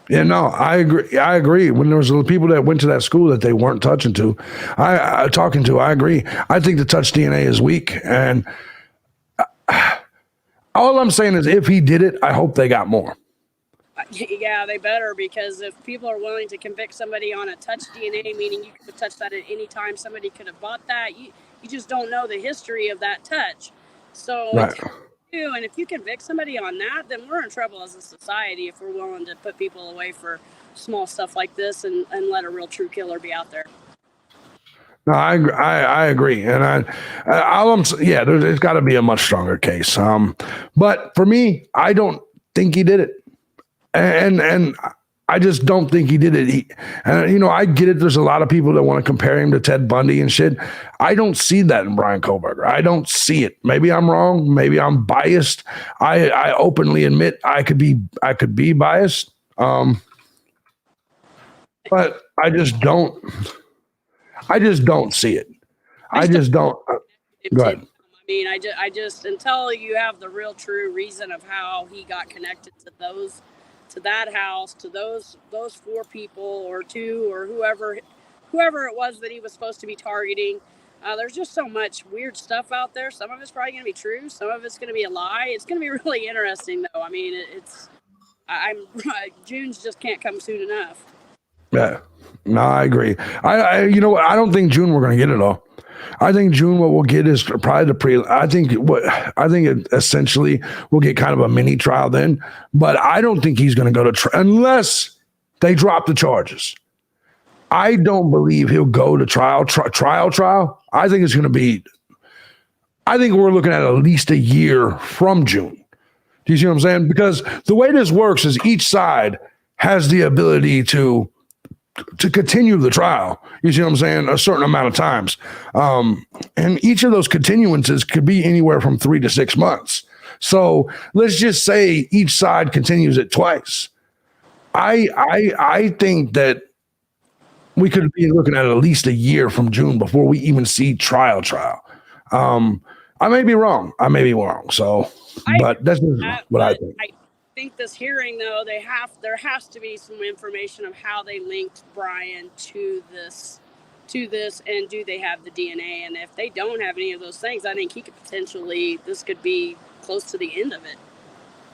Yeah, no, I agree. When there was people that went to that school that they weren't talking to, I agree. I think the touch DNA is weak. And all I'm saying is if he did it, I hope they got more. Yeah, they better, because if people are willing to convict somebody on a touch DNA, meaning you could touch that at any time, somebody could have bought that, you just don't know the history of that touch. So, right. And if you convict somebody on that, then we're in trouble as a society if we're willing to put people away for small stuff like this and let a real true killer be out there. No, I agree. And there's got to be a much stronger case. But for me, I don't think he did it. And I just don't think he did it. And I get it. There's a lot of people that want to compare him to Ted Bundy and shit. I don't see that in Bryan Kohberger. I don't see it. Maybe I'm wrong. Maybe I'm biased. I openly admit I could be biased. But I just don't see it. I just don't. Go ahead. I mean, I just until you have the real true reason of how he got connected to that house, to those 4 people or 2 or whoever it was that he was supposed to be targeting. There's just so much weird stuff out there. Some of it's probably going to be true. Some of it's going to be a lie. It's going to be really interesting, though. I mean, June's just can't come soon enough. Yeah, no, I agree. I I don't think June we're going to get it all. I think June what we'll get is probably I think it essentially we'll get kind of a mini trial then, but I don't think he's going to go to unless they drop the charges. I don't believe he'll go to trial. I think it's going to be. I think we're looking at least a year from June. Do you see what I'm saying? Because the way this works is each side has the ability to continue the trial. You see what I'm saying? A certain amount of times. And each of those continuances could be anywhere from 3 to 6 months. So let's just say each side continues it twice. I think that we could be looking at least a year from June before we even see trial. I may be wrong. So, but that's what I think. I think this hearing, though, there has to be some information of how they linked Bryan to this, and do they have the DNA? And if they don't have any of those things, I think this could be close to the end of it.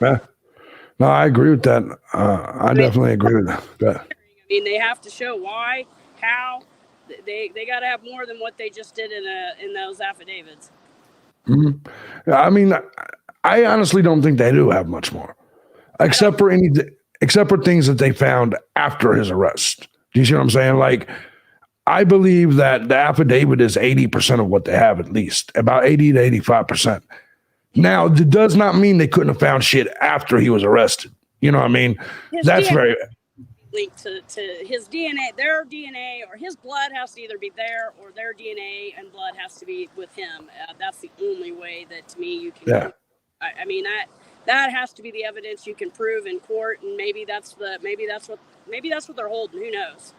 Yeah, no, I agree with that. I definitely agree with that. I mean, they have to show why, how. They got to have more than what they just did in those affidavits. Mm-hmm. I mean, I honestly don't think they do have much more. Except for things that they found after his arrest. Do you see what I'm saying? Like, I believe that the affidavit is 80% of what they have, at least about 80 to 85%. Now, it does not mean they couldn't have found shit after he was arrested. You know what I mean? That's very linked to his DNA, their DNA, or his blood has to either be there, or their DNA and blood has to be with him. That's the only way that, to me, you can. Yeah. I mean that has to be the evidence you can prove in court, and maybe that's what they're holding. Who knows?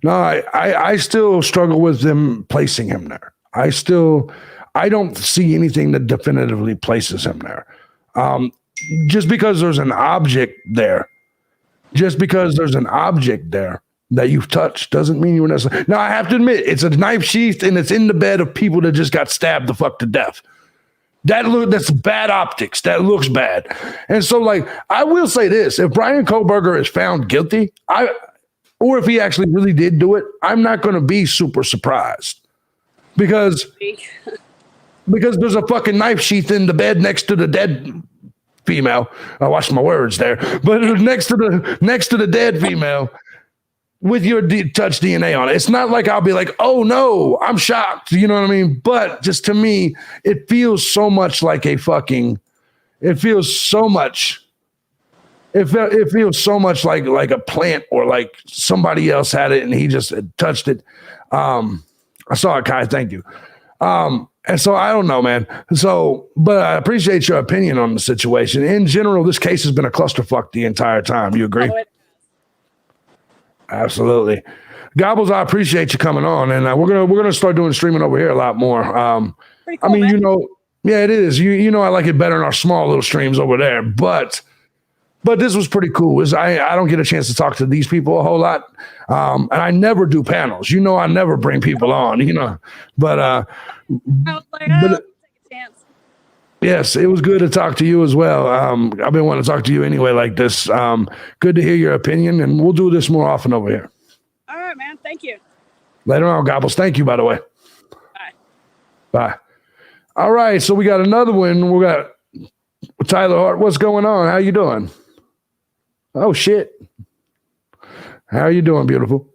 No, I still struggle with them placing him there. I don't see anything that definitively places him there. Just because there's an object there, that you've touched doesn't mean you were necessarily. Now, I have to admit, it's a knife sheath and it's in the bed of people that just got stabbed the fuck to death. That's bad optics. That looks bad. And so, like, I will say this: if Bryan Kohberger is found guilty, or if he actually really did do it, I'm not going to be super surprised because there's a fucking knife sheath in the bed next to the dead female. I watched my words there, but next to the dead female with your touch DNA on it. It's not like I'll be like, oh no, I'm shocked. You know what I mean? But just to me, it feels so much like it feels so much like a plant, or like somebody else had it and he just touched it. I saw it, Kai. Thank you. And so I don't know, man. But I appreciate your opinion on the situation. In general, this case has been a clusterfuck the entire time. You agree? Absolutely. Gobbles, I appreciate you coming on, and we're gonna start doing streaming over here a lot more. Cool, I mean, man. Yeah, it is. You know, I like it better in our small little streams over there, but this was pretty cool. I don't get a chance to talk to these people a whole lot, and I never do panels. You know, I never bring people on. You know, but take a chance. Yes, it was good to talk to you as well. I've been wanting to talk to you anyway like this. Good to hear your opinion, and we'll do this more often over here. All right, man. Thank you. Later on, Gobbles. Thank you, by the way. Bye. Bye. All right, so we got another one. We got Tyler Hart. What's going on? How you doing? Oh, shit. How are you doing, beautiful?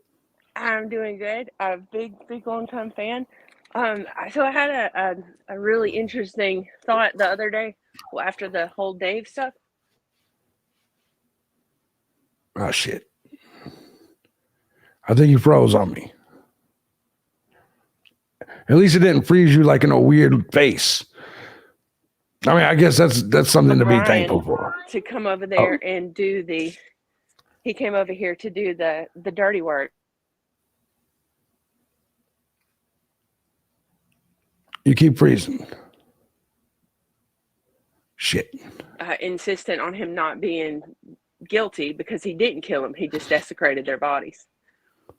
I'm doing good. A big long-time fan. So I had a really interesting thought the other day after the whole Dave stuff. Oh, shit. I think you froze on me. At least it didn't freeze you like in a weird face. I mean, I guess that's something to be thankful for. To come over there and do he came over here to do the dirty work. You keep freezing. Shit. Insistent on him not being guilty because he didn't kill them. He just desecrated their bodies.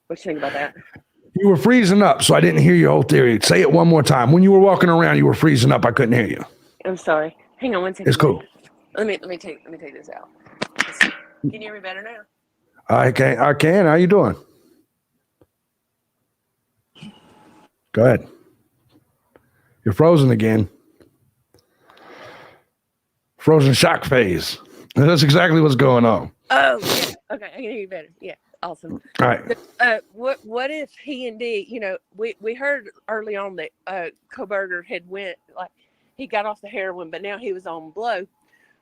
What you think about that? You were freezing up, so I didn't hear your whole theory. Say it one more time. When you were walking around, you were freezing up. I couldn't hear you. I'm sorry. Hang on one second. It's cool. Let me take this out. Can you hear me better now? I can. How you doing? Go ahead. You're frozen again. Frozen shock phase. That's exactly what's going on. Oh, yeah. Okay, I can hear you better. Yeah, awesome. All right. What if he and D, we heard early on that Kohberger had went, like, he got off the heroin, but now he was on blow,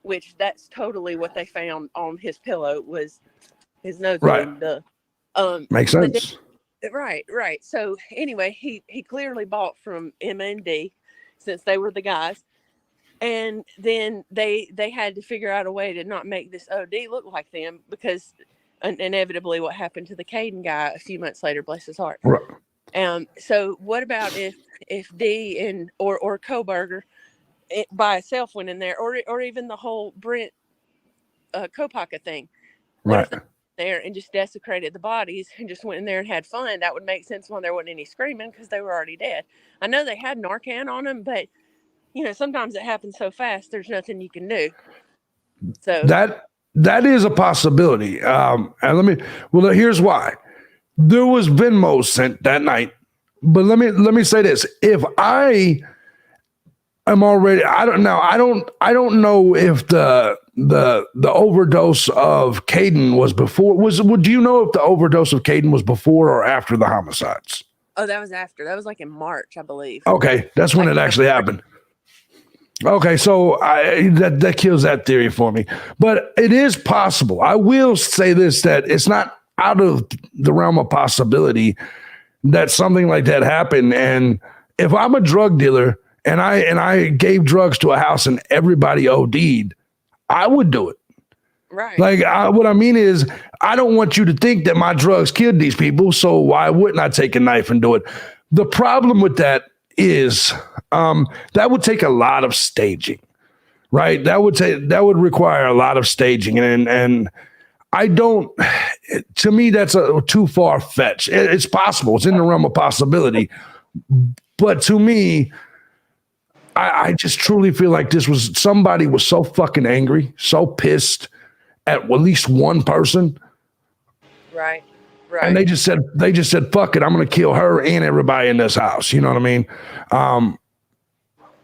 which that's totally what they found on his pillow was his nose. Right. Makes sense. Right. So anyway, he clearly bought from Emma and D since they were the guys. And then they had to figure out a way to not make this OD look like them because inevitably what happened to the Caden guy a few months later, bless his heart. Right. So what about if D and or Kohberger by itself went in there, or even the whole Brent Kopaka thing? What if they went there and just desecrated the bodies and just went in there and had fun? That would make sense when there wasn't any screaming because they were already dead. I know they had Narcan on them, but sometimes it happens so fast, there's nothing you can do. So that is a possibility. And here's why. There was Venmo sent that night. But let me say this. If I am already, I don't know if the overdose of Caden was before. Do you know if the overdose of Caden was before or after the homicides? Oh, that was after. That was like in March, I believe. Okay, that's when it actually happened. Okay, so that kills that theory for me. But it is possible. I will say this, that it's not out of the realm of possibility that something like that happened. And if I'm a drug dealer and I gave drugs to a house and everybody OD'd, I would do it. Right. Like what I mean is, I don't want you to think that my drugs killed these people, so why wouldn't I take a knife and do it? The problem with that is that would take a lot of staging, right? That would require a lot of staging, and I don't. To me, that's too far fetched. It's possible. It's in the realm of possibility, but to me, I just truly feel like somebody was so fucking angry, so pissed at least one person, right. And they just said, fuck it, I'm going to kill her and everybody in this house. You know what I mean?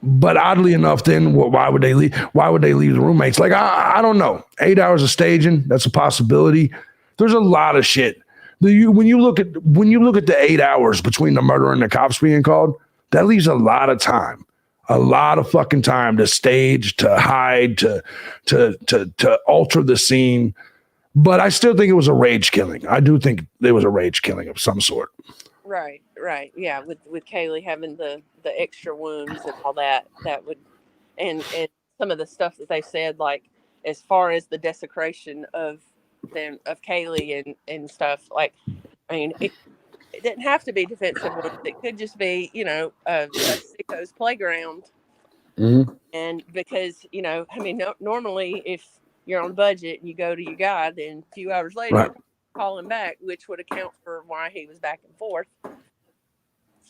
But oddly enough, then why would they leave? Why would they leave the roommates? Like, I don't know. 8 hours of staging, that's a possibility. There's a lot of shit. When you look at the 8 hours between the murder and the cops being called, that leaves a lot of time. A lot of fucking time to stage, to hide, to alter the scene. But I still think it was a rage killing. I do think there was a rage killing of some sort. Right. Yeah, with Kaylee having the extra wounds and all that would, and some of the stuff that they said, like as far as the desecration of Kaylee and stuff, like, I mean, it didn't have to be defensive wounds. It could just be, a sicko's playground. Mm-hmm. And because, normally if you're on budget and you go to your guy, then a few hours later, right, call him back, which would account for why he was back and forth.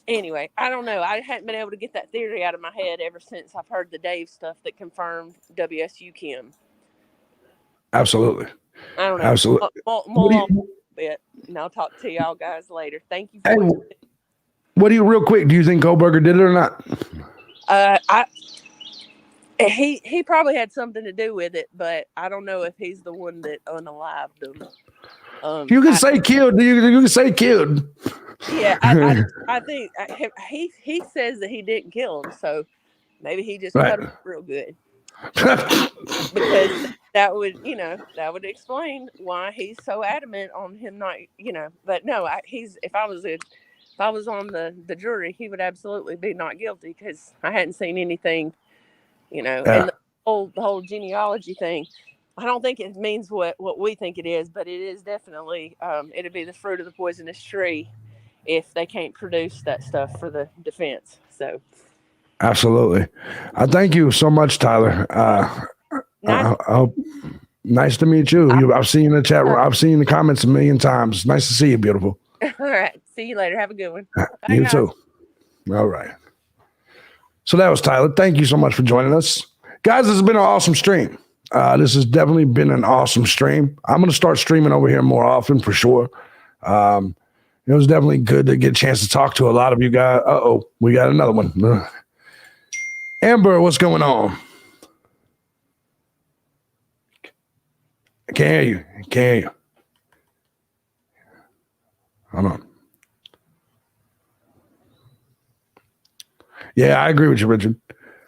Anyway, I don't know. I hadn't been able to get that theory out of my head ever since I've heard the Dave stuff that confirmed WSU Kim. Absolutely. I don't know. Absolutely. More bit, and I'll talk to y'all guys later. Thank you. Real quick, do you think Kohberger did it or not? He probably had something to do with it, but I don't know if he's the one that unalived them. You can say killed. You can say killed. Yeah, I think he says that he didn't kill him, so maybe he just cut him real good. Because that would explain why he's so adamant on him not, but no, if I was on the jury, he would absolutely be not guilty because I hadn't seen anything, and the whole genealogy thing. I don't think it means what we think it is, but it is definitely, it'd be the fruit of the poisonous tree if they can't produce that stuff for the defense. So. Absolutely. I thank you so much, Tyler. Nice to meet you. I've seen you in the chat room. I've seen the comments a million times. Nice to see you, beautiful. All right. See you later. Have a good one. You too. All right. So that was Tyler. Thank you so much for joining us. Guys, this has been an awesome stream. This has definitely been an awesome stream. I'm going to start streaming over here more often for sure. It was definitely good to get a chance to talk to a lot of you guys. We got another one. Amber, what's going on? I can't hear you. I can't hear you. Hold on. Yeah, I agree with you, Richard.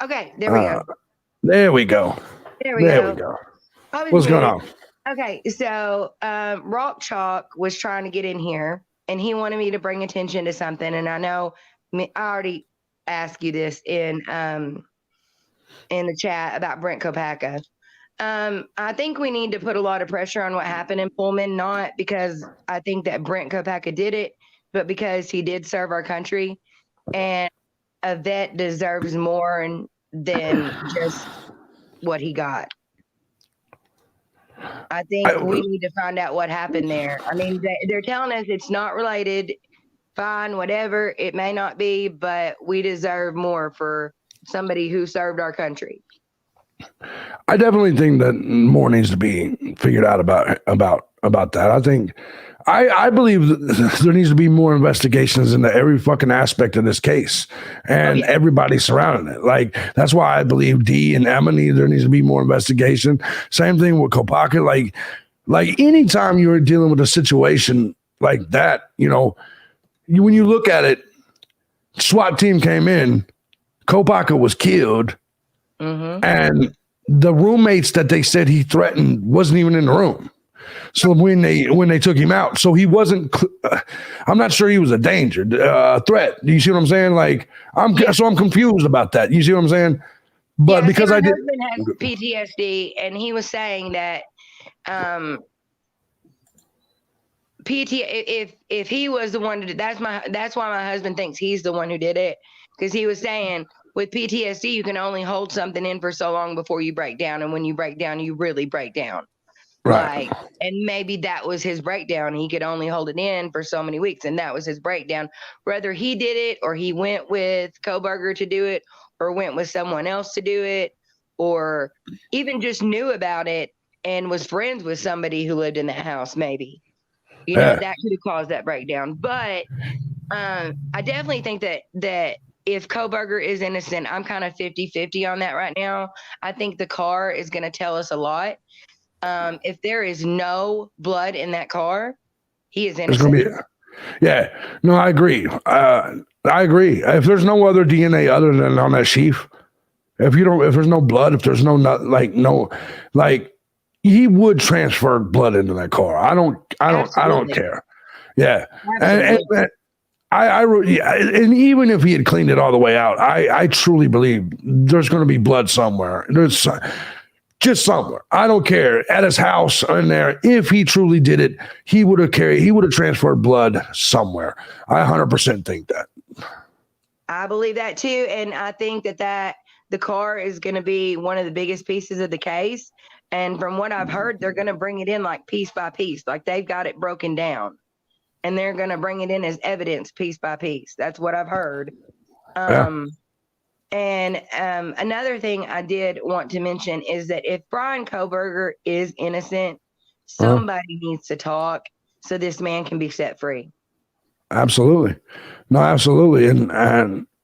Okay, there we go. There we go. There we go. What's going on? Okay, so Rock Chalk was trying to get in here, and he wanted me to bring attention to something. And I know I already asked you this in the chat about Brent Kopaka. I think we need to put a lot of pressure on what happened in Pullman, not because I think that Brent Kopaka did it, but because he did serve our country, and a vet deserves more than just what he got. I think we need to find out what happened there. I mean, they're telling us it's not related. Fine, whatever. It may not be, but we deserve more for somebody who served our country. I definitely think that more needs to be figured out about that. I believe that there needs to be more investigations into every fucking aspect of this case and everybody surrounding it. Like, that's why I believe D and Emma there needs to be more investigation. Same thing with Kopaka. Like anytime you're dealing with a situation like that, when you look at it, SWAT team came in, Kopaka was killed, and the roommates that they said he threatened wasn't even in the room. So when they took him out, so he wasn't. I'm not sure he was a danger, threat. Do you see what I'm saying? Like I'm confused about that. You see what I'm saying? But because my I did, husband has PTSD, and he was saying that if he was the one to do, that's why my husband thinks he's the one who did it, because he was saying with PTSD you can only hold something in for so long before you break down, and when you break down, you really break down. Right. And maybe that was his breakdown. He could only hold it in for so many weeks, and that was his breakdown. Whether he did it or he went with Kohberger to do it or went with someone else to do it, or even just knew about it and was friends with somebody who lived in that house, maybe. That could have caused that breakdown. But I definitely think that if Kohberger is innocent, I'm kind of 50-50 on that right now. I think the car is going to tell us a lot. If there is no blood in that car, he is innocent. No, I agree. If there's no other DNA other than on that sheath, if there's no blood, if there's he would transfer blood into that car. I don't care. Yeah. And even if he had cleaned it all the way out, I truly believe there's going to be blood somewhere. There's just somewhere. I don't care. At his house in there, if he truly did it, he would have transferred blood somewhere. I 100% think that. I believe that too. And I think that the car is going to be one of the biggest pieces of the case. And from what I've heard, they're going to bring it in like piece by piece, like they've got it broken down, and they're going to bring it in as evidence piece by piece. That's what I've heard. And another thing I did want to mention is that if Bryan Kohberger is innocent, somebody needs to talk so this man can be set free. Absolutely. No, absolutely. And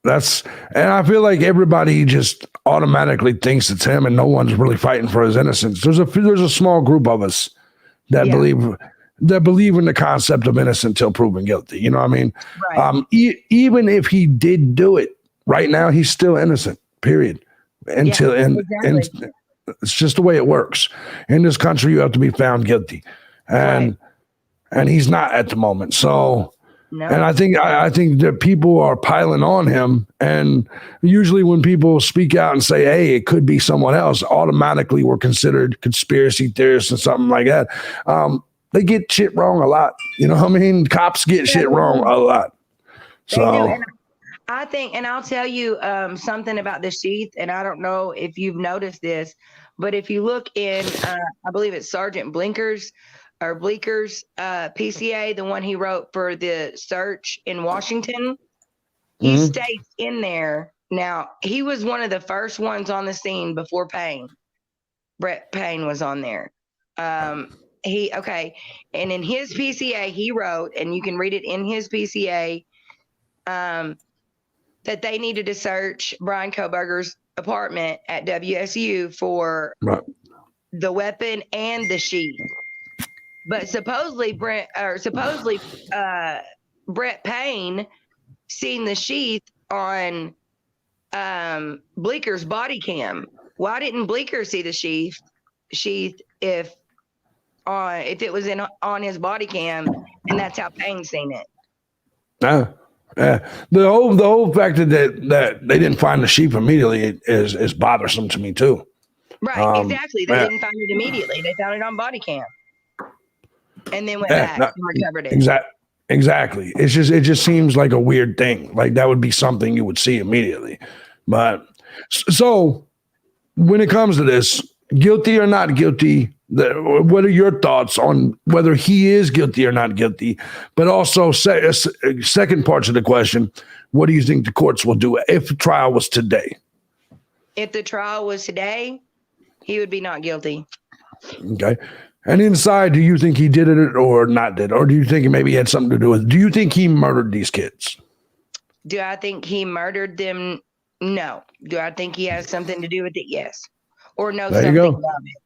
I feel like everybody just automatically thinks it's him and no one's really fighting for his innocence. There's a small group of us that believe in the concept of innocent till proven guilty. You know what I mean? Right. Even if he did do it, right now he's still innocent, period. It's just the way it works. In this country, you have to be found guilty. And he's not at the moment. So, and I think that people are piling on him. And usually when people speak out and say, hey, it could be someone else, automatically we're considered conspiracy theorists and something like that. They get shit wrong a lot. You know what I mean? Cops get shit wrong a lot. So I think, and I'll tell you something about the sheath, and I don't know if you've noticed this, but if you look in, I believe it's Sergeant Bleeker's PCA, the one he wrote for the search in Washington, he states in there. Now, he was one of the first ones on the scene before Payne. Brett Payne was on there. And in his PCA, he wrote, and you can read it in his PCA, that they needed to search Bryan Kohberger's apartment at WSU for the weapon and the sheath. But supposedly Brett Payne seen the sheath on Bleeker's body cam. Why didn't Bleeker see the sheath if it was on his body cam, and that's how Payne seen it? The whole fact that they didn't find the sheep immediately is bothersome to me too. Right, exactly. They didn't find it immediately. They found it on body cam, and then went back and recovered it. Exactly. It just seems like a weird thing. Like that would be something you would see immediately. But so when it comes to this, guilty or not guilty, what are your thoughts on whether he is guilty or not guilty? But also, second part of the question, what do you think the courts will do if the trial was today? If the trial was today, he would be not guilty. Okay. And inside, do you think he did it or not did? Or do you think it maybe had something to do with it? Do you think he murdered these kids? Do I think he murdered them? No. Do I think he has something to do with it? Yes. Or know something about it.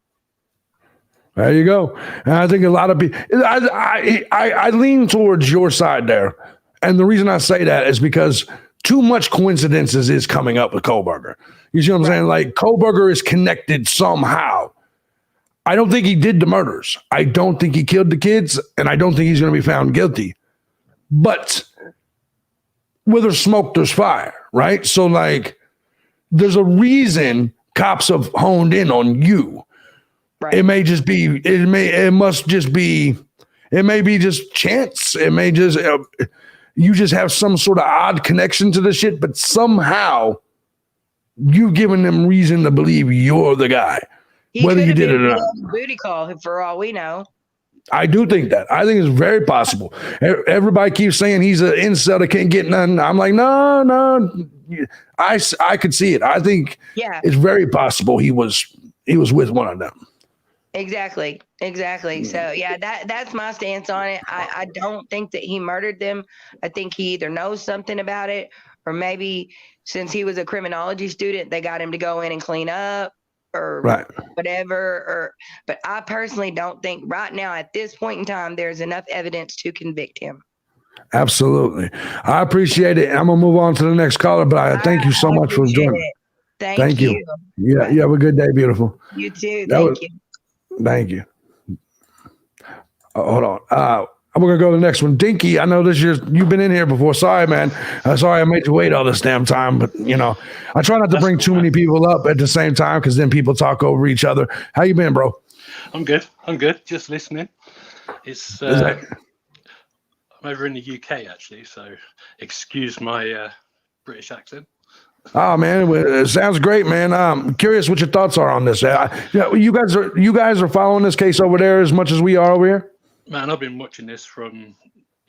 There you go. And I think a lot of people, I lean towards your side there. And the reason I say that is because too much coincidences is coming up with Kohberger. You see what I'm saying? Like Kohberger is connected somehow. I don't think he did the murders. I don't think he killed the kids, and I don't think he's going to be found guilty. But where there's smoke, there's fire, right? So like there's a reason cops have honed in on you. Right. It may be just chance. It may just, you just have some sort of odd connection to the shit, but somehow you've given them reason to believe you're the guy, whether you did it or not. Booty call, for all we know. I do think that. I think it's very possible. Everybody keeps saying he's an incel that can't get nothing. I'm like, no. I could see it. I think it's very possible he was with one of them. Exactly. So that's my stance on it. I don't think that he murdered them. I think he either knows something about it, or maybe since he was a criminology student, they got him to go in and clean up or whatever. But I personally don't think right now at this point in time there's enough evidence to convict him. Absolutely. I appreciate it. I'm gonna move on to the next caller, but I thank you so much for joining. Thank you. Yeah, you have a good day, beautiful. You too. Thank you. Thank you. Hold on. I'm going to go to the next one. Dinky, I know you've been in here before. Sorry, man. Sorry I made you wait all this damn time. But, I try not to bring too many people up at the same time because then people talk over each other. How you been, bro? I'm good. Just listening. It's I'm over in the UK, actually, so excuse my British accent. Oh man, it sounds great, man. I'm curious what your thoughts are on this. You guys are following this case over there as much as we are over here. Man, I've been watching this from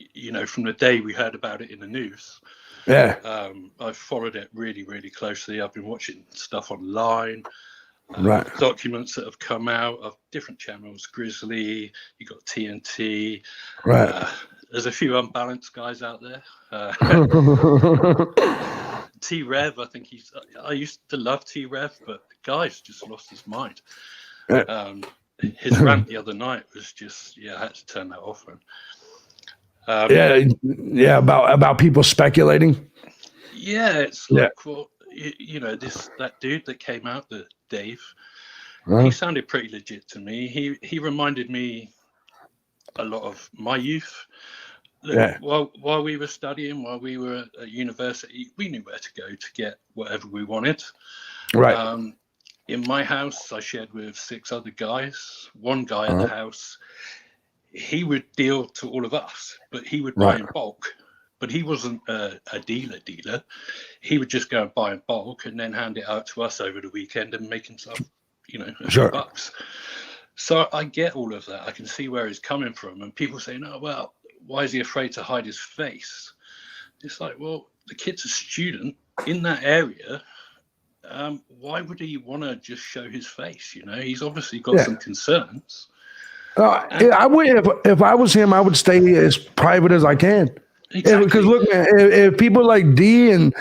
the day we heard about it in the news. Yeah. I've followed it really, really closely. I've been watching stuff online, documents that have come out of different channels. Grizzly, you got TNT. Right. There's a few unbalanced guys out there. T-Rev, I used to love T-Rev, but the guy's just lost his mind. His rant the other night was just, I had to turn that off. About people speculating. Yeah, it's like, well, that dude that came out, the Dave, he sounded pretty legit to me. He reminded me a lot of my youth. Yeah. While we were studying, while we were at university, we knew where to go to get whatever we wanted. Right. In my house, I shared with 6 other guys. One guy at the house, he would deal to all of us, but he would buy in bulk. But he wasn't a dealer. He would just go and buy in bulk and then hand it out to us over the weekend and make himself, a few bucks. So I get all of that. I can see where he's coming from. And people say, no, well, why is he afraid to hide his face? It's like, well, the kid's a student in that area. Why would he want to just show his face? He's obviously got some concerns. I would, if I was him, I would stay as private as I can. Exactly. Because look, man, if people like D and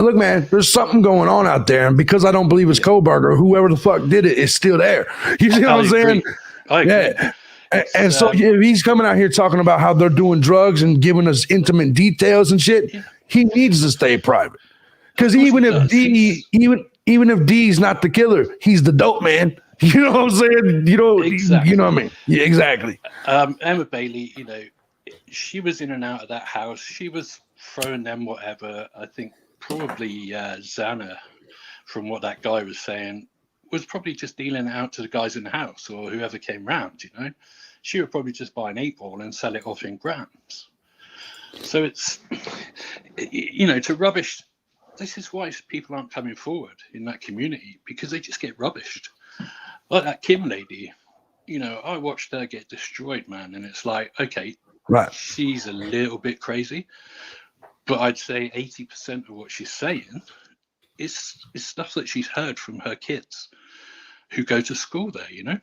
look, man, there's something going on out there, and because I don't believe it's Kohberger, whoever the fuck did it is still there. You see what I'm saying? I agree. And so if he's coming out here talking about how they're doing drugs and giving us intimate details and shit, he needs to stay private. Because even if D's not the killer, he's the dope man. You know what I'm saying? Exactly. You know what I mean? Yeah, exactly. Emma Bailey, she was in and out of that house. She was throwing them whatever. I think probably Xana, from what that guy was saying, was probably just dealing it out to the guys in the house or whoever came round, She would probably just buy an 8-ball and sell it off in grams. So it's, to rubbish. This is why people aren't coming forward in that community, because they just get rubbished. Like that Kim lady, I watched her get destroyed, man. And it's like, okay, she's a little bit crazy, but I'd say 80% of what she's saying is stuff that she's heard from her kids who go to school there,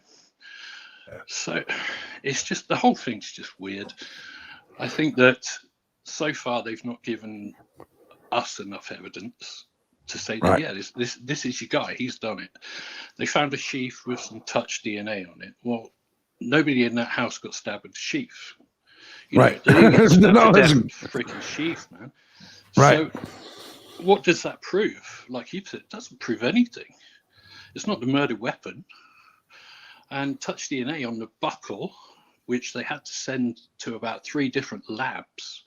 So it's just, the whole thing's just weird. I think that so far they've not given us enough evidence to say that, this is your guy, he's done it. They found a sheath with some touch DNA on it. Well, nobody in that house got stabbed with a sheath. They didn't get stabbed with that freaking sheath, man. So what does that prove? Like you said, it doesn't prove anything. It's not the murder weapon. And touch DNA on the buckle, which they had to send to about 3 different labs.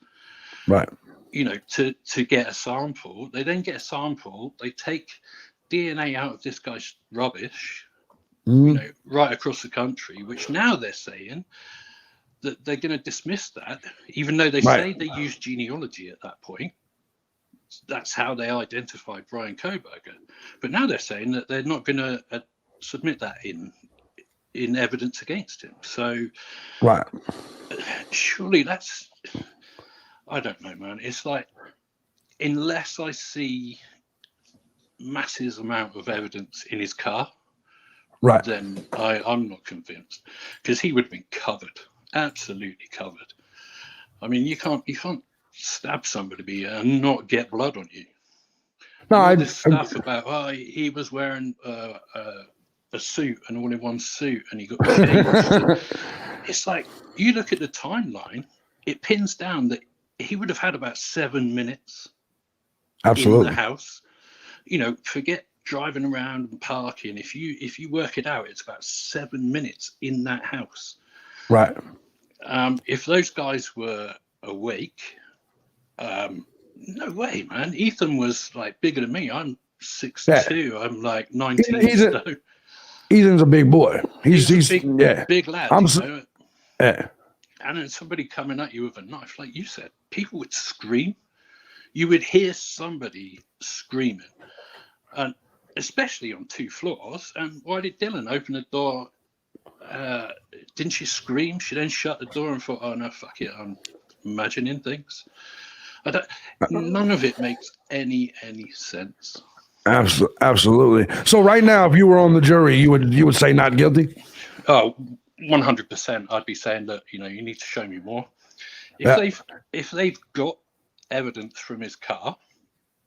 To get a sample. They then get a sample. They take DNA out of this guy's rubbish, right across the country, which now they're saying that they're going to dismiss that, even though they say they used genealogy at that point. That's how they identified Bryan Kohberger. But now they're saying that they're not going to submit that in evidence against him. So surely that's, I don't know, man. It's like, unless I see massive amount of evidence in his car, then I'm not convinced, because he would have been covered, absolutely covered. I mean, you can't stab somebody and not get blood on you. This stuff about he was wearing a suit, an all-in-one suit, and he got changed. It's like, you look at the timeline, it pins down that he would have had about 7 minutes in the house. Forget driving around and parking. If you work it out, it's about 7 minutes in that house. If those guys were awake, no way, man. Ethan was like bigger than me. I'm 6'2". I'm like 19 stone. Ethan's a big boy. He's big lad. And then somebody coming at you with a knife, like you said, people would scream. You would hear somebody screaming, and especially on 2 floors. And why did Dylan open the door? Didn't she scream? She then shut the door and thought, "Oh no, fuck it, I'm imagining things." None of it makes any sense. Absolutely. So right now, if you were on the jury, you would say not guilty? Oh, 100%. I'd be saying that, you need to show me more. If they've got evidence from his car,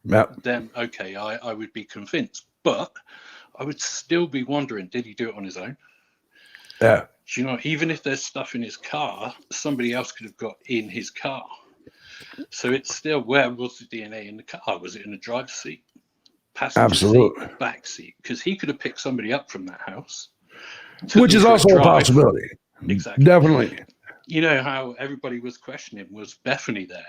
then okay, I would be convinced. But I would still be wondering, did he do it on his own? Even if there's stuff in his car, somebody else could have got in his car. So it's still, where was the DNA in the car? Was it in the driver's seat? passenger seat, back seat, because he could have picked somebody up from that house. Which is also a possibility. Exactly. Definitely. You know how everybody was questioning, was Bethany there?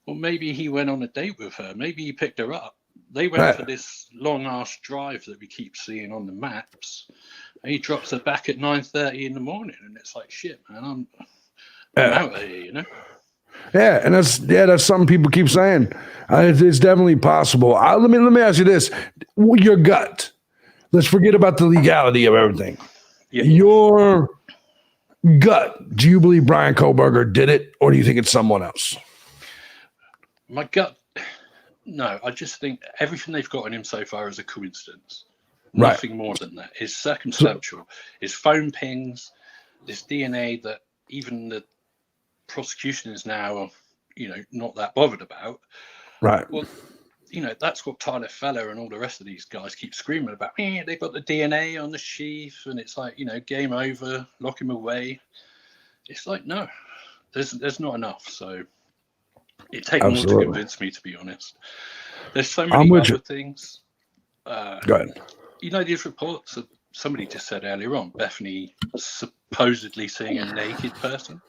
Well, maybe he went on a date with her. Maybe he picked her up. They went for this long-ass drive that we keep seeing on the maps. And he drops her back at 9:30 in the morning. And it's like, shit, man, I'm out of here, you know? Yeah, and that's something people keep saying. It's definitely possible. Let me ask you this: your gut. Let's forget about the legality of everything. Yeah. Your gut. Do you believe Bryan Kohberger did it, or do you think it's someone else? My gut. No, I just think everything they've got on him so far is a coincidence. Right. Nothing more than that. It's circumstantial. It's phone pings. This DNA that even the prosecution is now, not that bothered about. Right. Well, that's what Tyler Feller and all the rest of these guys keep screaming about. They've got the DNA on the sheath, and it's like, game over, lock him away. It's like, no, there's not enough. So it takes more to convince me, to be honest. There's so many other things. Go ahead. These reports that somebody just said earlier on, Bethany supposedly seeing a naked person.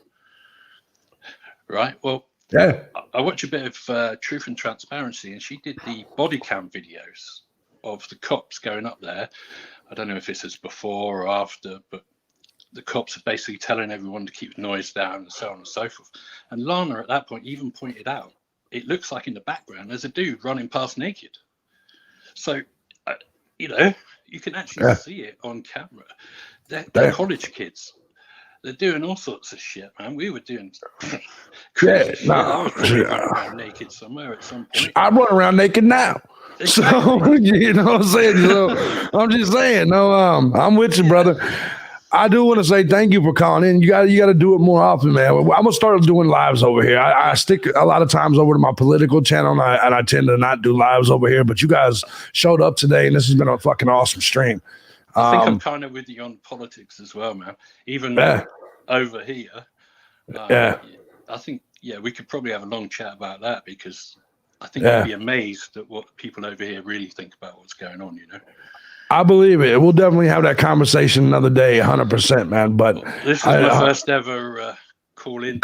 Right. Well, yeah. I watch a bit of Truth and Transparency, and she did the BodyCam videos of the cops going up there. I don't know if this is before or after, but the cops are basically telling everyone to keep the noise down and so on and so forth. And Lana at that point even pointed out, it looks like in the background there's a dude running past naked. So, you can actually see it on camera. They're college kids. They're doing all sorts of shit, man. We were doing crazy shit. I was running around naked somewhere at some point. I run around naked now. Exactly. So, you know what I'm saying? So, I'm just saying, I'm with you, brother. I do want to say thank you for calling in. You got to do it more often, man. I'm going to start doing lives over here. I stick a lot of times over to my political channel, and I tend to not do lives over here. But you guys showed up today, and this has been a fucking awesome stream. I think I'm kind of with you on politics as well, man. Even over here. I think, we could probably have a long chat about that, because I think you'd be amazed at what people over here really think about what's going on, I believe it. We'll definitely have that conversation another day, 100%, man. But this is my first ever call in.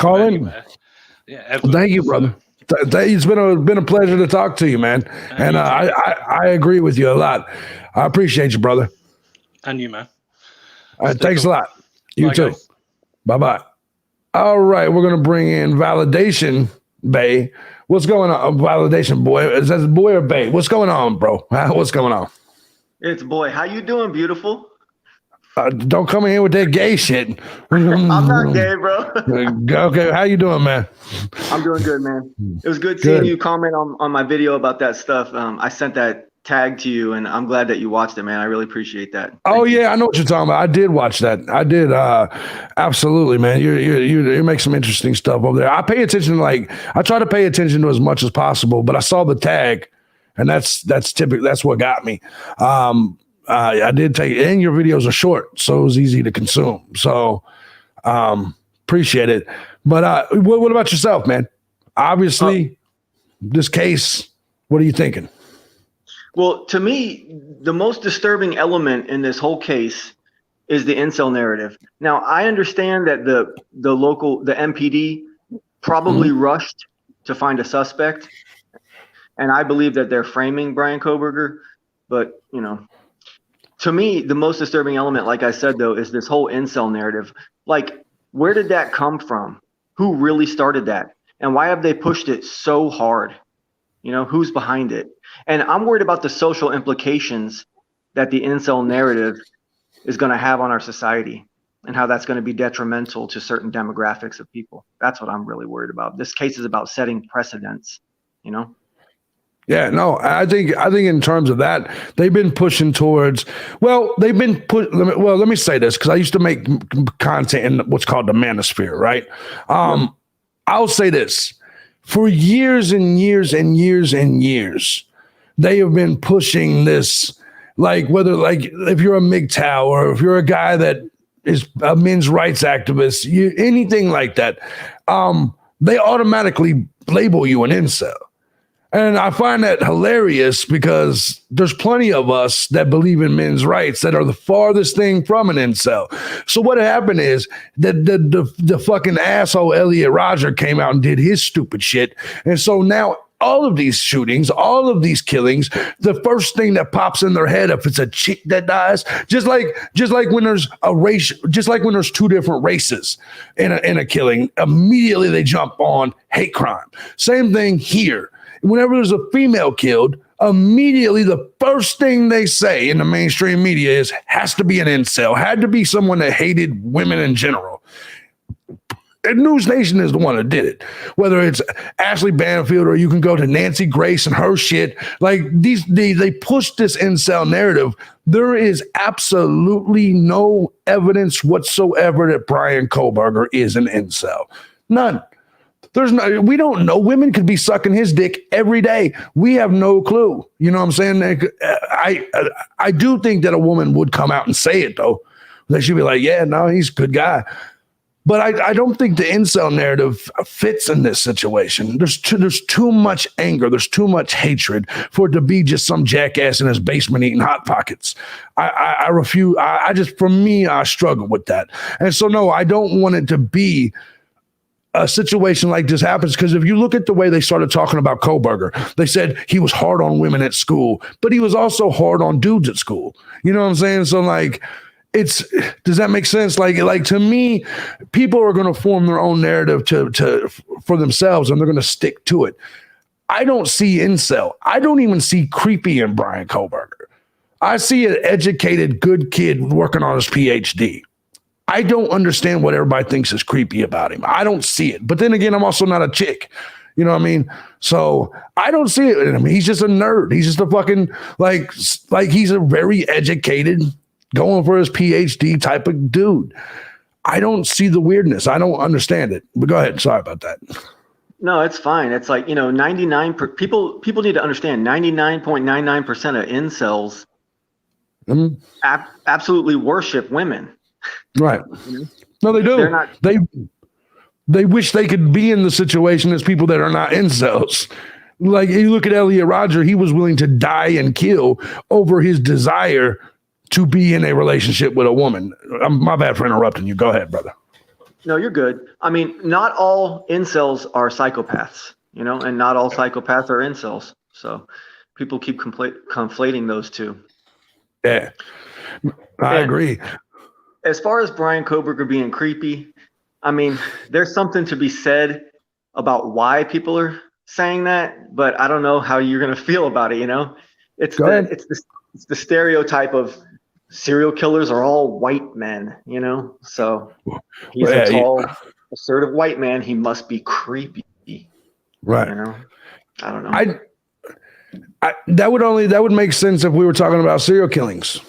Yeah, ever. Well, thank you, brother. It's been a pleasure to talk to you, man. And I agree with you a lot. I appreciate you, brother. And you, man. All right, thanks a lot. You too. Bye-bye. All right, we're going to bring in Validation Bay. What's going on, Validation Boy? Is that Boy or Bay? What's going on, bro? What's going on? It's Boy. How you doing, beautiful? Don't come in here with that gay shit. I'm not gay, bro. Okay, how you doing, man? I'm doing good, man. It was good seeing you comment on my video about that stuff. I sent that tag to you, and I'm glad that you watched it, man. I really appreciate that. Thank you. I know what you're talking about. I did watch that. I did. Absolutely, man. You make some interesting stuff over there. I pay attention. I try to pay attention to as much as possible, but I saw the tag, and that's typically that's what got me. I did take it, and your videos are short, so it was easy to consume. So appreciate it. But what about yourself, man? Obviously, this case. What are you thinking? Well, to me, the most disturbing element in this whole case is the incel narrative. Now, I understand that the MPD probably rushed to find a suspect, and I believe that they're framing Bryan Kohberger. But, to me, the most disturbing element, like I said, though, is this whole incel narrative. Like, where did that come from? Who really started that? And why have they pushed it so hard? Who's behind it? And I'm worried about the social implications that the incel narrative is going to have on our society, and how that's going to be detrimental to certain demographics of people. That's what I'm really worried about. This case is about setting precedents, Yeah, no, I think in terms of that, they've been pushing towards, let me say this, because I used to make content in what's called the manosphere, right? I'll say this. For years and years and years and years, they have been pushing this, whether if you're a MGTOW or if you're a guy that is a men's rights activist, anything like that, they automatically label you an incel. And I find that hilarious because there's plenty of us that believe in men's rights that are the farthest thing from an incel. So what happened is that the fucking asshole Elliot Rodger came out and did his stupid shit. And so now all of these shootings, all of these killings, the first thing that pops in their head, if it's a chick that dies, just like when there's a race, just like when there's two different races in a killing, immediately they jump on hate crime. Same thing here. Whenever there's a female killed, immediately the first thing they say in the mainstream media is has to be an incel, had to be someone that hated women in general. And News Nation is the one that did it. Whether it's Ashley Banfield or you can go to Nancy Grace and her shit, like they push this incel narrative. There is absolutely no evidence whatsoever that Bryan Kohberger is an incel. None. We don't know. Women could be sucking his dick every day. We have no clue. You know what I'm saying? I do think that a woman would come out and say it though. That she'd be like, yeah, no, he's a good guy. But I don't think the incel narrative fits in this situation. There's too much anger. There's too much hatred for it to be just some jackass in his basement eating Hot Pockets. I refuse. For me, I struggle with that. And so, no, I don't want it to be a situation like this happens, because if you look at the way they started talking about Kohberger, they said he was hard on women at school, but he was also hard on dudes at school. You know what I'm saying? So like, does that make sense? Like to me, people are going to form their own narrative for themselves, and they're going to stick to it. I don't see incel. I don't even see creepy in Bryan Kohberger. I see an educated, good kid working on his PhD. I don't understand what everybody thinks is creepy about him. I don't see it. But then again, I'm also not a chick. You know what I mean? So I don't see it in him. He's just a nerd. He's just a fucking, like he's a very educated, going for his PhD type of dude. I don't see the weirdness. I don't understand it. But go ahead. Sorry about that. No, it's fine. It's like, people need to understand 99.99% of incels absolutely worship women. Right. No, they do. They're not. They wish they could be in the situation as people that are not incels. Like you look at Elliot Rodger, he was willing to die and kill over his desire to be in a relationship with a woman. My bad for interrupting you. Go ahead, brother. No, you're good. I mean, not all incels are psychopaths, and not all psychopaths are incels. So people keep conflating those two. Yeah, I agree. As far as Bryan Kohberger being creepy, I mean, there's something to be said about why people are saying that, but I don't know how you're going to feel about it. It's the stereotype of serial killers are all white men, so he's a tall, assertive white man. He must be creepy. Right. I don't know. That would make sense if we were talking about serial killings.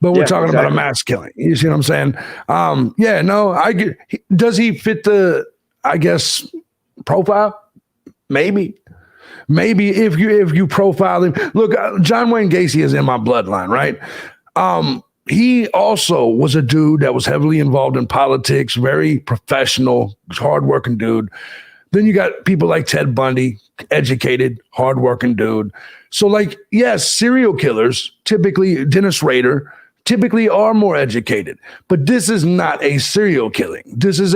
But we're talking about a mass killing. You see what I'm saying? I get. Does he fit the, I guess, profile? Maybe if you profile him. Look, John Wayne Gacy is in my bloodline, right? He also was a dude that was heavily involved in politics, very professional, hardworking dude. Then you got people like Ted Bundy, educated, hardworking dude. So like, yes, serial killers, typically Dennis Rader, typically are more educated, but this is not a serial killing. This is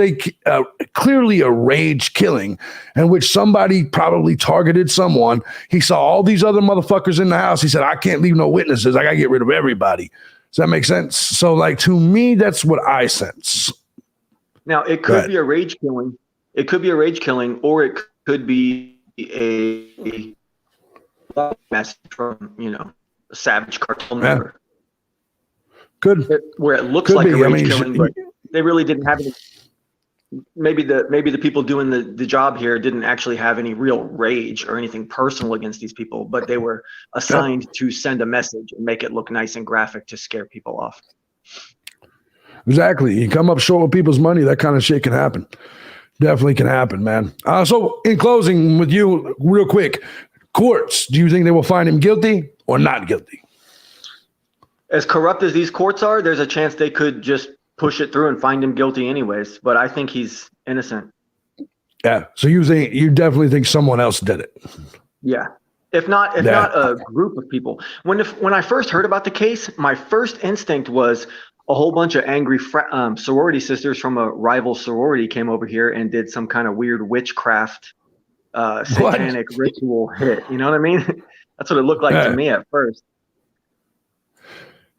clearly a rage killing in which somebody probably targeted someone. He saw all these other motherfuckers in the house. He said, I can't leave no witnesses. I got to get rid of everybody. Does that make sense? So like, to me, that's what I sense. Now it could be a rage killing. It could be a rage killing, or it could be a message from, a savage cartel member. Good. Where it looks like a rage killing, but they really didn't have any. Maybe the people doing the job here didn't actually have any real rage or anything personal against these people, but they were assigned to send a message and make it look nice and graphic to scare people off. Exactly. You come up short with people's money, that kind of shit can happen. Definitely can happen, man. So in closing with you, real quick, courts, do you think they will find him guilty or not guilty? As corrupt as these courts are, there's a chance they could just push it through and find him guilty anyways. But I think he's innocent. Yeah. So you definitely think someone else did it? Yeah. If not a group of people. When I first heard about the case, my first instinct was a whole bunch of angry sorority sisters from a rival sorority came over here and did some kind of weird witchcraft satanic ritual hit. You know what I mean? That's what it looked like to me at first.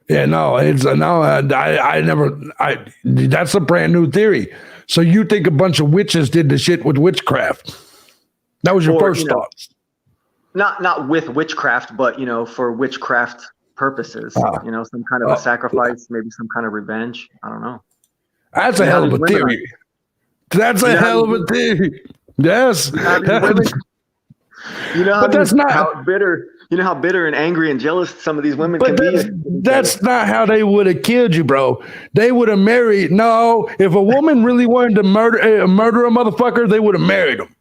Yeah, no, it's no. That's a brand new theory. So you think a bunch of witches did the shit with witchcraft? That was your first thought. Not with witchcraft, but for witchcraft purposes. Some kind of a sacrifice, maybe some kind of revenge. I don't know. That's a hell of a theory. That's a hell of a theory. Yes. But that's not how bitter. You know how bitter and angry and jealous some of these women can be. That's not how they would have killed you, bro. They would have married. No, if a woman really wanted to murder a motherfucker, they would have married him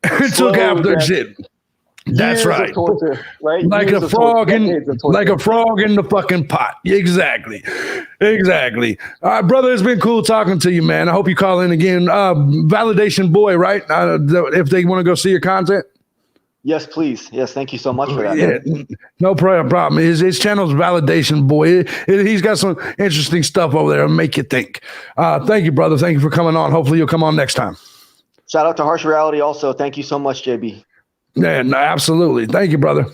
and took after their shit. That's right. Torture, right. Like a frog in the fucking pot. Exactly. All right, brother, it's been cool talking to you, man. I hope you call in again. Validation Boy, right? If they want to go see your content. Yes, please. Yes, thank you so much for that. Yeah, no problem. His channel's Validation Boy. He's got some interesting stuff over there to make you think. Thank you, brother. Thank you for coming on. Hopefully you'll come on next time. Shout out to Harsh Reality also. Thank you so much, JB. Yeah, no, absolutely. Thank you, brother.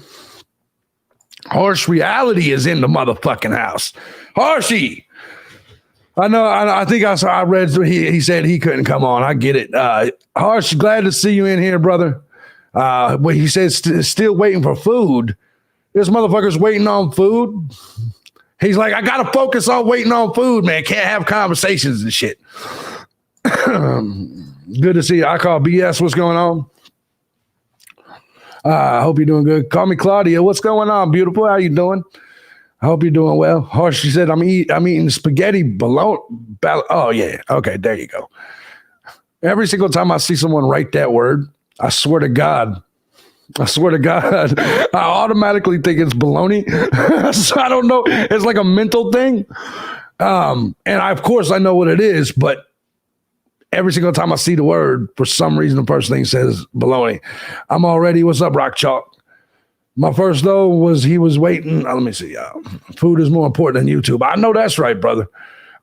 Harsh Reality is in the motherfucking house. Harshy. I know. I think I read he said he couldn't come on. I get it. Harsh, glad to see you in here, brother. But he says still waiting for food. This motherfucker's waiting on food. He's like, I gotta focus on waiting on food, man. Can't have conversations and shit. Good to see you. I call BS. What's going on? I hope you're doing good. Call me Claudia. What's going on, beautiful? How you doing? I hope you're doing well. Harsh, she said, I'm eating spaghetti bologna. Oh, yeah. Okay, there you go. Every single time I see someone write that word, I swear to God, I automatically think it's baloney. So I don't know. It's like a mental thing. Of course, I know what it is, but every single time I see the word, for some reason, the first thing says baloney. I'm already, what's up, Rock Chalk? My first, though, was he was waiting. Let me see. Food is more important than YouTube. I know that's right, brother.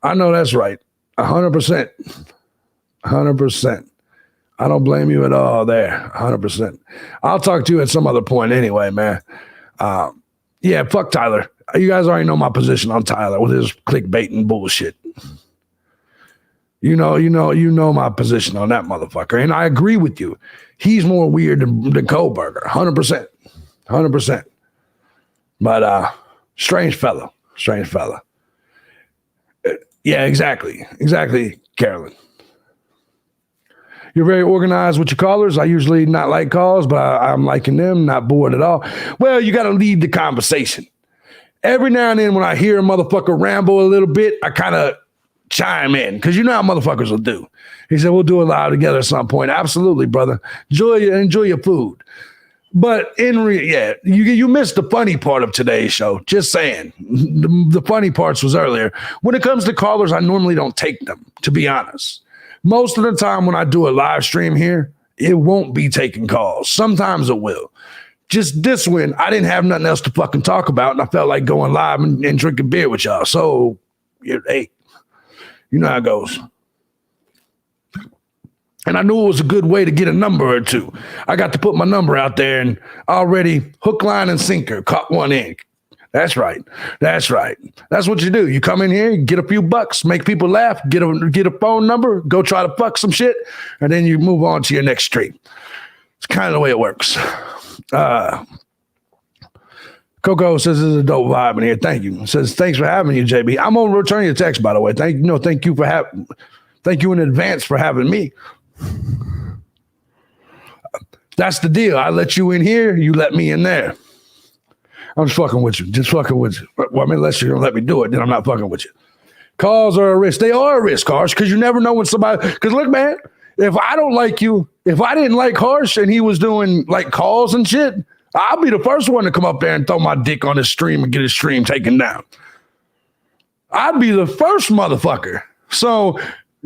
I know that's right. 100%. 100%. I don't blame you at all there. 100%. I'll talk to you at some other point anyway, man. Yeah, fuck Tyler. You guys already know my position on Tyler with his clickbaiting bullshit. You know my position on that motherfucker. And I agree with you. He's more weird than Kohberger. 100%. 100%. But strange fella. Yeah, exactly, Carolyn. You're very organized with your callers. I usually not like calls, but I'm liking them, not bored at all. Well, you got to lead the conversation. Every now and then when I hear a motherfucker ramble a little bit, I kind of chime in, because you know how motherfuckers will do. He said, we'll do it live together at some point. Absolutely, brother. Enjoy your food. But you missed the funny part of today's show. Just saying. The funny parts was earlier. When it comes to callers, I normally don't take them, to be honest. Most of the time when I do a live stream here, it won't be taking calls. Sometimes it will. Just this one, I didn't have nothing else to fucking talk about, and I felt like going live and drinking beer with y'all. So, hey, you know how it goes. And I knew it was a good way to get a number or two. I got to put my number out there, and already hook, line, and sinker, caught one in. That's right. That's what you do. You come in here, get a few bucks, make people laugh, get a phone number, go try to fuck some shit, and then you move on to your next stream. It's kind of the way it works. Coco says this is a dope vibe in here. Thank you. Says thanks for having you, JB. I'm gonna return your text, by the way. Thank you in advance for having me. That's the deal. I let you in here, you let me in there. I'm just fucking with you. Well, I mean, unless you're going to let me do it, then I'm not fucking with you. Calls are a risk. They are a risk, Harsh, because you never know when somebody... Because look, man, if I don't like you, if I didn't like Harsh and he was doing like calls and shit, I'll be the first one to come up there and throw my dick on his stream and get his stream taken down. I'd be the first motherfucker. So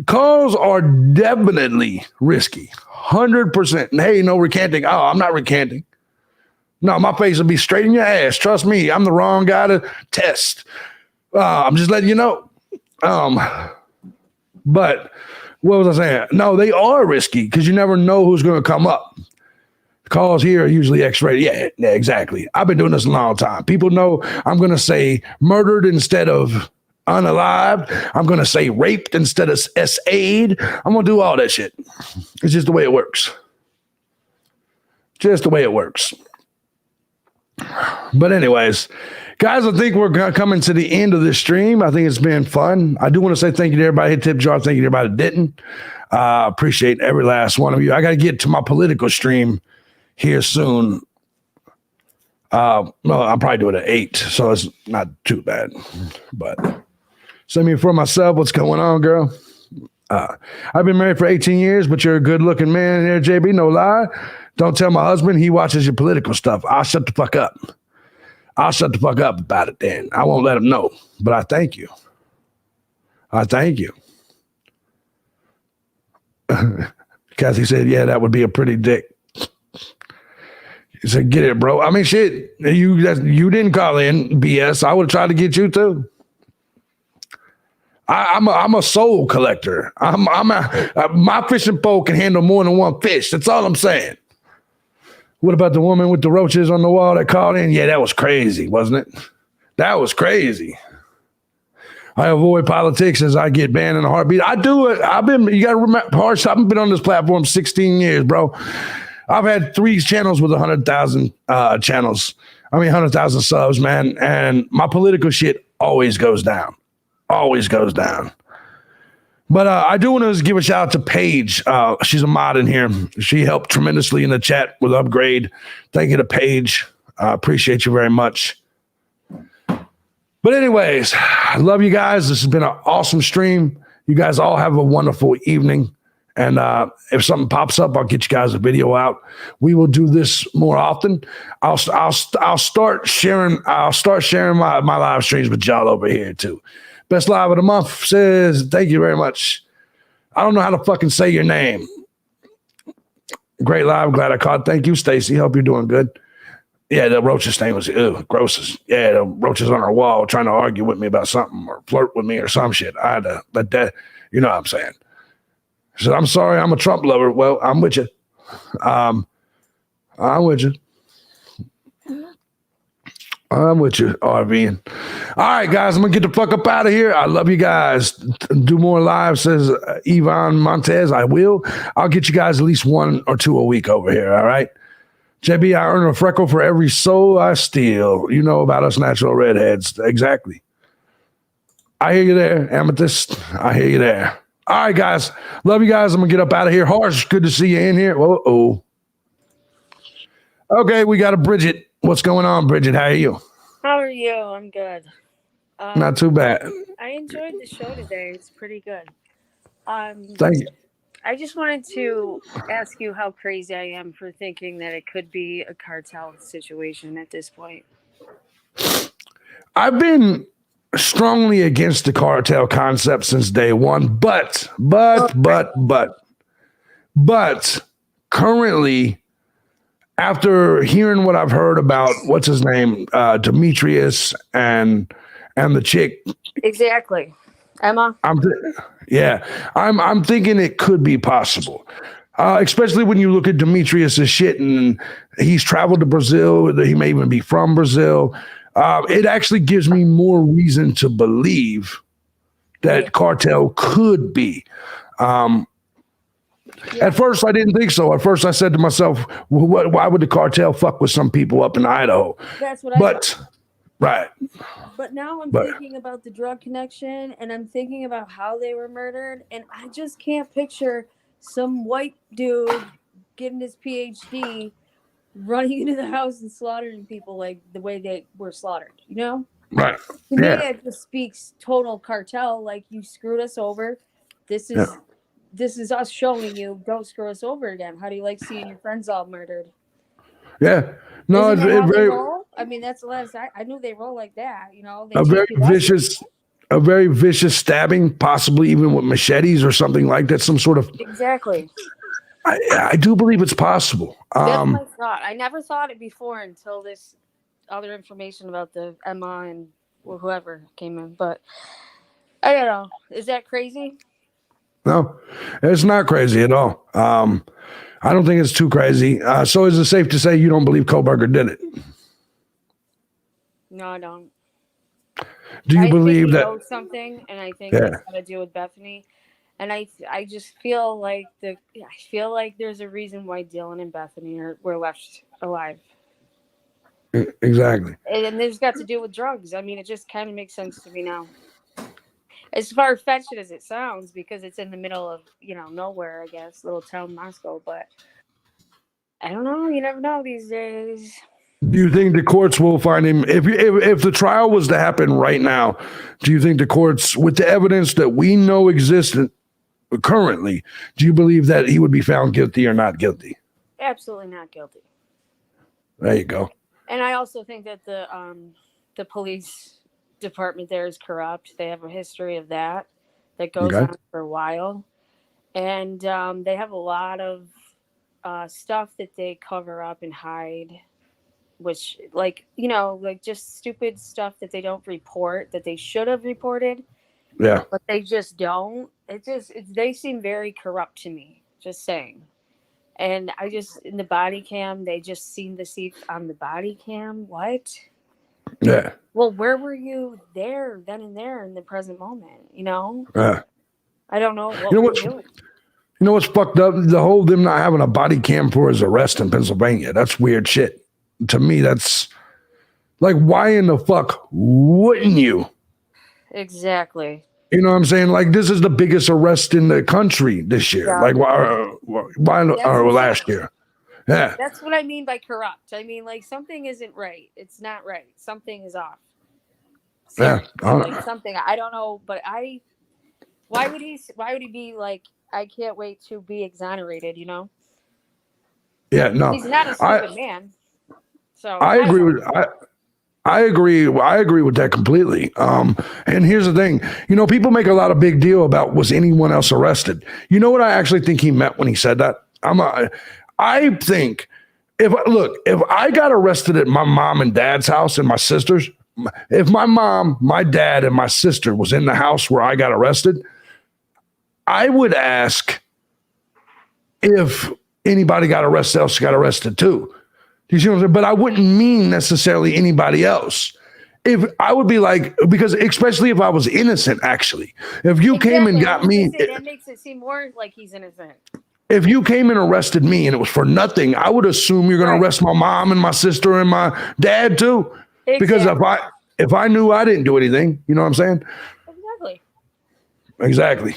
Calls are definitely risky. 100%. And hey, no recanting. Oh, I'm not recanting. No, my face will be straight in your ass. Trust me, I'm the wrong guy to test. I'm just letting you know. But what was I saying? No, they are risky because you never know who's going to come up. Calls here are usually X-rated. Yeah, exactly. I've been doing this a long time. People know I'm going to say murdered instead of unalived. I'm going to say raped instead of SA'd. I'm going to do all that shit. It's just the way it works. Just the way it works. But anyways, guys, I think we're coming to the end of this stream. I think it's been fun. I do want to say thank you to everybody who hit tip jar. Thank you to everybody that didn't. Appreciate every last one of you. I got to get to my political stream here soon. No, I'll probably do it at 8, so it's not too bad. But send me for myself. What's going on, girl? I've been married for 18 years, but you're a good-looking man here, JB. No lie. Don't tell my husband. He watches your political stuff. I'll shut the fuck up. I'll shut the fuck up about it then. I won't let him know. But I thank you. I thank you. Kathy said, yeah, that would be a pretty dick. He said, get it, bro. I mean, shit, you didn't call in BS. I would have tried to get you too. I'm a soul collector. My fishing pole can handle more than one fish. That's all I'm saying. What about the woman with the roaches on the wall that called in? Yeah, that was crazy, wasn't it? That was crazy. I avoid politics as I get banned in a heartbeat. I do it. You got to remember, Harsh, I've been on this platform 16 years, bro. I've had 3 channels with 100,000 channels. 100,000 subs, man. And my political shit always goes down. Always goes down. But I do want to give a shout out to Paige. She's a mod in here. She helped tremendously in the chat with Upgrade. Thank you to Paige. I appreciate you very much. But anyways, I love you guys. This has been an awesome stream. You guys all have a wonderful evening. And if something pops up, I'll get you guys a video out. We will do this more often. I'll start sharing my live streams with y'all over here too. Best live of the month says, thank you very much. I don't know how to fucking say your name. Great live. Glad I caught. Thank you, Stacy. Hope you're doing good. Yeah, the roaches thing was gross. Yeah, the roaches on our wall trying to argue with me about something or flirt with me or some shit. I had to let that, you know what I'm saying. I said, I'm sorry, I'm a Trump lover. Well, I'm with you. I'm with you. I'm with you, RV. All right, guys, I'm going to get the fuck up out of here. I love you guys. Do more live, says Yvonne Montez. I will. I'll get you guys at least 1 or 2 a week over here, all right? JB, I earn a freckle for every soul I steal. You know about us natural redheads. Exactly. I hear you there, Amethyst. I hear you there. All right, guys. Love you guys. I'm going to get up out of here. Harsh, good to see you in here. Uh-oh. Okay, we got a Bridget. What's going on, Bridget? How are you? How are you? I'm good. Not too bad. I enjoyed the show today. It's pretty good. Thank you. I just wanted to ask you how crazy I am for thinking that it could be a cartel situation at this point. I've been strongly against the cartel concept since day one, but currently, after hearing what I've heard about what's his name, Demetrius and the chick, exactly, Emma. I'm thinking it could be possible, especially when you look at Demetrius's shit and he's traveled to Brazil. He may even be from Brazil. It actually gives me more reason to believe that cartel could be. At first, I didn't think so. At first, I said to myself, why would the cartel fuck with some people up in Idaho? That's what I thought. Right. But now I'm thinking about the drug connection, and I'm thinking about how they were murdered, and I just can't picture some white dude getting his PhD, running into the house and slaughtering people like the way they were slaughtered, you know? Right. To me, it just speaks total cartel, like you screwed us over. This is us showing you, don't screw us over again. How do you like seeing your friends all murdered? Yeah. No, it's very. I mean, that's the last I knew they roll like that. You know, they a very vicious a very vicious stabbing, possibly even with machetes or something like that. Some sort of. Exactly. I do believe it's possible. That's my thought. I never thought it before until this other information about the Emma and whoever came in. But I don't know. Is that crazy? No, it's not crazy at all. I don't think it's too crazy. So is it safe to say you don't believe Kohberger did it? No, I don't. Do you believe that? Knows something, and I think it's got to do with Bethany. And I just feel like there's a reason why Dylan and Bethany were left alive. Exactly. And there's got to do with drugs. I mean, it just kind of makes sense to me now. As far-fetched as it sounds, because it's in the middle of, nowhere, I guess, little town Moscow. But I don't know. You never know these days. Do you think the courts will find him? If the trial was to happen right now, do you think the courts, with the evidence that we know exists currently, do you believe that he would be found guilty or not guilty? Absolutely not guilty. There you go. And I also think that the police department there is corrupt. They have a history of that goes on for a while. And they have a lot of stuff that they cover up and hide, which just stupid stuff that they don't report that they should have reported. Yeah. But they just don't. They seem very corrupt to me, just saying. And in the body cam, they just seem to see on the body cam. What? Yeah. Well, where were you there, then and there in the present moment? Yeah. I don't know what we're doing. You know what's fucked up? The whole them not having a body cam for his arrest in Pennsylvania. That's weird shit. To me, that's like, why in the fuck wouldn't you? Exactly. You know what I'm saying? Like, this is the biggest arrest in the country this year. Yeah. Like, why or last year? Yeah. That's what I mean by corrupt. I mean, like, something isn't right. It's not right. Something is off. Seriously, something. I don't know, but why would he be like, I can't wait to be exonerated, Yeah, no. He's not a stupid man. So I agree with I agree with that completely. And here's the thing, people make a lot of big deal about was anyone else arrested. You know what I actually think he meant when he said that? I think if I got arrested at my mom and dad's house and my sister's, if my mom, my dad, and my sister was in the house where I got arrested, I would ask if anybody else got arrested too. You see what I'm saying? But I wouldn't mean necessarily anybody else. If I would be like, because especially if I was innocent, actually, if you came and got me, that makes it seem more like he's innocent. If you came and arrested me and it was for nothing, I would assume you're going to arrest my mom and my sister and my dad too. Exactly. Because if I knew I didn't do anything, you know what I'm saying? Exactly.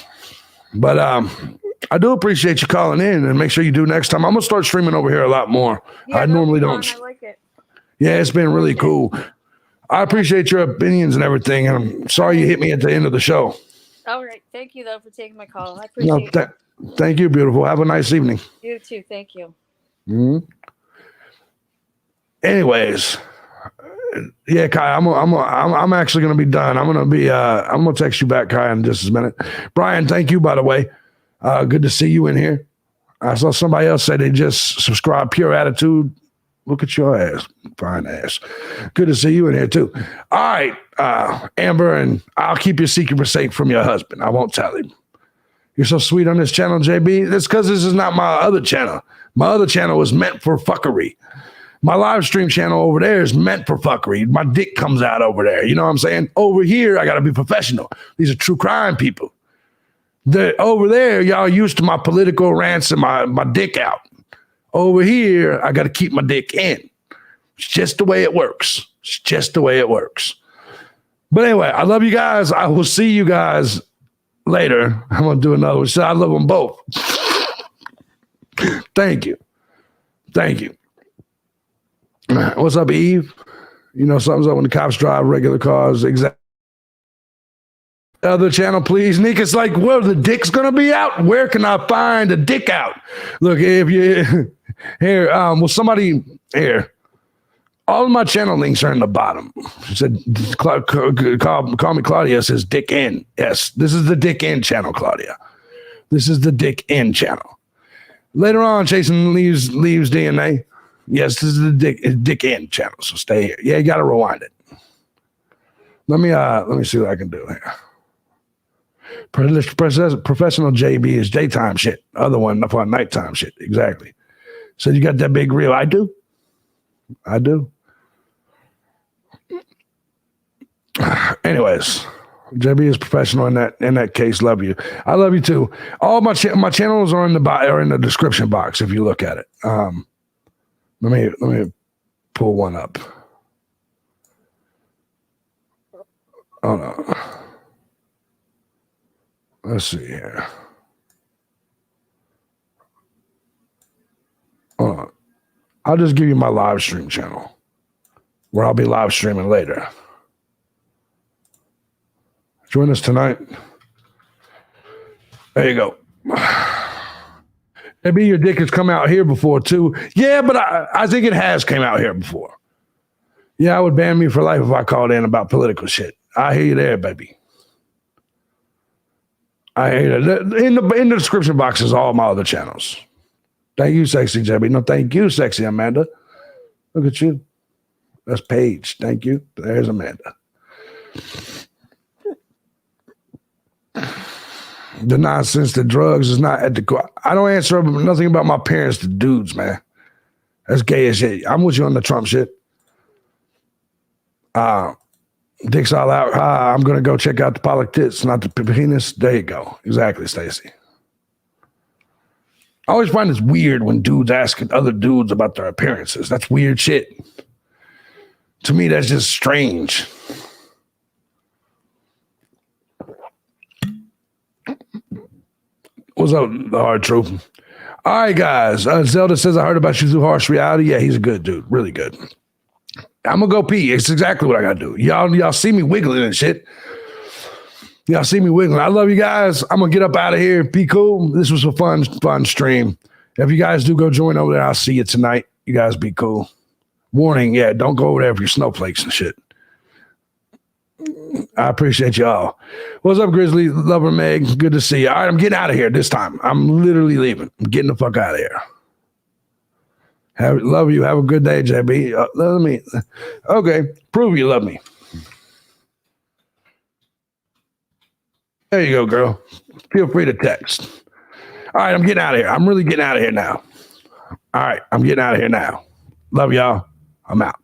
But I do appreciate you calling in, and make sure you do next time. I'm going to start streaming over here a lot more. Yeah, I normally don't. I like it. Yeah, it's been really cool. I appreciate your opinions and everything, and I'm sorry you hit me at the end of the show. All right. Thank you, though, for taking my call. I appreciate it. Thank you, beautiful. Have a nice evening. You too. Thank you. Mm-hmm. Anyways, yeah, Kai, I'm actually going to be done. I'm going to text you back, Kai, in just a minute. Bryan, thank you, by the way. Good to see you in here. I saw somebody else say they just subscribed. Pure Attitude. Look at your ass. Fine ass. Good to see you in here, too. All right, Amber, and I'll keep your secret safe from your husband. I won't tell him. You're so sweet on this channel, JB. That's because this is not my other channel. My other channel was meant for fuckery. My live stream channel over there is meant for fuckery. My dick comes out over there. You know what I'm saying? Over here, I got to be professional. These are true crime people. Over there, y'all used to my political rants and my dick out. Over here, I got to keep my dick in. It's just the way it works. It's just the way it works. But anyway, I love you guys. I will see you guys later. I'm going to do another one. So I love them both. Thank you. Thank you. What's up, Eve? Something's up when the cops drive regular cars. Exactly. Other channel, please. Nika's like, well, the dick's gonna be out. Where can I find a dick out? Look, if you here, somebody here. All of my channel links are in the bottom. She said, call me Claudia. Says Dick N. Yes, this is the Dick N channel, Claudia. This is the Dick N channel. Later on, Jason leaves DNA. Yes, this is the Dick N channel. So stay here. Yeah, you got to rewind it. Let me see what I can do here. Professional JB is daytime shit. Other one for nighttime shit. Exactly. So you got that big reel. I do. Anyways, JB is professional in that case. Love you. I love you too. All my channels are in the description box if you look at it. Let me pull one up. Oh no. Let's see here. Hold on. I'll just give you my live stream channel where I'll be live streaming later. Join us tonight. There you go. Maybe your dick has come out here before too. Yeah, but I think it has came out here before. Yeah, I would ban me for life if I called in about political shit. I hear you there, baby. I hear that. In the description box is all my other channels. Thank you, Sexy JB. No, thank you, Sexy Amanda. Look at you. That's Paige. Thank you. There's Amanda. The nonsense, the drugs is not at the core. I don't answer nothing about my parents to dudes, man. That's gay as shit. I'm with you on the Trump shit. Dick's all out. I'm going to go check out the politics, not the penis. There you go. Exactly, Stacy. I always find this weird when dudes ask other dudes about their appearances. That's weird shit. To me, that's just strange. What's up, the hard truth? All right, guys. Zelda says, I heard about you through Harsh Reality. Yeah, he's a good dude. Really good. I'm going to go pee. It's exactly what I got to do. Y'all see me wiggling and shit. Y'all see me wiggling. I love you guys. I'm going to get up out of here. Be cool. This was a fun stream. If you guys do go join over there, I'll see you tonight. You guys be cool. Warning, yeah, don't go over there for your snowflakes and shit. I appreciate y'all. What's up, Grizzly? Lover Meg. Good to see you. All right, I'm getting out of here this time. I'm literally leaving. I'm getting the fuck out of here. Love you. Have a good day, JB. Okay, prove you love me. There you go, girl. Feel free to text. All right, I'm getting out of here. I'm really getting out of here now. All right, I'm getting out of here now. Love y'all. I'm out.